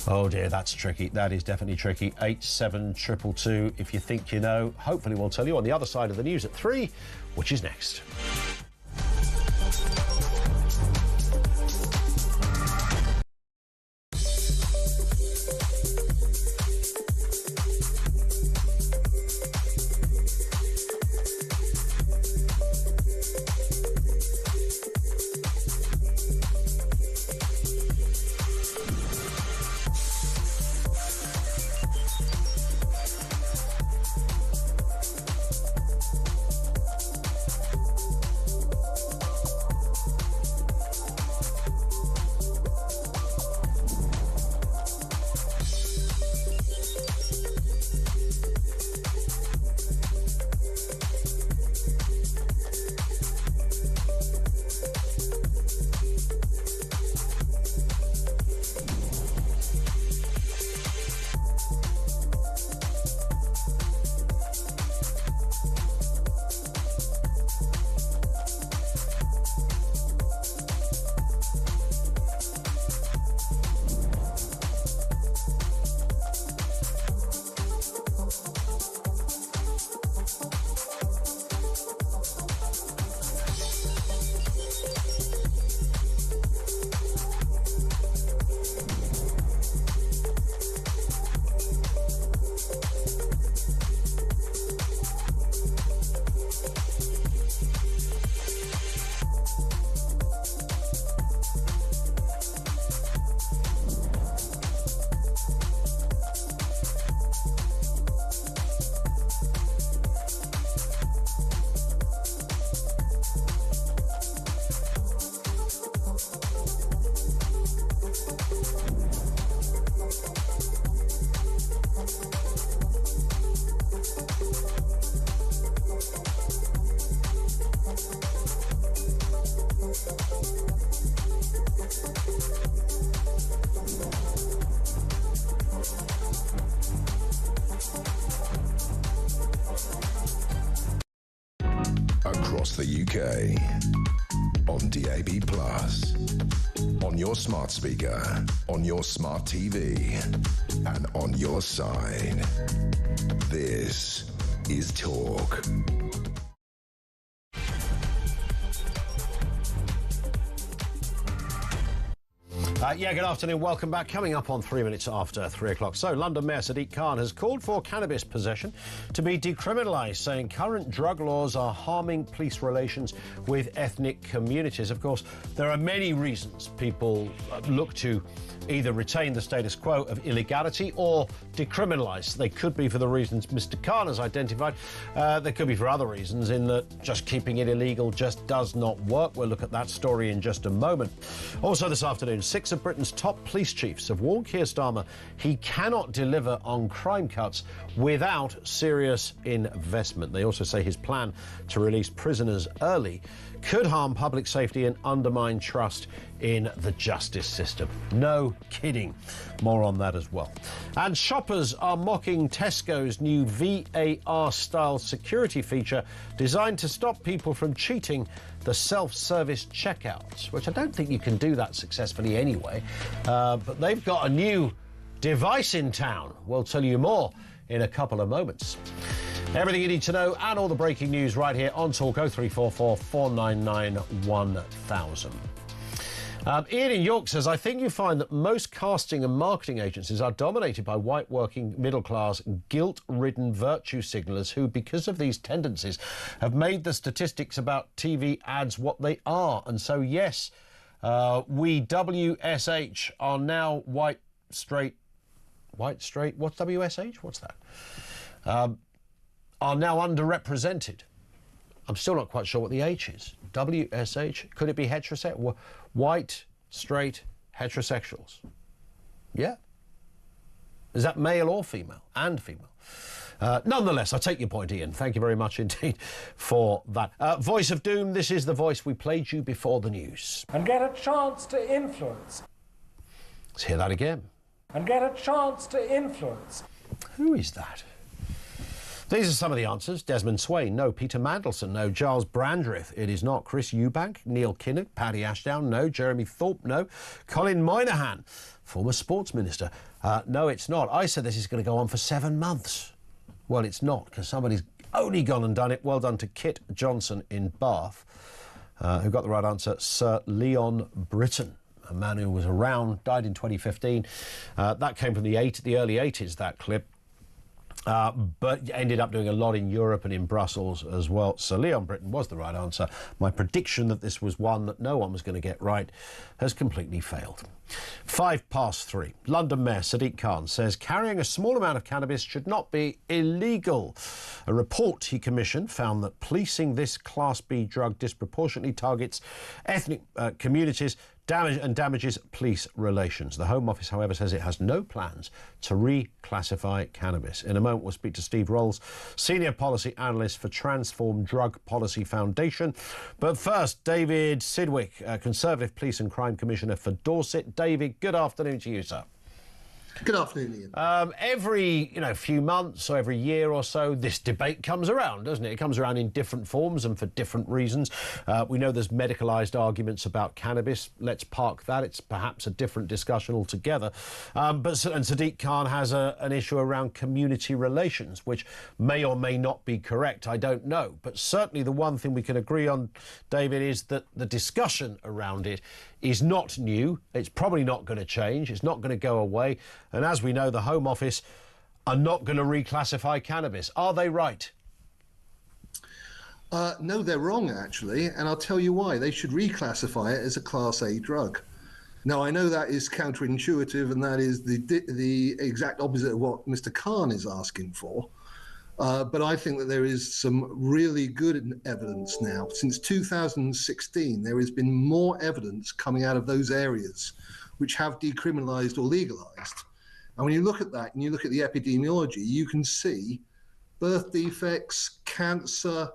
Oh dear, that's tricky. That is definitely tricky. 87222 if you think you know. Hopefully we'll tell you on the other side of the news at 3, which is next. across the UK. On DAB+, on your smart speaker, on your smart TV, and on your side. This is Talk. Good afternoon. Welcome back. Coming up on 3 minutes after 3 o'clock. So, London Mayor Sadiq Khan has called for cannabis possession to be decriminalised, saying current drug laws are harming police relations with ethnic communities. Of course, there are many reasons people look to either retain the status quo of illegality or decriminalise. They could be for the reasons Mr. Khan has identified. They could be for other reasons, in that just keeping it illegal just does not work. We'll look at that story in just a moment. Also this afternoon, 6 of Britain's top police chiefs have warned Keir Starmer he cannot deliver on crime cuts without serious investment. They also say his plan to release prisoners early could harm public safety and undermine trust in the justice system. No kidding. More on that as well. And shoppers are mocking Tesco's new VAR-style security feature designed to stop people from cheating the self-service checkouts, which I don't think you can do that successfully anyway. But they've got a new device in town. We'll tell you more in a couple of moments. Everything you need to know and all the breaking news right here on Talk 0344 499 1000. Ian in York says, I think you find that most casting and marketing agencies are dominated by white working middle-class, guilt-ridden virtue signallers who, because of these tendencies, have made the statistics about TV ads what they are. And so, yes, we WSH are now white, straight, what's WSH? What's that? Are now underrepresented. I'm still not quite sure what the H is. WSH, could it be heterosexual? White, straight, heterosexuals. Yeah. Is that male or female? And female. Nonetheless, I take your point, Ian. Thank you very much indeed for that. Voice of Doom, this is the voice we played you before the news. And get a chance to influence. Let's hear that again. And get a chance to influence. Who is that? These are some of the answers. Desmond Swain, no. Peter Mandelson, no. Giles Brandreth, it is not. Chris Eubank, Neil Kinnock, Paddy Ashdown, no. Jeremy Thorpe, no. Colin Moynihan, former sports minister, no, it's not. I said this is going to go on for 7 months. Well, it's not, because somebody's only gone and done it. Well done to Kit Johnson in Bath, who got the right answer. Sir Leon Britton, a man who was around, died in 2015. That came from the early 80s, that clip. But ended up doing a lot in Europe and in Brussels as well. So Leon Britton was the right answer. My prediction that this was one that no one was going to get right has completely failed. 3:05. London Mayor Sadiq Khan says carrying a small amount of cannabis should not be illegal. A report he commissioned found that policing this Class B drug disproportionately targets ethnic communities and damages police relations. The Home Office, however, says it has no plans to reclassify cannabis. In a moment, we'll speak to Steve Rolls, Senior Policy Analyst for Transform Drug Policy Foundation. But first, David Sidwick, Conservative Police and Crime Commissioner for Dorset. David, good afternoon to you, sir. Good afternoon, Ian. Every few months or every year or so, this debate comes around, doesn't it? It comes around in different forms and for different reasons. We know there's medicalised arguments about cannabis. Let's park that. It's perhaps a different discussion altogether. And Sadiq Khan has an issue around community relations, which may or may not be correct. I don't know. But certainly the one thing we can agree on, David, is that the discussion around it is not new. It's probably not going to change. It's not going to go away. And as we know, the Home Office are not going to reclassify cannabis. Are they right? No, they're wrong, actually. And I'll tell you why. They should reclassify it as a Class A drug. Now, I know that is counterintuitive, and that is the exact opposite of what Mr. Khan is asking for. But I think that there is some really good evidence now. Since 2016, there has been more evidence coming out of those areas which have decriminalised or legalised. And when you look at that and you look at the epidemiology, you can see birth defects, cancer,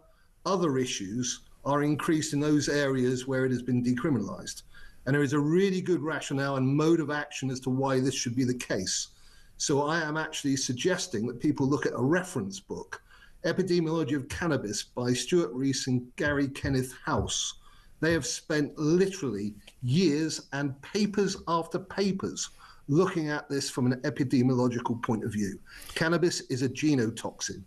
other issues are increased in those areas where it has been decriminalised. And there is a really good rationale and mode of action as to why this should be the case. So I am actually suggesting that people look at a reference book Epidemiology of Cannabis by Stuart Rees and Gary Kenneth House. They have spent literally years and papers after papers looking at this from an epidemiological point of view. Cannabis is a genotoxin.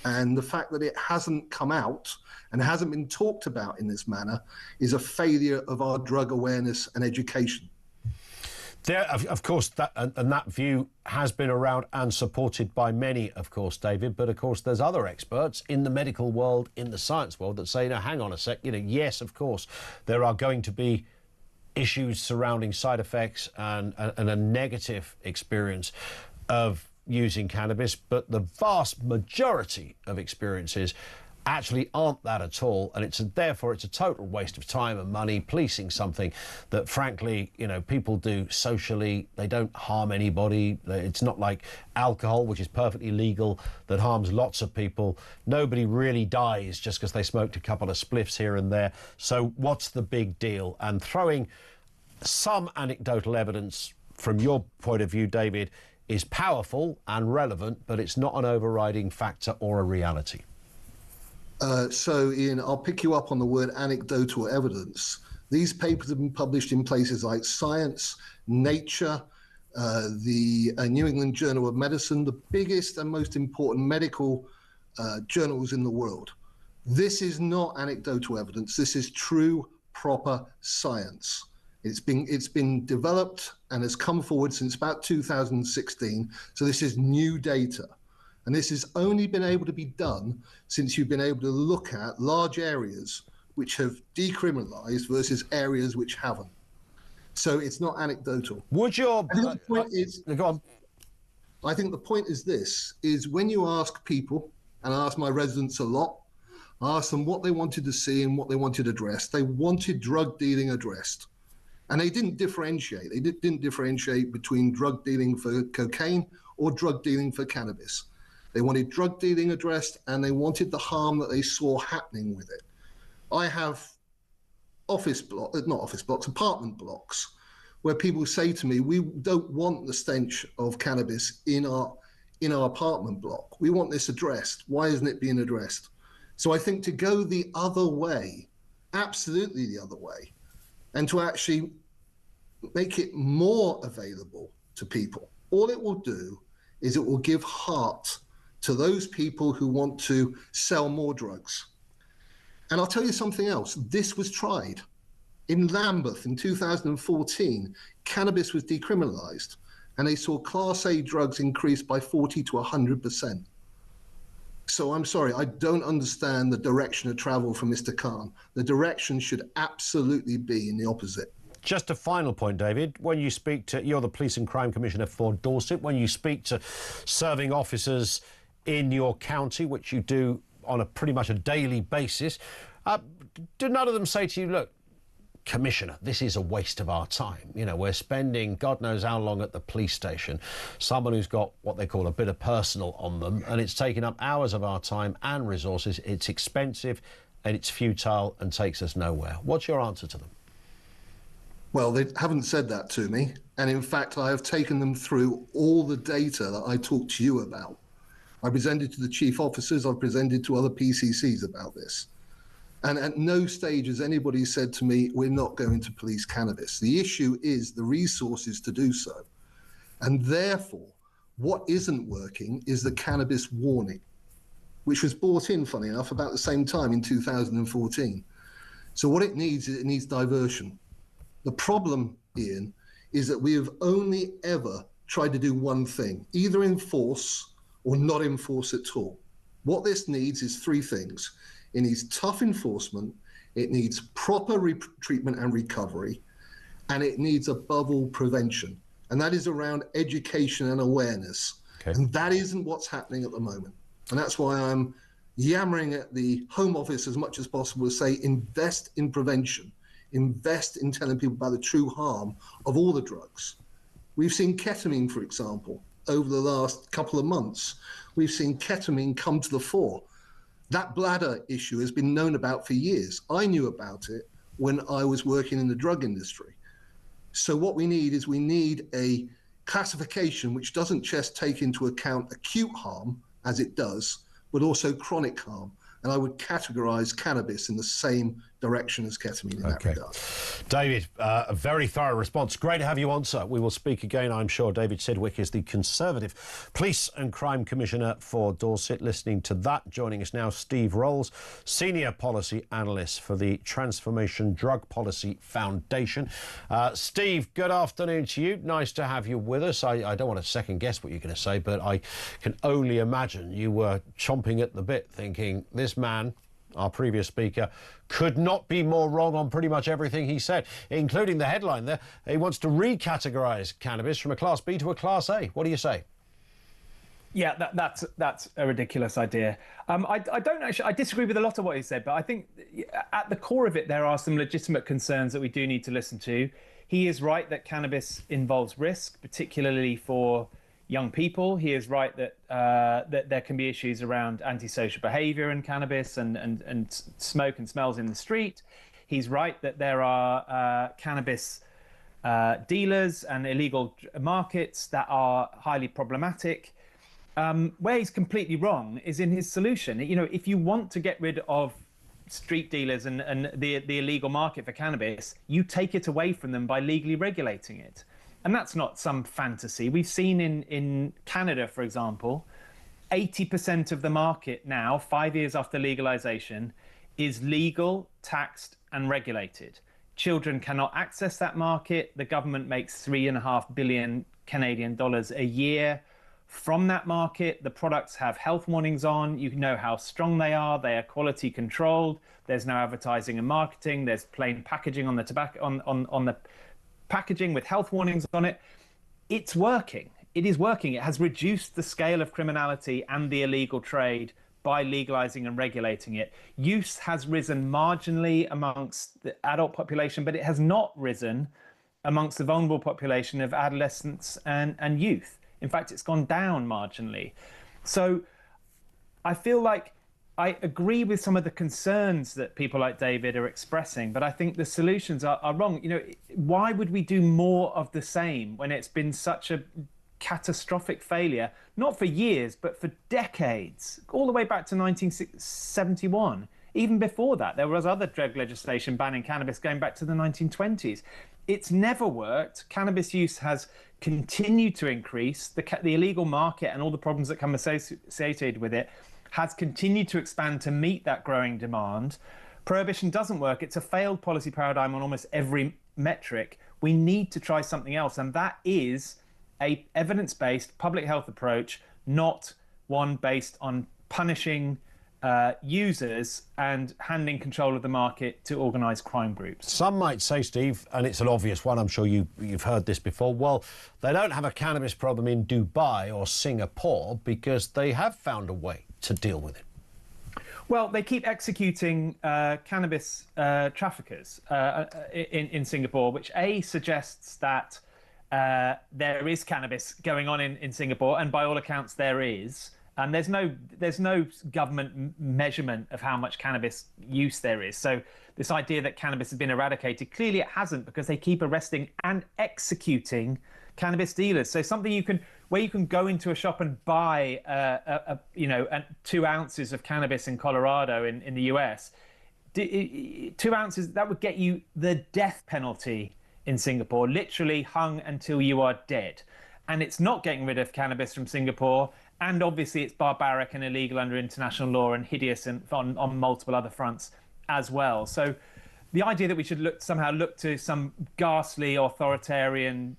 And the fact that it hasn't come out and hasn't been talked about in this manner is a failure of our drug awareness and education. There, of course, that view has been around and supported by many, of course, David. But of course, there's other experts in the medical world, in the science world, that say, "No, hang on a sec. Yes, of course, there are going to be issues surrounding side effects and a negative experience of using cannabis, but the vast majority of experiences actually aren't that at all, and therefore it's a total waste of time and money policing something that, frankly, people do socially. They don't harm anybody. It's not like alcohol, which is perfectly legal, that harms lots of people. Nobody really dies just because they smoked a couple of spliffs here and there. So what's the big deal?" And throwing some anecdotal evidence from your point of view, David, is powerful and relevant, but it's not an overriding factor or a reality. So, Ian, I'll pick you up on the word anecdotal evidence. These papers have been published in places like Science, Nature, the New England Journal of Medicine, the biggest and most important medical journals in the world. This is not anecdotal evidence. This is true, proper science. It's been developed and has come forward since about 2016. So this is new data. And this has only been able to be done since you've been able to look at large areas which have decriminalized versus areas which haven't. So it's not anecdotal. Would your... I think the point is... Go on. I think the point is this, is when you ask people, and I ask my residents a lot, I ask them what they wanted to see and what they wanted addressed. They wanted drug dealing addressed. And they didn't differentiate. They didn't differentiate between drug dealing for cocaine or drug dealing for cannabis. They wanted drug dealing addressed, and they wanted the harm that they saw happening with it. I have apartment blocks where people say to me, "We don't want the stench of cannabis in our apartment block. We want this addressed. Why isn't it being addressed?" So I think to go the other way, absolutely the other way, and to actually make it more available to people, all it will do is it will give heart to those people who want to sell more drugs. And I'll tell you something else. This was tried. In Lambeth in 2014, cannabis was decriminalized, and they saw Class A drugs increase by 40 to 100%. So I'm sorry, I don't understand the direction of travel from Mr. Khan. The direction should absolutely be in the opposite. Just a final point, David. When you speak to... You're the Police and Crime Commissioner for Dorset. When you speak to serving officers in your county, which you do on pretty much a daily basis, do none of them say to you, "Look, Commissioner, this is a waste of our time. We're spending God knows how long at the police station, someone who's got what they call a bit of personal on them, and it's taking up hours of our time and resources. It's expensive and it's futile and takes us nowhere." What's your answer to them? Well, they haven't said that to me. And in fact, I have taken them through all the data that I talked to you about. I presented to the chief officers, I've presented to other PCCs about this. And at no stage has anybody said to me, "We're not going to police cannabis." The issue is the resources to do so. And therefore, what isn't working is the cannabis warning, which was brought in, funny enough, about the same time in 2014. So what it needs is it needs diversion. The problem, Ian, is that we have only ever tried to do one thing, either enforce or not enforce at all. What this needs is three things. It needs tough enforcement, it needs proper treatment and recovery, and it needs, above all, prevention. And that is around education and awareness. Okay. And that isn't what's happening at the moment. And that's why I'm yammering at the Home Office as much as possible to say, invest in prevention, invest in telling people about the true harm of all the drugs. We've seen ketamine, for example, over the last couple of months. We've seen ketamine come to the fore. That bladder issue has been known about for years. I knew about it when I was working in the drug industry. So what we need is a classification which doesn't just take into account acute harm, as it does, but also chronic harm. And I would categorise cannabis in the same direction as ketamine in that regard. David, a very thorough response. Great to have you on, sir. We will speak again, I'm sure. David Sidgwick is the Conservative Police and Crime Commissioner for Dorset. Listening to that, joining us now, Steve Rolls, Senior Policy Analyst for the Transformation Drug Policy Foundation. Steve, good afternoon to you. Nice to have you with us. I don't want to second-guess what you're going to say, but I can only imagine you were chomping at the bit thinking, this man, our previous speaker, could not be more wrong on pretty much everything he said, including the headline there. He wants to recategorise cannabis from a Class B to a Class A. What do you say? Yeah, that's a ridiculous idea. I don't actually. I disagree with a lot of what he said, but I think at the core of it, there are some legitimate concerns that we do need to listen to. He is right that cannabis involves risk, particularly for young people. He is right that that there can be issues around antisocial behaviour in cannabis and smoke and smells in the street. He's right that there are cannabis dealers and illegal markets that are highly problematic. Where he's completely wrong is in his solution. You know, if you want to get rid of street dealers and the illegal market for cannabis, you take it away from them by legally regulating it. And that's not some fantasy. We've seen in Canada, for example, 80% of the market now, 5 years after legalization, is legal, taxed and regulated. Children cannot access that market. The government makes $3.5 billion Canadian dollars a year from that market. The products have health warnings on. You know how strong they are. They are quality controlled. There's no advertising and marketing. There's plain packaging on the tobacco on the packaging with health warnings on it. It's working. It is working. It has reduced the scale of criminality and the illegal trade by legalizing and regulating it. Use has risen marginally amongst the adult population, but it has not risen amongst the vulnerable population of adolescents and youth. In fact, it's gone down marginally. So I feel like I agree with some of the concerns that people like David are expressing, but I think the solutions are wrong. You know, why would we do more of the same when it's been such a catastrophic failure, not for years, but for decades, all the way back to 1971. Even before that, there was other drug legislation banning cannabis going back to the 1920s. It's never worked. Cannabis use has continued to increase. The illegal market and all the problems that come associated with it has continued to expand to meet that growing demand. Prohibition doesn't work. It's a failed policy paradigm on almost every metric. We need to try something else, and that is a evidence-based public health approach, not one based on punishing users and handing control of the market to organised crime groups. Some might say, Steve, and it's an obvious one, I'm sure you've heard this before, well, they don't have a cannabis problem in Dubai or Singapore because they have found a way to deal with it. Well, they keep executing cannabis traffickers in Singapore, which suggests that there is cannabis going on in Singapore, and by all accounts there is. And there's no government measurement of how much cannabis use there is. So this idea that cannabis has been eradicated, clearly it hasn't, because they keep arresting and executing cannabis dealers. So something where you can go into a shop and buy 2 ounces of cannabis in Colorado in the US, 2 ounces, that would get you the death penalty in Singapore, literally hung until you are dead. And it's not getting rid of cannabis from Singapore. And obviously it's barbaric and illegal under international law and hideous on multiple other fronts as well. So the idea that we should somehow look to some ghastly authoritarian,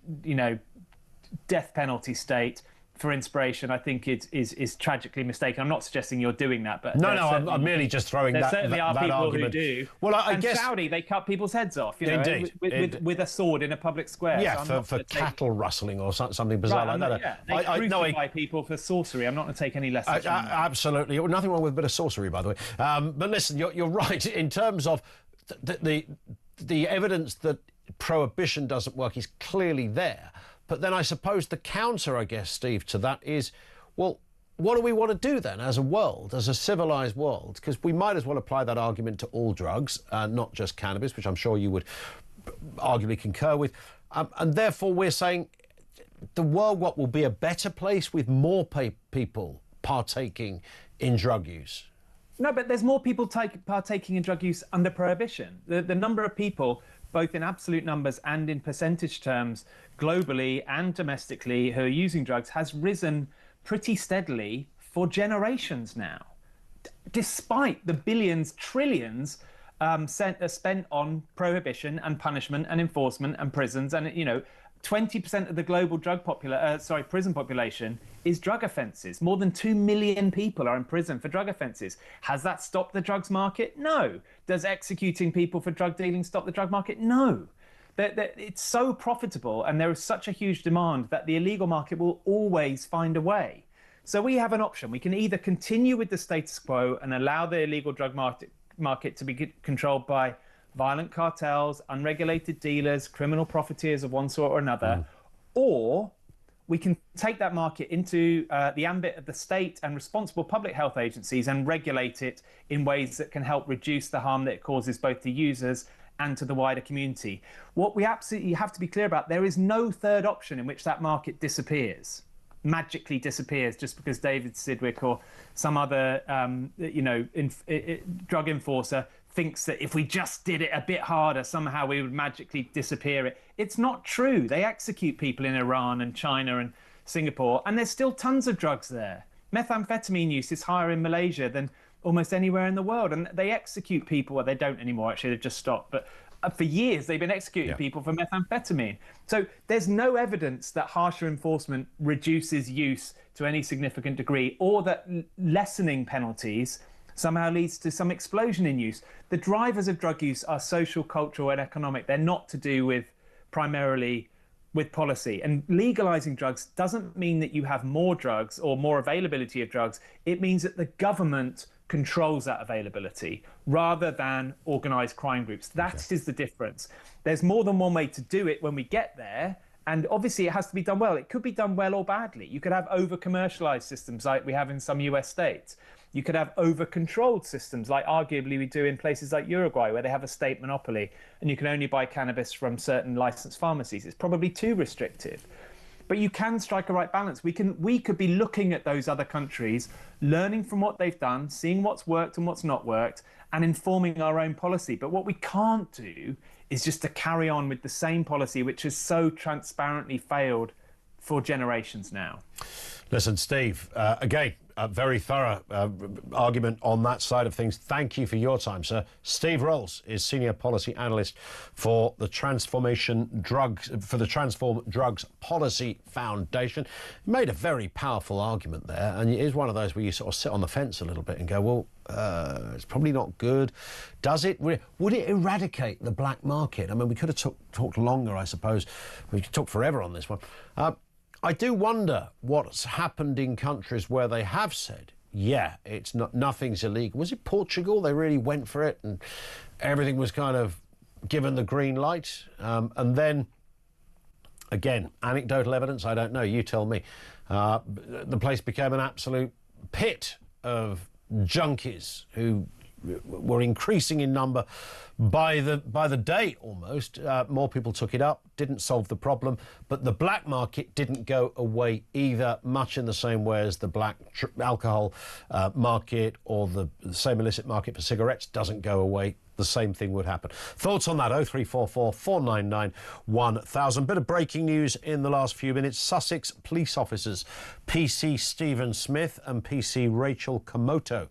death penalty state for inspiration, I think is tragically mistaken. I'm not suggesting you're doing that, but I'm merely just throwing that argument. There certainly are people who do. Well, I guess Saudi, they cut people's heads off, Indeed. with a sword in a public square. Yeah, so for cattle rustling or something bizarre like that. Yeah, they crucify people for sorcery. I'm not going to take any lessons from that. Absolutely. Nothing wrong with a bit of sorcery, by the way. But listen, you're right. In terms of the evidence that prohibition doesn't work is clearly there. But then I suppose the counter, I guess, Steve, to that is, well, what do we want to do then as a world, as a civilised world? Because we might as well apply that argument to all drugs, not just cannabis, which I'm sure you would arguably concur with. And therefore, we're saying the world, will be a better place with more people partaking in drug use. No, but there's more people partaking in drug use under prohibition. The number of people, both in absolute numbers and in percentage terms, globally and domestically, who are using drugs has risen pretty steadily for generations now, despite the billions, trillions spent on prohibition and punishment and enforcement and prisons. And, 20% of the global prison population is drug offences. More than 2 million people are in prison for drug offences. Has that stopped the drugs market? No. Does executing people for drug dealing stop the drug market? No. It's so profitable and there is such a huge demand that the illegal market will always find a way. So we have an option. We can either continue with the status quo and allow the illegal drug market to be controlled by violent cartels, unregulated dealers, criminal profiteers of one sort or another, or we can take that market into the ambit of the state and responsible public health agencies and regulate it in ways that can help reduce the harm that it causes both to users and to the wider community. What we absolutely have to be clear about, there is no third option in which that market disappears, magically disappears just because David Sidgwick or some other drug enforcer thinks that if we just did it a bit harder, somehow we would magically disappear it. It's not true. They execute people in Iran and China and Singapore, and there's still tons of drugs there. Methamphetamine use is higher in Malaysia than almost anywhere in the world, and they execute people. Well, they don't anymore, actually, they've just stopped. But for years, they've been executing people for methamphetamine. So there's no evidence that harsher enforcement reduces use to any significant degree, or that lessening penalties somehow leads to some explosion in use. The drivers of drug use are social, cultural, and economic. They're not to do with primarily with policy. And legalizing drugs doesn't mean that you have more drugs or more availability of drugs. It means that the government controls that availability rather than organized crime groups. That is the difference. There's more than one way to do it when we get there. And obviously it has to be done well. It could be done well or badly. You could have over-commercialized systems like we have in some US states. You could have over-controlled systems like arguably we do in places like Uruguay, where they have a state monopoly and you can only buy cannabis from certain licensed pharmacies. It's probably too restrictive. But you can strike a right balance. We could be looking at those other countries, learning from what they've done, seeing what's worked and what's not worked, and informing our own policy. But what we can't do is just to carry on with the same policy which has so transparently failed for generations now. Listen, Steve, again, a very thorough argument on that side of things. Thank you for your time, sir. Steve Rolls is Senior Policy Analyst for the Transform Drugs Policy Foundation. He made a very powerful argument there, and it is one of those where you sort of sit on the fence a little bit and go, well, it's probably not good. Would it eradicate the black market? I mean, we could have talked longer, I suppose. We could talk forever on this one. I do wonder what's happened in countries where they have said, yeah, nothing's illegal. Was it Portugal? They really went for it and everything was kind of given the green light. And then, again, anecdotal evidence, I don't know, you tell me. The place became an absolute pit of junkies who were increasing in number by the day almost. More people took it up, didn't solve the problem, but the black market didn't go away either, much in the same way as the black alcohol market or the same illicit market for cigarettes doesn't go away. The same thing would happen. Thoughts on that? 0344 499 1000. Bit of breaking news in the last few minutes. Sussex police officers PC Stephen Smith and PC Rachel Komoto.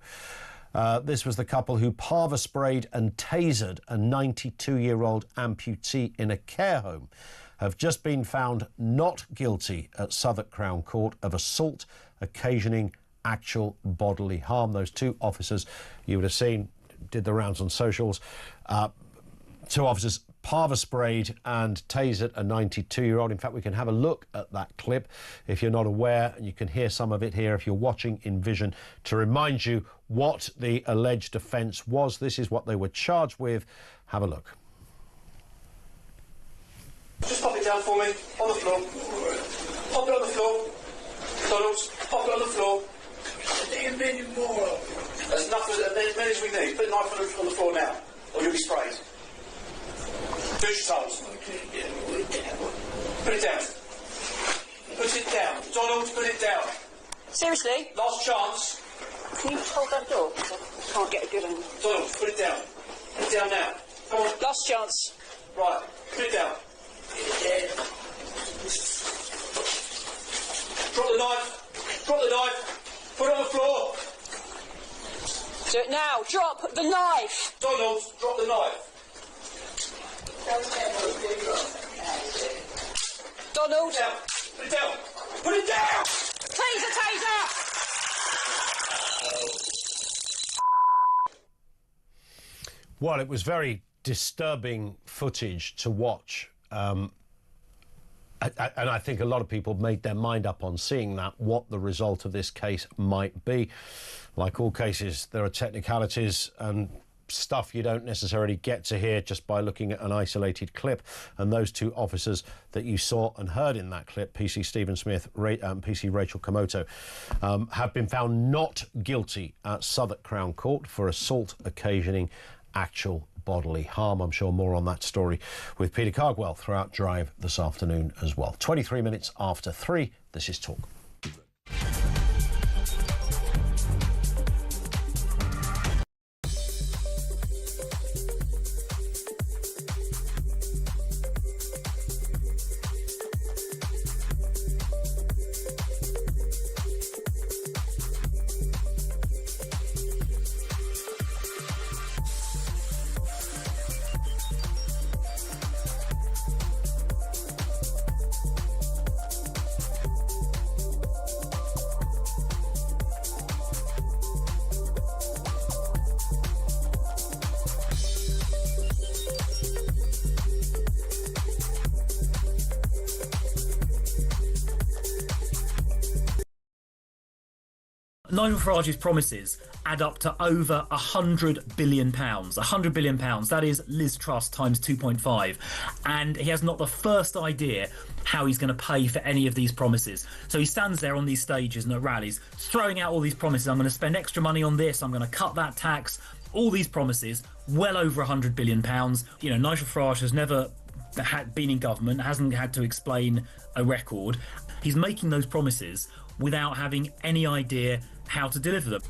This was the couple who parva sprayed and tasered a 92-year-old amputee in a care home, have just been found not guilty at Southwark Crown Court of assault occasioning actual bodily harm. Those two officers, you would have seen, did the rounds on socials. Two officers parva sprayed and tasered a 92-year-old. In fact, we can have a look at that clip if you're not aware, and you can hear some of it here if you're watching in vision to remind you what the alleged offence was. This is what they were charged with. Have a look. Just pop it down for me, on the floor. Pop it on the floor. Donald, pop it on the floor. As many as we need. Put the knife on the floor now, or you'll be sprayed. Do your toes. Put it down. Put it down. Donald, put it down. Seriously? Last chance. Can you hold that door? I can't get a good angle. Donald, put it down. Put it down now. Come on. Last chance. Right, put it down. Drop the knife. Drop the knife. Put it on the floor. Do it now. Drop the knife. Donald, drop the knife. Donald. Put it down. Put it down. Taser, taser. Well, it was very disturbing footage to watch. And I think a lot of people made their mind up on seeing that, what the result of this case might be. Like all cases, there are technicalities and stuff you don't necessarily get to hear just by looking at an isolated clip. And those two officers that you saw and heard in that clip, PC Stephen Smith, PC Rachel Komoto, have been found not guilty at Southwark Crown Court for assault occasioning actual bodily harm. I'm sure more on that story with Peter Cardwell throughout Drive this afternoon as well. 23 minutes after 3, this is Talk. Nigel Farage's promises add up to over £100 billion. £100 billion, that is Liz Truss times 2.5. And he has not the first idea how he's going to pay for any of these promises. So he stands there on these stages and at rallies, throwing out all these promises. I'm going to spend extra money on this, I'm going to cut that tax. All these promises, well over £100 billion. You know, Nigel Farage has never been in government, hasn't had to explain a record. He's making those promises without having any idea how to deliver them.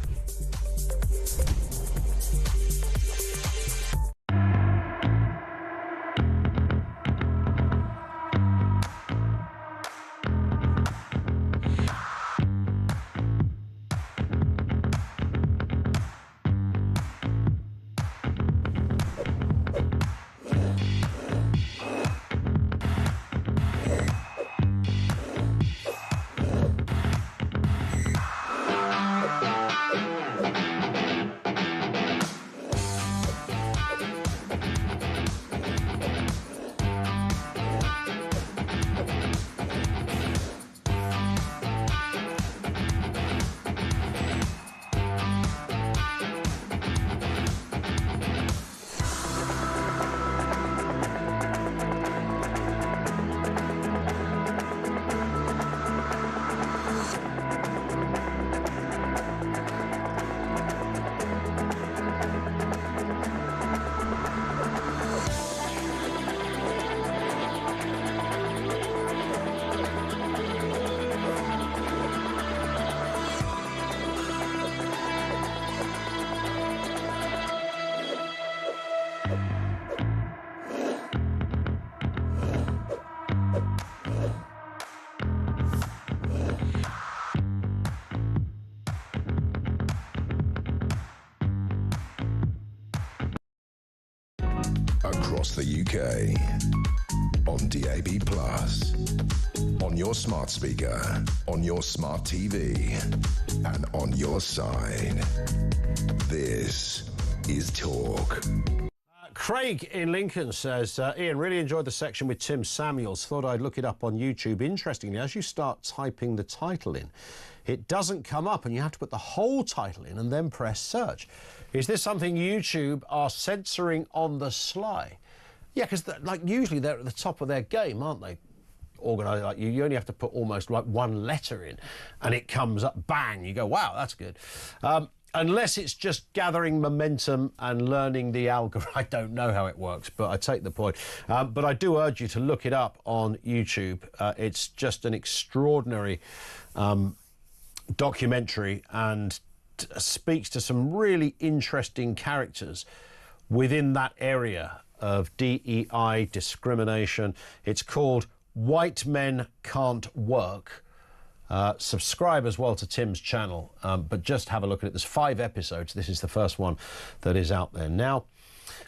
Across the UK, on DAB+, on your smart speaker, on your smart TV, and on your side. This is Talk. Craig in Lincoln says, Ian, really enjoyed the section with Tim Samuels. Thought I'd look it up on YouTube. Interestingly, as you start typing the title in, it doesn't come up and you have to put the whole title in and then press search. Is this something YouTube are censoring on the sly? Yeah, because like usually they're at the top of their game, aren't they? Organised like you only have to put almost like one letter in and it comes up, bang, you go, wow, that's good. Unless it's just gathering momentum and learning the algorithm. I don't know how it works, but I take the point. But I do urge you to look it up on YouTube. It's just an extraordinary documentary, and speaks to some really interesting characters within that area of DEI discrimination. It's called White Men Can't Work. Subscribe as well to Tim's channel, but just have a look at it. There's 5 episodes. This is the first one that is out there now.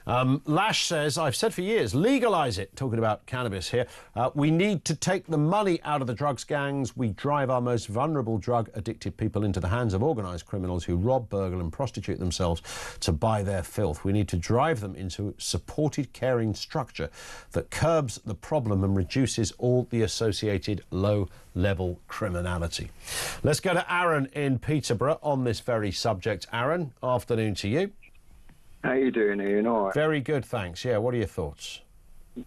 Lash says, I've said for years, legalise it. Talking about cannabis here. We need to take the money out of the drugs gangs. We drive our most vulnerable drug-addicted people into the hands of organised criminals who rob, burgle and prostitute themselves to buy their filth. We need to drive them into supported, caring structure that curbs the problem and reduces all the associated low-level criminality. Let's go to Aaron in Peterborough on this very subject. Aaron, afternoon to you. How you doing, Ian? All right. Very good, thanks. Yeah, what are your thoughts?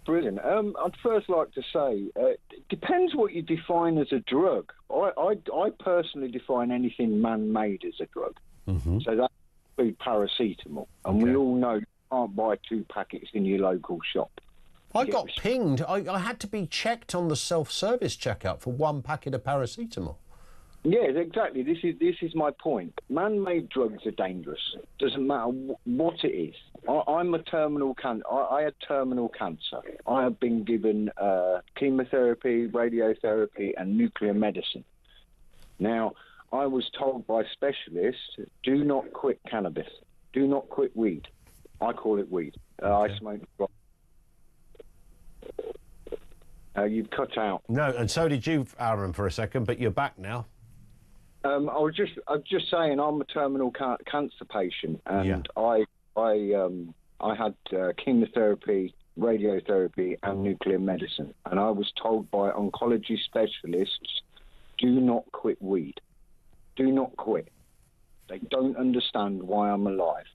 Brilliant. I'd first like to say, it depends what you define as a drug. I personally define anything man-made as a drug. Mm-hmm. So that would be paracetamol. And we all know you can't buy 2 packets in your local shop. I got pinged. I had to be checked on the self-service checkout for 1 packet of paracetamol. Yes, exactly. This is my point. Man-made drugs are dangerous. Doesn't matter what it is. I'm a terminal cancer. I had terminal cancer. I have been given chemotherapy, radiotherapy, and nuclear medicine. Now, I was told by specialists, do not quit cannabis. Do not quit weed. I call it weed. I smoke. You've cut out. No, and so did you, Aaron, for a second, but you're back now. I was just saying, I'm a terminal cancer patient, and I had chemotherapy, radiotherapy, and nuclear medicine, and I was told by oncology specialists, do not quit weed. Do not quit. They don't understand why I'm alive.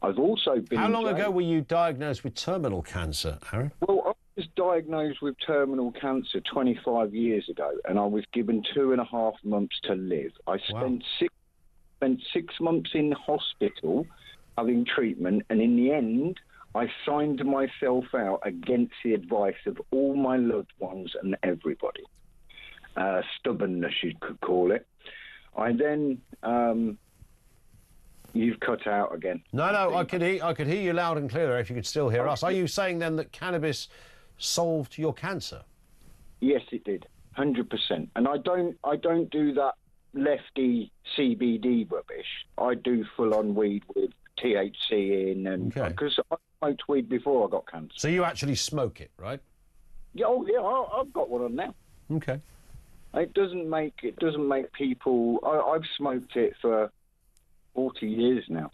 I've also been. How long ago were you diagnosed with terminal cancer, Aaron? Well, I was diagnosed with terminal cancer 25 years ago, and I was given 2.5 months to live. I spent six months in hospital having treatment, and in the end, I signed myself out against the advice of all my loved ones and everybody. Stubbornness, you could call it. I then. You've cut out again. No, I could hear you loud and clear if you could still hear us. Are you saying then that cannabis solved your cancer? Yes, it did, 100%. And I don't do that lefty CBD rubbish. I do full-on weed with THC in, and because I smoked weed before I got cancer. So you actually smoke it, right? Yeah, I've got one on now. Okay. It doesn't make people. I've smoked it for 40 years now.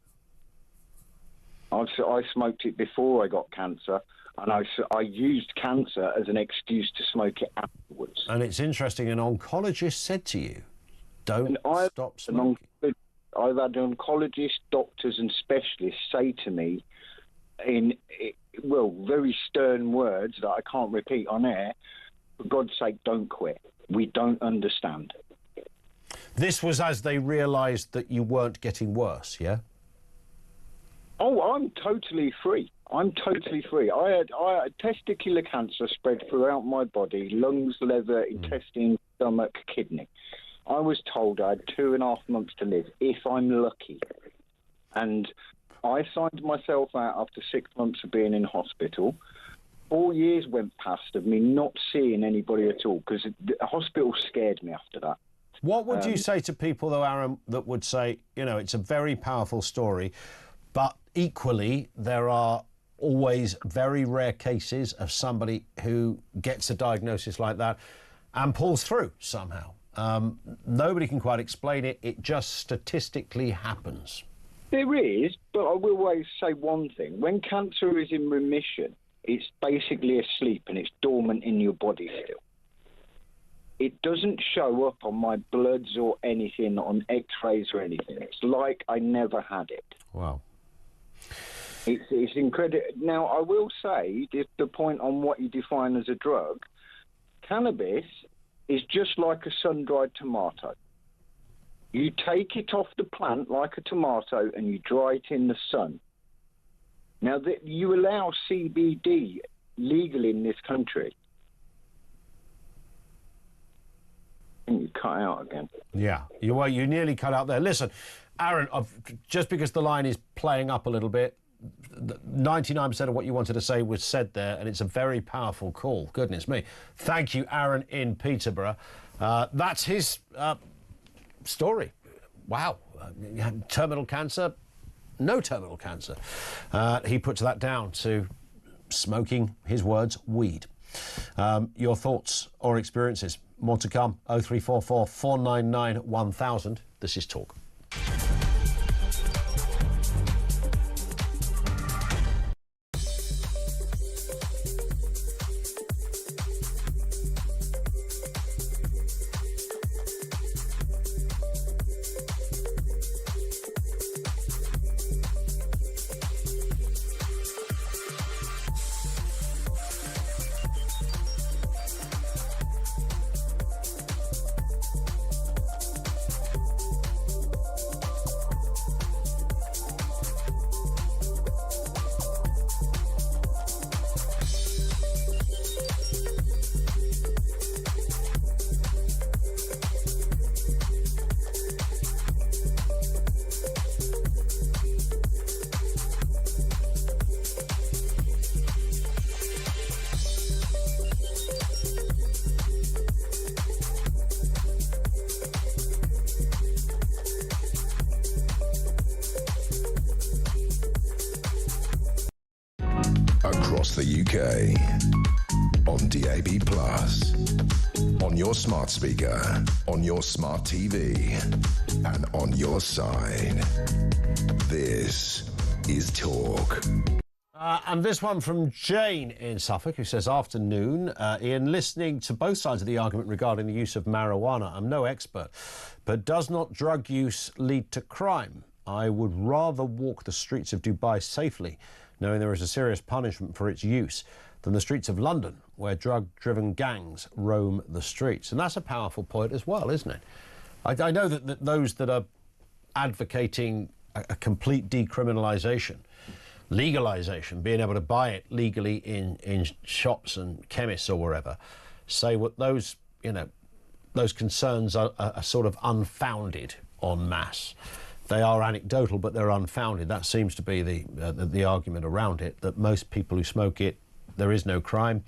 I smoked it before I got cancer, and I used cancer as an excuse to smoke it afterwards. And it's interesting, an oncologist said to you, don't stop smoking. I've had oncologists, doctors and specialists say to me in, very stern words that I can't repeat on air, for God's sake, don't quit. We don't understand. This was as they realised that you weren't getting worse, yeah? Oh, I'm totally free. I'm totally free. I had testicular cancer spread throughout my body, lungs, liver, intestine, stomach, kidney. I was told I had 2.5 months to live, if I'm lucky. And I signed myself out after 6 months of being in hospital. 4 years went past of me not seeing anybody at all, because the hospital scared me after that. What would you say to people, though, Aaron, that would say, it's a very powerful story, but equally there are always very rare cases of somebody who gets a diagnosis like that and pulls through somehow? Nobody can quite explain it. It just statistically happens. There is, but I will always say one thing. When cancer is in remission, it's basically asleep and it's dormant in your body still. It doesn't show up on my bloods or anything, on x-rays or anything. It's like I never had it. Wow. It's incredible. Now, I will say, the point on what you define as a drug, cannabis is just like a sun-dried tomato. You take it off the plant like a tomato and you dry it in the sun. Now, you allow CBD legal in this country. You cut out again. Yeah, you nearly cut out there. Listen, Aaron, just because the line is playing up a little bit, 99% of what you wanted to say was said there, and it's a very powerful call. Goodness me. Thank you, Aaron in Peterborough. That's his story. Wow. Terminal cancer, no terminal cancer. He puts that down to smoking, his words, weed. Your thoughts or experiences, more to come. 0344 499 1000. This is Talk. Across the UK, on DAB+, on your smart speaker, on your smart TV, and on your side. This is Talk. And this one from Jane in Suffolk, who says, afternoon, Ian, listening to both sides of the argument regarding the use of marijuana, I'm no expert, but does not drug use lead to crime? I would rather walk the streets of Dubai safely, knowing there is a serious punishment for its use, than the streets of London, where drug-driven gangs roam the streets. And that's a powerful point as well, isn't it? I know that those that are advocating a complete decriminalisation, legalisation, being able to buy it legally in shops and chemists or wherever, say what those concerns are sort of unfounded en masse. They are anecdotal, but they're unfounded. That seems to be the argument around it, that most people who smoke it, there is no crime.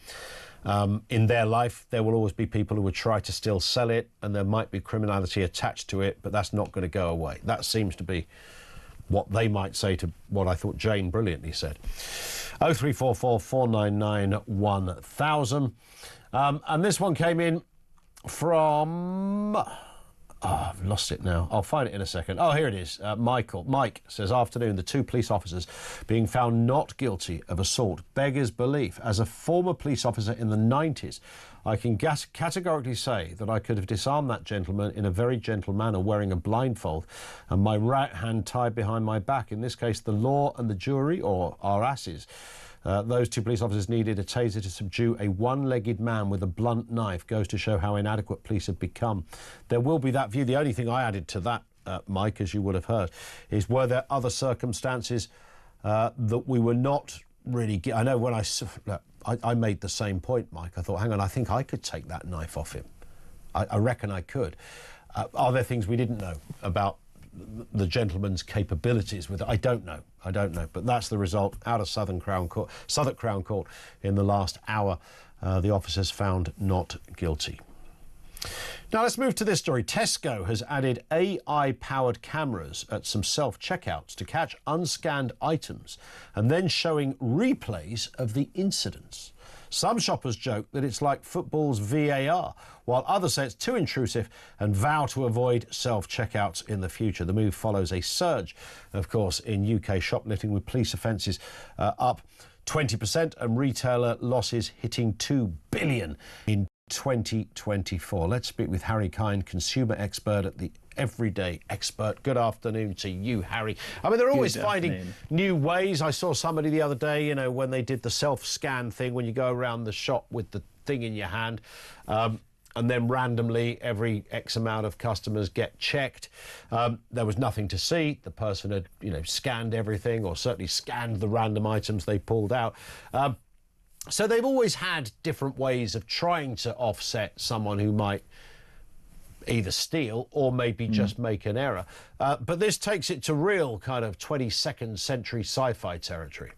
In their life, there will always be people who would try to still sell it, and there might be criminality attached to it, but that's not going to go away. That seems to be what they might say to what I thought Jane brilliantly said. 0344 499 1000. And this one came in from... Oh, I've lost it now. I'll find it in a second. Oh, here it is. Mike says, afternoon, the two police officers being found not guilty of assault beggars belief. As a former police officer in the 90s, I can categorically say that I could have disarmed that gentleman in a very gentle manner, wearing a blindfold and my right hand tied behind my back. In this case, the law and the jury, or our asses, those two police officers needed a taser to subdue a one-legged man with a blunt knife. Goes to show how inadequate police have become. There will be that view. The only thing I added to that, Mike, as you would have heard, is were there other circumstances that we were not really... I know when I made the same point, Mike. I thought, hang on, I think I could take that knife off him. I reckon I could. Are there things we didn't know about the gentleman's capabilities with it? I don't know, but that's the result out of Southwark Crown Court in the last hour. The officers found not guilty. Now let's move to this story. Tesco has added AI-powered cameras at some self-checkouts to catch unscanned items and then showing replays of the incidents. Some shoppers joke that it's like football's VAR, while others say it's too intrusive and vow to avoid self-checkouts in the future. The move follows a surge, of course, in UK shoplifting, with police offences up 20% and retailer losses hitting $2 billion in 2024. Let's speak with Harry Kine, consumer expert at the Everyday Expert. Good afternoon to you, Harry. I mean, they're always finding new ways. I saw somebody the other day, when they did the self-scan thing, when you go around the shop with the thing in your hand, and then randomly every X amount of customers get checked. There was nothing to see. The person had, scanned everything, or certainly scanned the random items they pulled out. So they've always had different ways of trying to offset someone who might either steal or maybe just make an error. But this takes it to real kind of 22nd century sci-fi territory.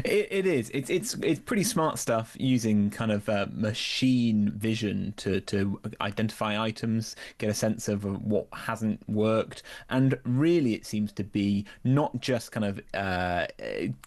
It is. It's pretty smart stuff using kind of machine vision to identify items, get a sense of what hasn't worked, and really it seems to be not just kind of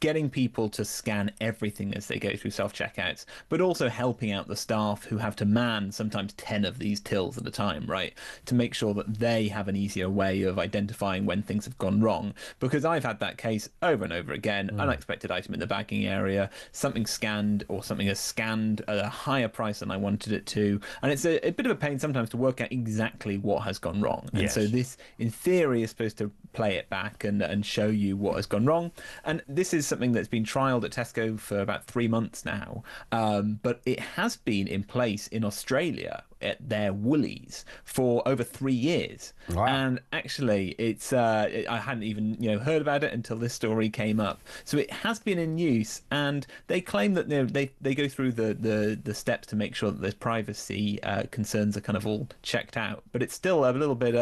getting people to scan everything as they go through self-checkouts, but also helping out the staff who have to man sometimes 10 of these tills at a time, right, to make sure that they have an easier way of identifying when things have gone wrong. Because I've had that case over and over again, unexpected item in the bagging area, something scanned or something is scanned at a higher price than I wanted it to, and it's a bit of a pain sometimes to work out exactly what has gone wrong. And so this in theory is supposed to play it back and show you what has gone wrong. And this is something that's been trialled at Tesco for about 3 months now, but it has been in place in Australia at their Woolies for over 3 years. Wow. And actually it's I hadn't even heard about it until this story came up. So it has been in use, and they claim that they go through the steps to make sure that there's privacy concerns are kind of all checked out, but it's still a little bit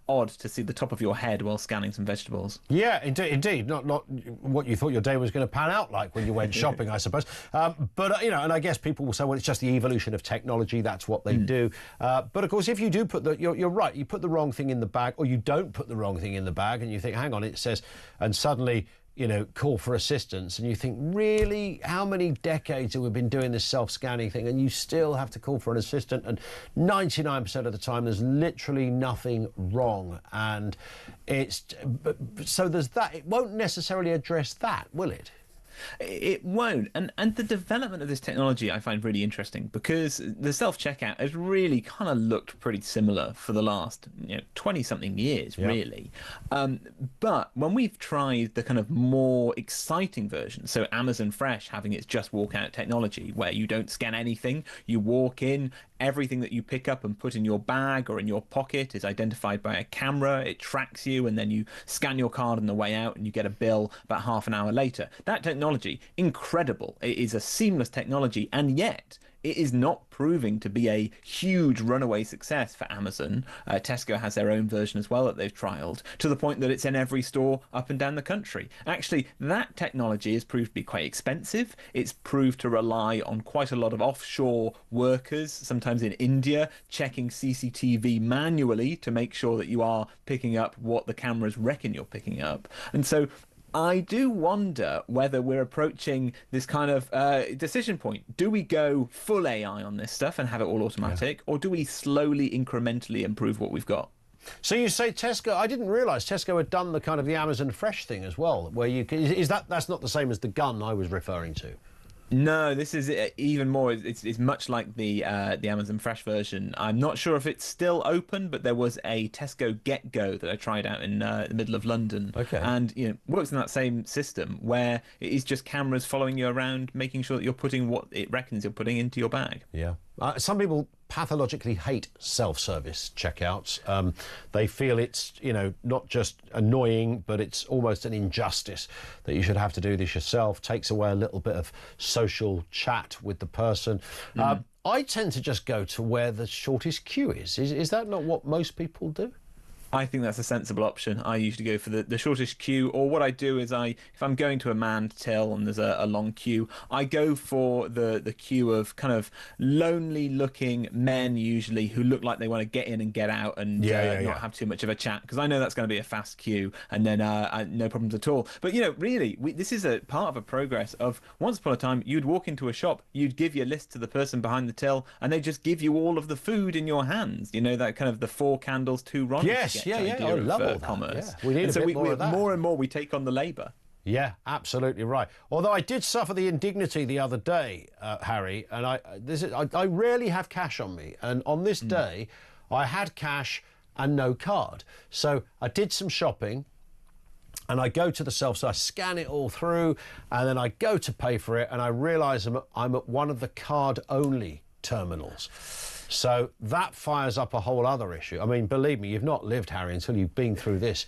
odd to see the top of your head while scanning some vegetables. Yeah, indeed. Not what you thought your day was going to pan out like when you went shopping, I suppose. But and I guess people will say, well, it's just the evolution of technology. That's what they do. But of course, if you do put you're right, you put the wrong thing in the bag, or you don't put the wrong thing in the bag, and you think, hang on, it says, and suddenly, call for assistance, and you think, really, how many decades have we been doing this self-scanning thing, and you still have to call for an assistant, and 99% of the time there's literally nothing wrong, and so there's that. It won't necessarily address that, will it? It won't, and the development of this technology I find really interesting, because the self-checkout has really kind of looked pretty similar for the last 20-something years, really. But when we've tried the kind of more exciting version, so Amazon Fresh having its just walk out technology, where you don't scan anything, you walk in, everything that you pick up and put in your bag or in your pocket is identified by a camera, it tracks you, and then you scan your card on the way out and you get a bill about half an hour later. That technology, incredible. It is a seamless technology, and yet it is not proving to be a huge runaway success for Amazon. Tesco has their own version as well that they've trialled, to the point that it's in every store up and down the country. Actually, that technology has proved to be quite expensive. It's proved to rely on quite a lot of offshore workers, sometimes in India, checking CCTV manually to make sure that you are picking up what the cameras reckon you're picking up. And so I do wonder whether we're approaching this kind of decision point. Do we go full AI on this stuff and have it all automatic, or do we slowly, incrementally improve what we've got? So you say Tesco? I didn't realise Tesco had done the Amazon Fresh thing as well, where you can, that's not the same as the gun I was referring to? No, this is even more. It's much like the Amazon Fresh version. I'm not sure if it's still open, but there was a Tesco Get Go that I tried out in the middle of London. Okay. And works in that same system, where it is just cameras following you around, making sure that you're putting what it reckons you're putting into your bag. Yeah. Some people pathologically hate self-service checkouts. They feel it's, not just annoying, but it's almost an injustice that you should have to do this yourself. Takes away a little bit of social chat with the person. I tend to just go to where the shortest queue is. Is that not what most people do? I think that's a sensible option. I usually go for the shortest queue, or what I do is if I'm going to a manned till and there's a long queue, I go for the queue of kind of lonely looking men, usually, who look like they want to get in and get out and not have too much of a chat, because I know that's going to be a fast queue, and then no problems at all. But really, this is a part of a progress of, once upon a time, you'd walk into a shop, you'd give your list to the person behind the till, and they just give you all of the food in your hands. That kind of the 4 candles, 2 Ronnies. Yes. I love all that. Commerce. Yeah. We need a bit more of that. More and more we take on the labour. Yeah, absolutely right. Although I did suffer the indignity the other day, Harry, and I rarely have cash on me, and on this day I had cash and no card. So I did some shopping, and I go to the so I scan it all through, and then I go to pay for it, and I realise I'm at one of the card-only terminals. So that fires up a whole other issue. I mean, believe me, you've not lived, Harry, until you've been through this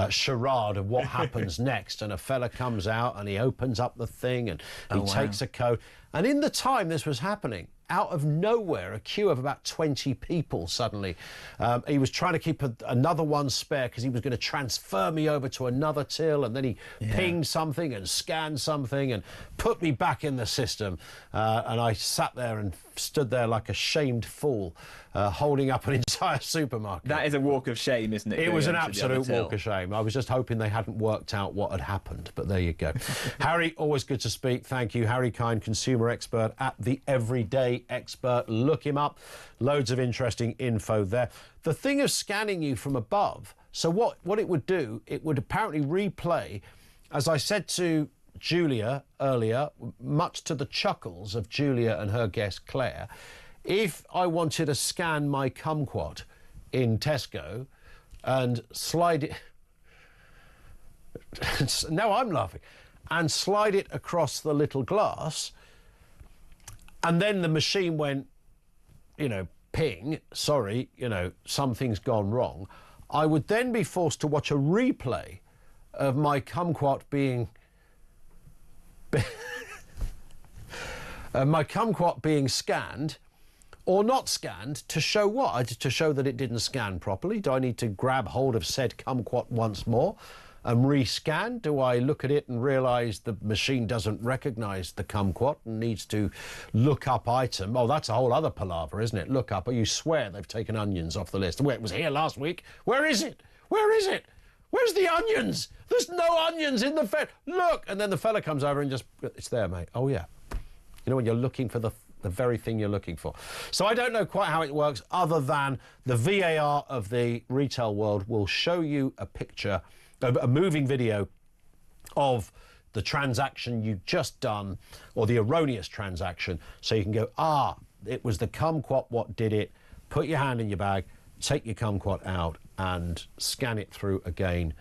charade of what happens next. And a fella comes out and he opens up the thing and he takes a code. And in the time this was happening, out of nowhere, a queue of about 20 people suddenly. He was trying to keep another one spare because he was going to transfer me over to another till, and then he pinged something and scanned something and put me back in the system. And I sat there and stood there like a shamed fool, holding up an entire supermarket. That is a walk of shame, isn't it? It was an absolute walk of shame. I was just hoping they hadn't worked out what had happened, but there you go. Harry, always good to speak. Thank you. Harry Kine, consumer expert at The Everyday Expert. Look him up. Loads of interesting info there. The thing of scanning you from above, so what it would do, it would apparently replay, as I said to Julia earlier, much to the chuckles of Julia and her guest Claire, if I wanted to scan my kumquat in Tesco and slide it... now I'm laughing. And slide it across the little glass, and then the machine went, you know, ping, sorry, you know, something's gone wrong, I would then be forced to watch a replay of my kumquat being... my kumquat being scanned or not scanned to show what? To show that it didn't scan properly? Do I need to grab hold of said kumquat once more and rescan? Do I look at it and realise the machine doesn't recognise the kumquat and needs to look up item? Oh, that's a whole other palaver, isn't it? Look up, or you swear they've taken onions off the list. Well, it was here last week. Where is it? Where is it? Where's the onions? There's no onions in the fed. Look! And then the fella comes over and just, it's there, mate. Oh, yeah. You know, when you're looking for the very thing you're looking for. So I don't know quite how it works, other than the VAR of the retail world will show you a picture, a moving video of the transaction you've just done, or the erroneous transaction, so you can go, it was the kumquat what did it, put your hand in your bag, take your kumquat out and scan it through again,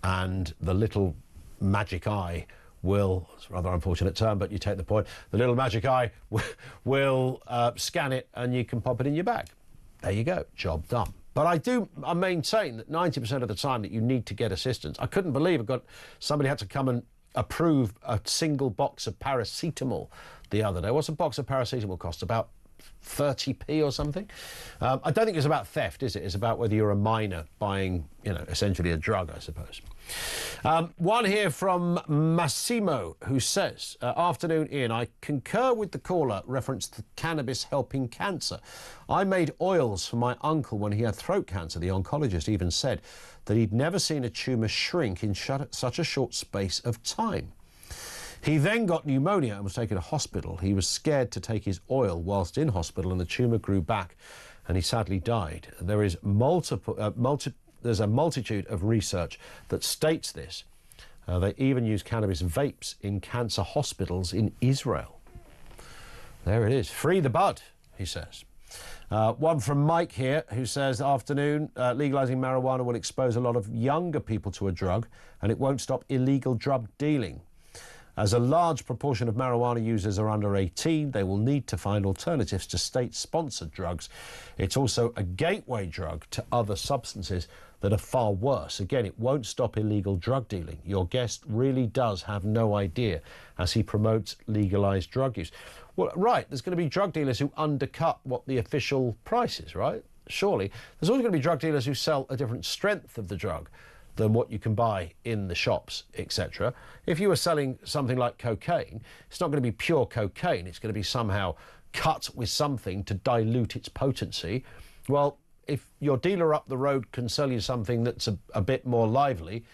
and the little magic eye will, it's a rather unfortunate term, but you take the point, the little magic eye will scan it and you can pop it in your bag. There you go, job done. But I maintain that 90% of the time that you need to get assistance. I couldn't believe somebody had to come and approve a single box of paracetamol the other day. What's a box of paracetamol cost? About 30p or something. I don't think it's about theft, is it? It's about whether you're a minor buying, you know, essentially a drug, I suppose. One here from Massimo, who says, afternoon, Ian, I concur with the caller referenced to cannabis helping cancer. I made oils for my uncle when he had throat cancer. The oncologist even said that he'd never seen a tumour shrink in such a short space of time. He then got pneumonia and was taken to hospital. He was scared to take his oil whilst in hospital, and the tumour grew back and he sadly died. There is there's a multitude of research that states this. They even use cannabis vapes in cancer hospitals in Israel. There it is. Free the bud, he says. One from Mike here, who says, afternoon, legalising marijuana will expose a lot of younger people to a drug, and it won't stop illegal drug dealing. As a large proportion of marijuana users are under 18, they will need to find alternatives to state-sponsored drugs. It's also a gateway drug to other substances that are far worse. Again, it won't stop illegal drug dealing. Your guest really does have no idea as he promotes legalised drug use. Well, right, there's going to be drug dealers who undercut what the official price is, right? Surely. There's also going to be drug dealers who sell a different strength of the drug than what you can buy in the shops, etc. If you were selling something like cocaine, it's not going to be pure cocaine. It's going to be somehow cut with something to dilute its potency. Well, if your dealer up the road can sell you something that's a bit more lively,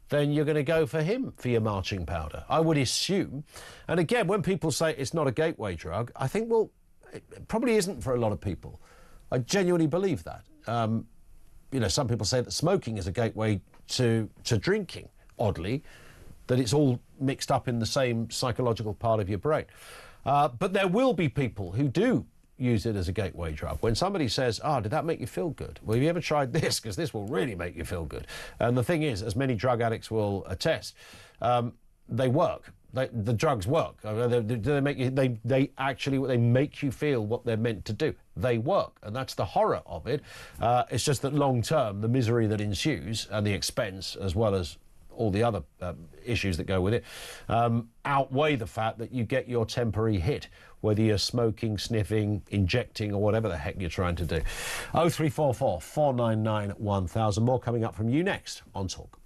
then you're going to go for him for your marching powder, I would assume. And again, when people say it's not a gateway drug, I think, well, it probably isn't for a lot of people. I genuinely believe that. You know, some people say that smoking is a gateway to drinking, oddly, that it's all mixed up in the same psychological part of your brain. But there will be people who do use it as a gateway drug. When somebody says, did that make you feel good? Well, have you ever tried this? Because this will really make you feel good. And the thing is, as many drug addicts will attest, they work. The drugs work. They make you, they actually make you feel what they're meant to do. They work, and that's the horror of it. It's just that long term, the misery that ensues and the expense, as well as all the other issues that go with it, outweigh the fact that you get your temporary hit, whether you're smoking, sniffing, injecting, or whatever the heck you're trying to do. 0344 499 1000. More coming up from you next on Talk.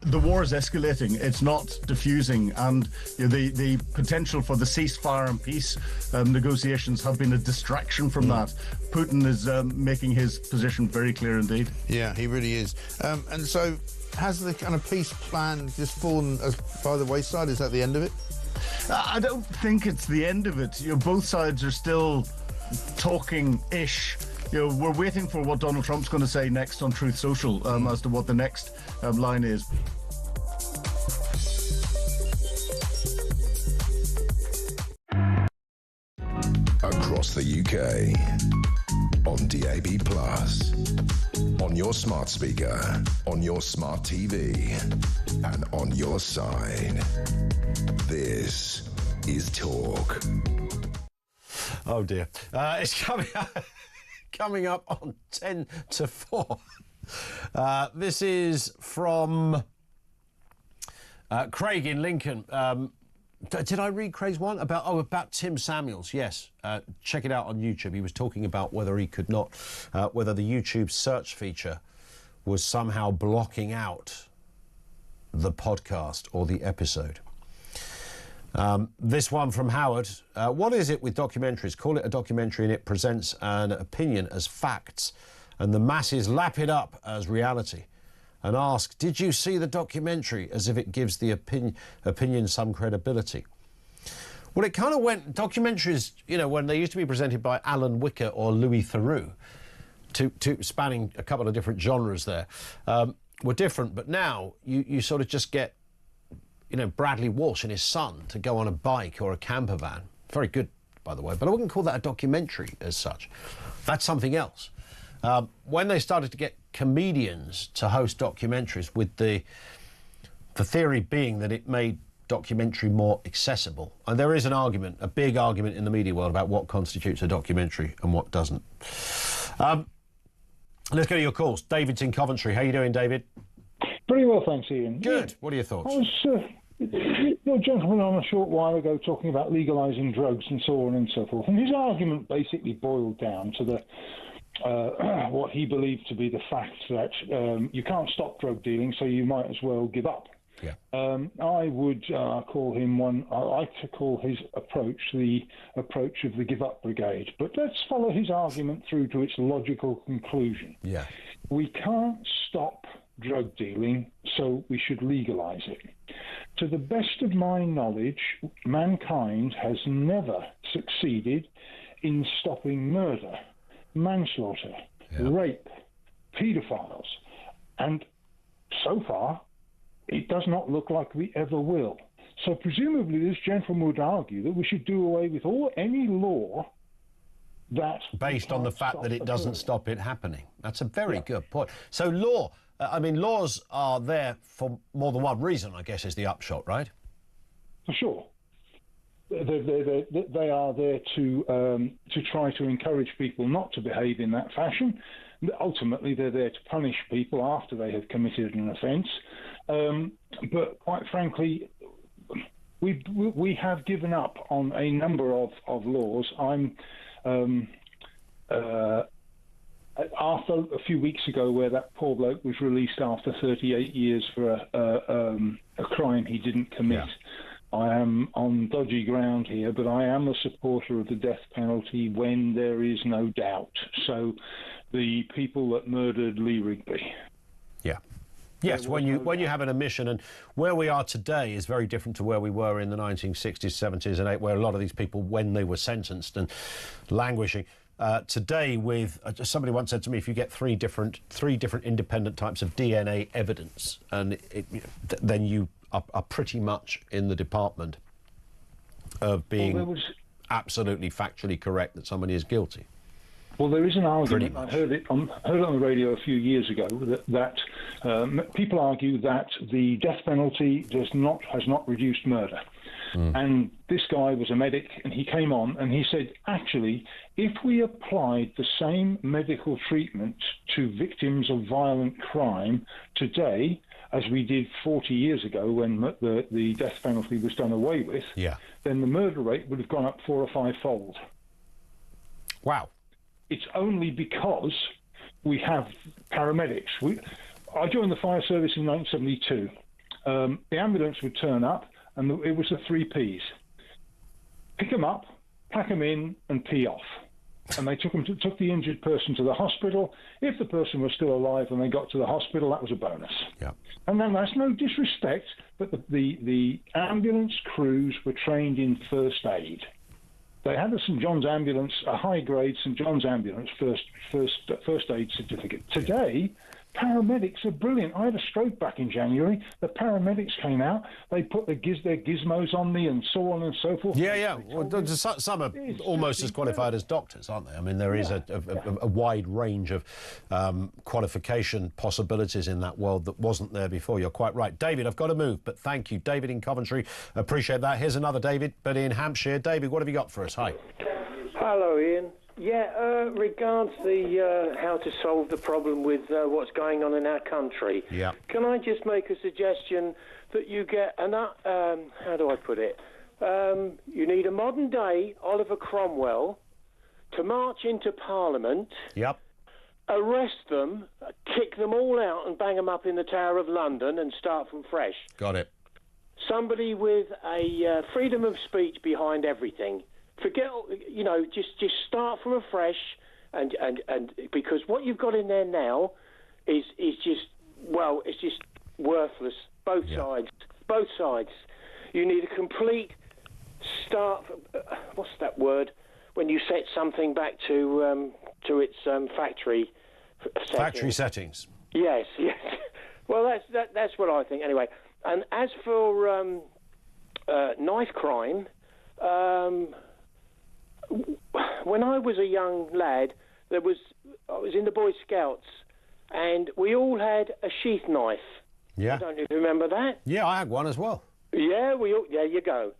The war is escalating. It's not diffusing, and the potential for the ceasefire and peace negotiations have been a distraction from that. Putin is making his position very clear indeed. Yeah, he really is. And so, has the kind of peace plan just fallen by the wayside? Is that the end of it? I don't think it's the end of it. Both sides are still talking-ish. We're waiting for what Donald Trump's going to say next on Truth Social as to what the next line is. Across the UK, on DAB+, on your smart speaker, on your smart TV, and on your side. This is Talk. Oh dear. It's coming up on 10 to 4. This is from Craig in Lincoln. Did I read Craig's one? About Tim Samuels, yes. Check it out on YouTube. He was talking about whether he could not, whether the YouTube search feature was somehow blocking out the podcast or the episode. This one from Howard. What is it with documentaries? Call it a documentary and it presents an opinion as facts, and the masses lap it up as reality and ask, did you see the documentary, as if it gives the opinion some credibility. Well, it kind of went, documentaries, when they used to be presented by Alan Wicker or Louis Theroux, spanning a couple of different genres there, were different, but now you sort of just get Bradley Walsh and his son to go on a bike or a camper van. Very good, by the way, but I wouldn't call that a documentary as such. That's something else. When they started to get comedians to host documentaries, with the theory being that it made documentary more accessible, and there is an argument, a big argument in the media world about what constitutes a documentary and what doesn't. Let's go to your calls. David's in Coventry. How are you doing, David? Pretty well, thanks, Ian. Good. What are your thoughts? I was your gentleman on a short while ago talking about legalising drugs and so on and so forth, and his argument basically boiled down to the what he believed to be the fact that you can't stop drug dealing, so you might as well give up. Yeah. I would call him one. I like to call his approach the approach of the give up brigade. But let's follow his argument through to its logical conclusion. Yeah. We can't stop drug dealing, so we should legalise it. To the best of my knowledge, mankind has never succeeded in stopping murder, manslaughter, rape, paedophiles, and so far it does not look like we ever will. So presumably this gentleman would argue that we should do away with any law that... Based on the fact that it doesn't stop it happening. That's a very good point. So laws are there for more than one reason, I guess, is the upshot, right? For sure. They are there to try to encourage people not to behave in that fashion. Ultimately, they're there to punish people after they have committed an offence. But quite frankly, we have given up on a number of laws. After a few weeks ago, where that poor bloke was released after 38 years for a crime he didn't commit. Yeah. I am on dodgy ground here, but I am a supporter of the death penalty when there is no doubt. So the people that murdered Lee Rigby. Yeah. Yes, when you have an admission, and where we are today is very different to where we were in the 1960s, 70s, and 80s, where a lot of these people, when they were sentenced and languishing. Today, with somebody once said to me, if you get three different independent types of DNA evidence, and then you are pretty much in the department of being absolutely factually correct that somebody is guilty. Well, there is an argument. I heard it on the radio a few years ago that people argue that the death penalty has not reduced murder. And this guy was a medic, and he came on and he said, actually, if we applied the same medical treatment to victims of violent crime today as we did 40 years ago when the death penalty was done away with, then the murder rate would have gone up 4 or 5-fold. Wow. It's only because we have paramedics. I joined the fire service in 1972. The ambulance would turn up, and it was the 3 Ps. Pick them up, pack them in, and pee off. And they took the injured person to the hospital. If the person was still alive when they got to the hospital, that was a bonus. Yeah. And then that's no disrespect, but the ambulance crews were trained in first aid. They had a St John's ambulance, a high-grade St John's ambulance first aid certificate. Today, paramedics are brilliant. I had a stroke back in January. The paramedics came out. They put their gizmos on me and so on and so forth. Yeah. Well, some are almost as qualified as doctors, aren't they? I mean, there is a wide range of qualification possibilities in that world that wasn't there before. You're quite right. David, I've got to move, but thank you. David in Coventry, appreciate that. Here's another David, but in Hampshire. David, what have you got for us? Hi. Hello, Ian. Yeah, regards the how to solve the problem with what's going on in our country. Yeah. Can I just make a suggestion that you get how do I put it? You need a modern day Oliver Cromwell to march into Parliament. Yep. Arrest them, kick them all out, and bang them up in the Tower of London and start from fresh. Got it. Somebody with a freedom of speech behind everything. Forget, just start from afresh, and because what you've got in there now is just worthless. Both sides. You need a complete start. What's that word? When you set something back to its factory settings. Factory settings. Yes. Well, that's what I think anyway. And as for knife crime. When I was a young lad, I was in the Boy Scouts, and we all had a sheath knife. Yeah. I don't know if you remember that. Yeah, I had one as well. Yeah, there you go.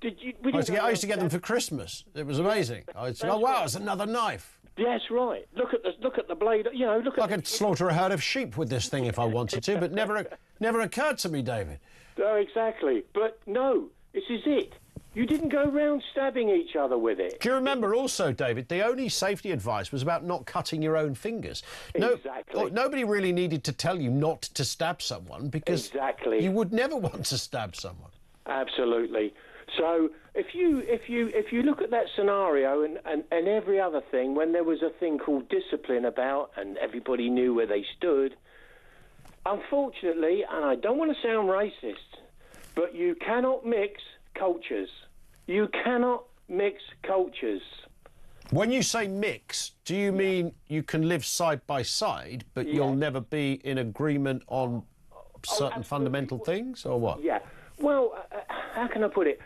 I used to get them for Christmas. It was amazing. I'd say, wow, it's another knife. Yes, right. Look at the blade. I could slaughter a herd of sheep with this thing if I wanted to, but never occurred to me, David. Oh, exactly. But no, this is it. You didn't go round stabbing each other with it. Do you remember also, David, the only safety advice was about not cutting your own fingers. Exactly. Nobody really needed to tell you not to stab someone because you would never want to stab someone. Absolutely. So if you look at that scenario and every other thing, when there was a thing called discipline about and everybody knew where they stood, unfortunately, and I don't want to sound racist, but you cannot mix cultures. You cannot mix cultures. When you say mix, do you mean you can live side by side, but you'll never be in agreement on certain fundamental things, or what? Yeah. Well, how can I put it?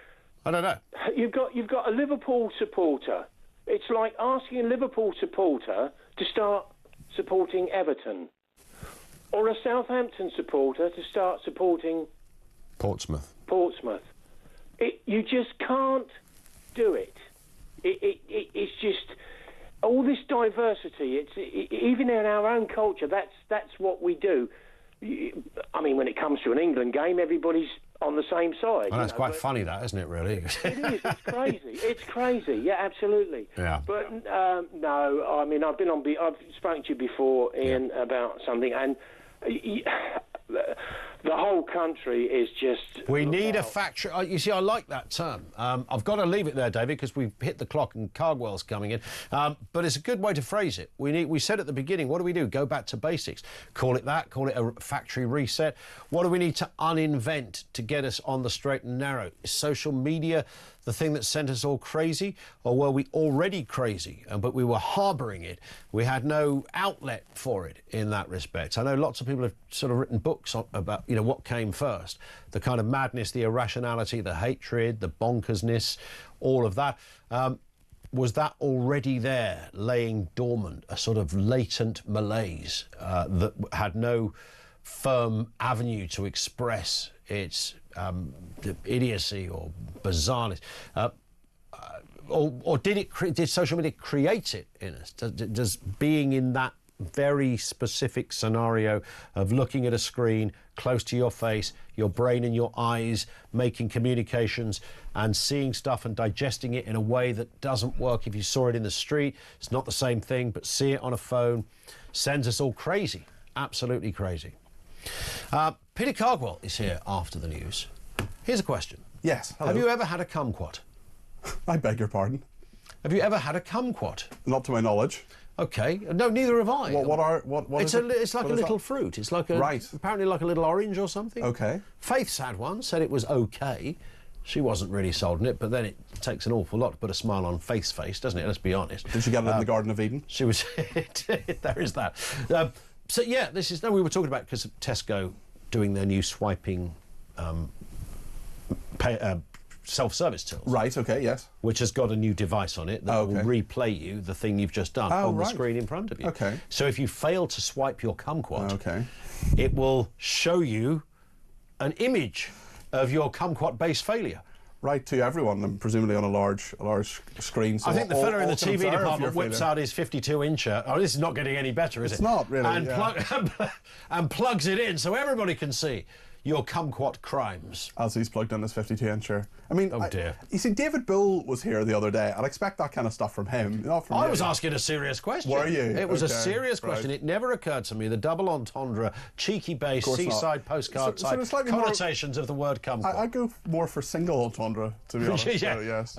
I don't know. You've got a Liverpool supporter. It's like asking a Liverpool supporter to start supporting Everton, or a Southampton supporter to start supporting Portsmouth. You just can't do it. It's just all this diversity. Even in our own culture. That's what we do. I mean, when it comes to an England game, everybody's on the same side. Well, that's quite funny, that, isn't it? Really. It is. It's crazy. It's crazy. Yeah, absolutely. Yeah. But no, I mean, I've spoken to you before, Ian, about something, and the whole country is just... We need a factory. You see, I like that term. I've got to leave it there, David, because we've hit the clock and Cardwell's coming in. But it's a good way to phrase it. We said at the beginning, what do? Go back to basics. Call it that. Call it a factory reset. What do we need to uninvent to get us on the straight and narrow? Is social media the thing that sent us all crazy, or were we already crazy, but we were harbouring it? We had no outlet for it in that respect. I know lots of people have sort of written books about, what came first, the kind of madness, the irrationality, the hatred, the bonkersness, all of that. Was that already there, laying dormant, a sort of latent malaise that had no firm avenue to express its idiocy or bizarreness, or did social media create it in us? Does being in that very specific scenario of looking at a screen close to your face, your brain and your eyes, making communications and seeing stuff and digesting it in a way that doesn't work if you saw it in the street? It's not the same thing, but see it on a phone sends us all crazy, absolutely crazy. Peter Cardwell is here after the news. Here's a question. Yes. Hello. Have you ever had a kumquat? I beg your pardon? Have you ever had a kumquat? Not to my knowledge. Okay. No, neither have I. What is it? It's like what a is little that? fruit. It's like a... Right. Apparently like a little orange or something. Okay. Faith's had one, said it was okay. She wasn't really sold on it, but then it takes an awful lot to put a smile on Faith's face, doesn't it? Let's be honest. Did she get it in the Garden of Eden? She was... There is that. So, yeah, we were talking about because of Tesco doing their new swiping self-service tills. Right, okay, yes. Which has got a new device on it that will replay you the thing you've just done on the screen in front of you. Okay. So if you fail to swipe your kumquat, it will show you an image of your kumquat-based failure. Right, to everyone, and presumably on a large screen. So I think the fella in the TV department whips failure. out his 52-incher. Oh, this is not getting any better, is it? It's not, really. And plugs it in so everybody can see your kumquat crimes. As he's plugged in his 52-incher. I mean, oh dear. You see, David Bull was here the other day. I'd expect that kind of stuff from him, not from I you. was asking a serious question. Were you? It was a serious question. Right. It never occurred to me. The double entendre, cheeky bass, seaside postcard type connotations of the word kumquat. I go more for single entendre, to be honest. Yeah. So, yes.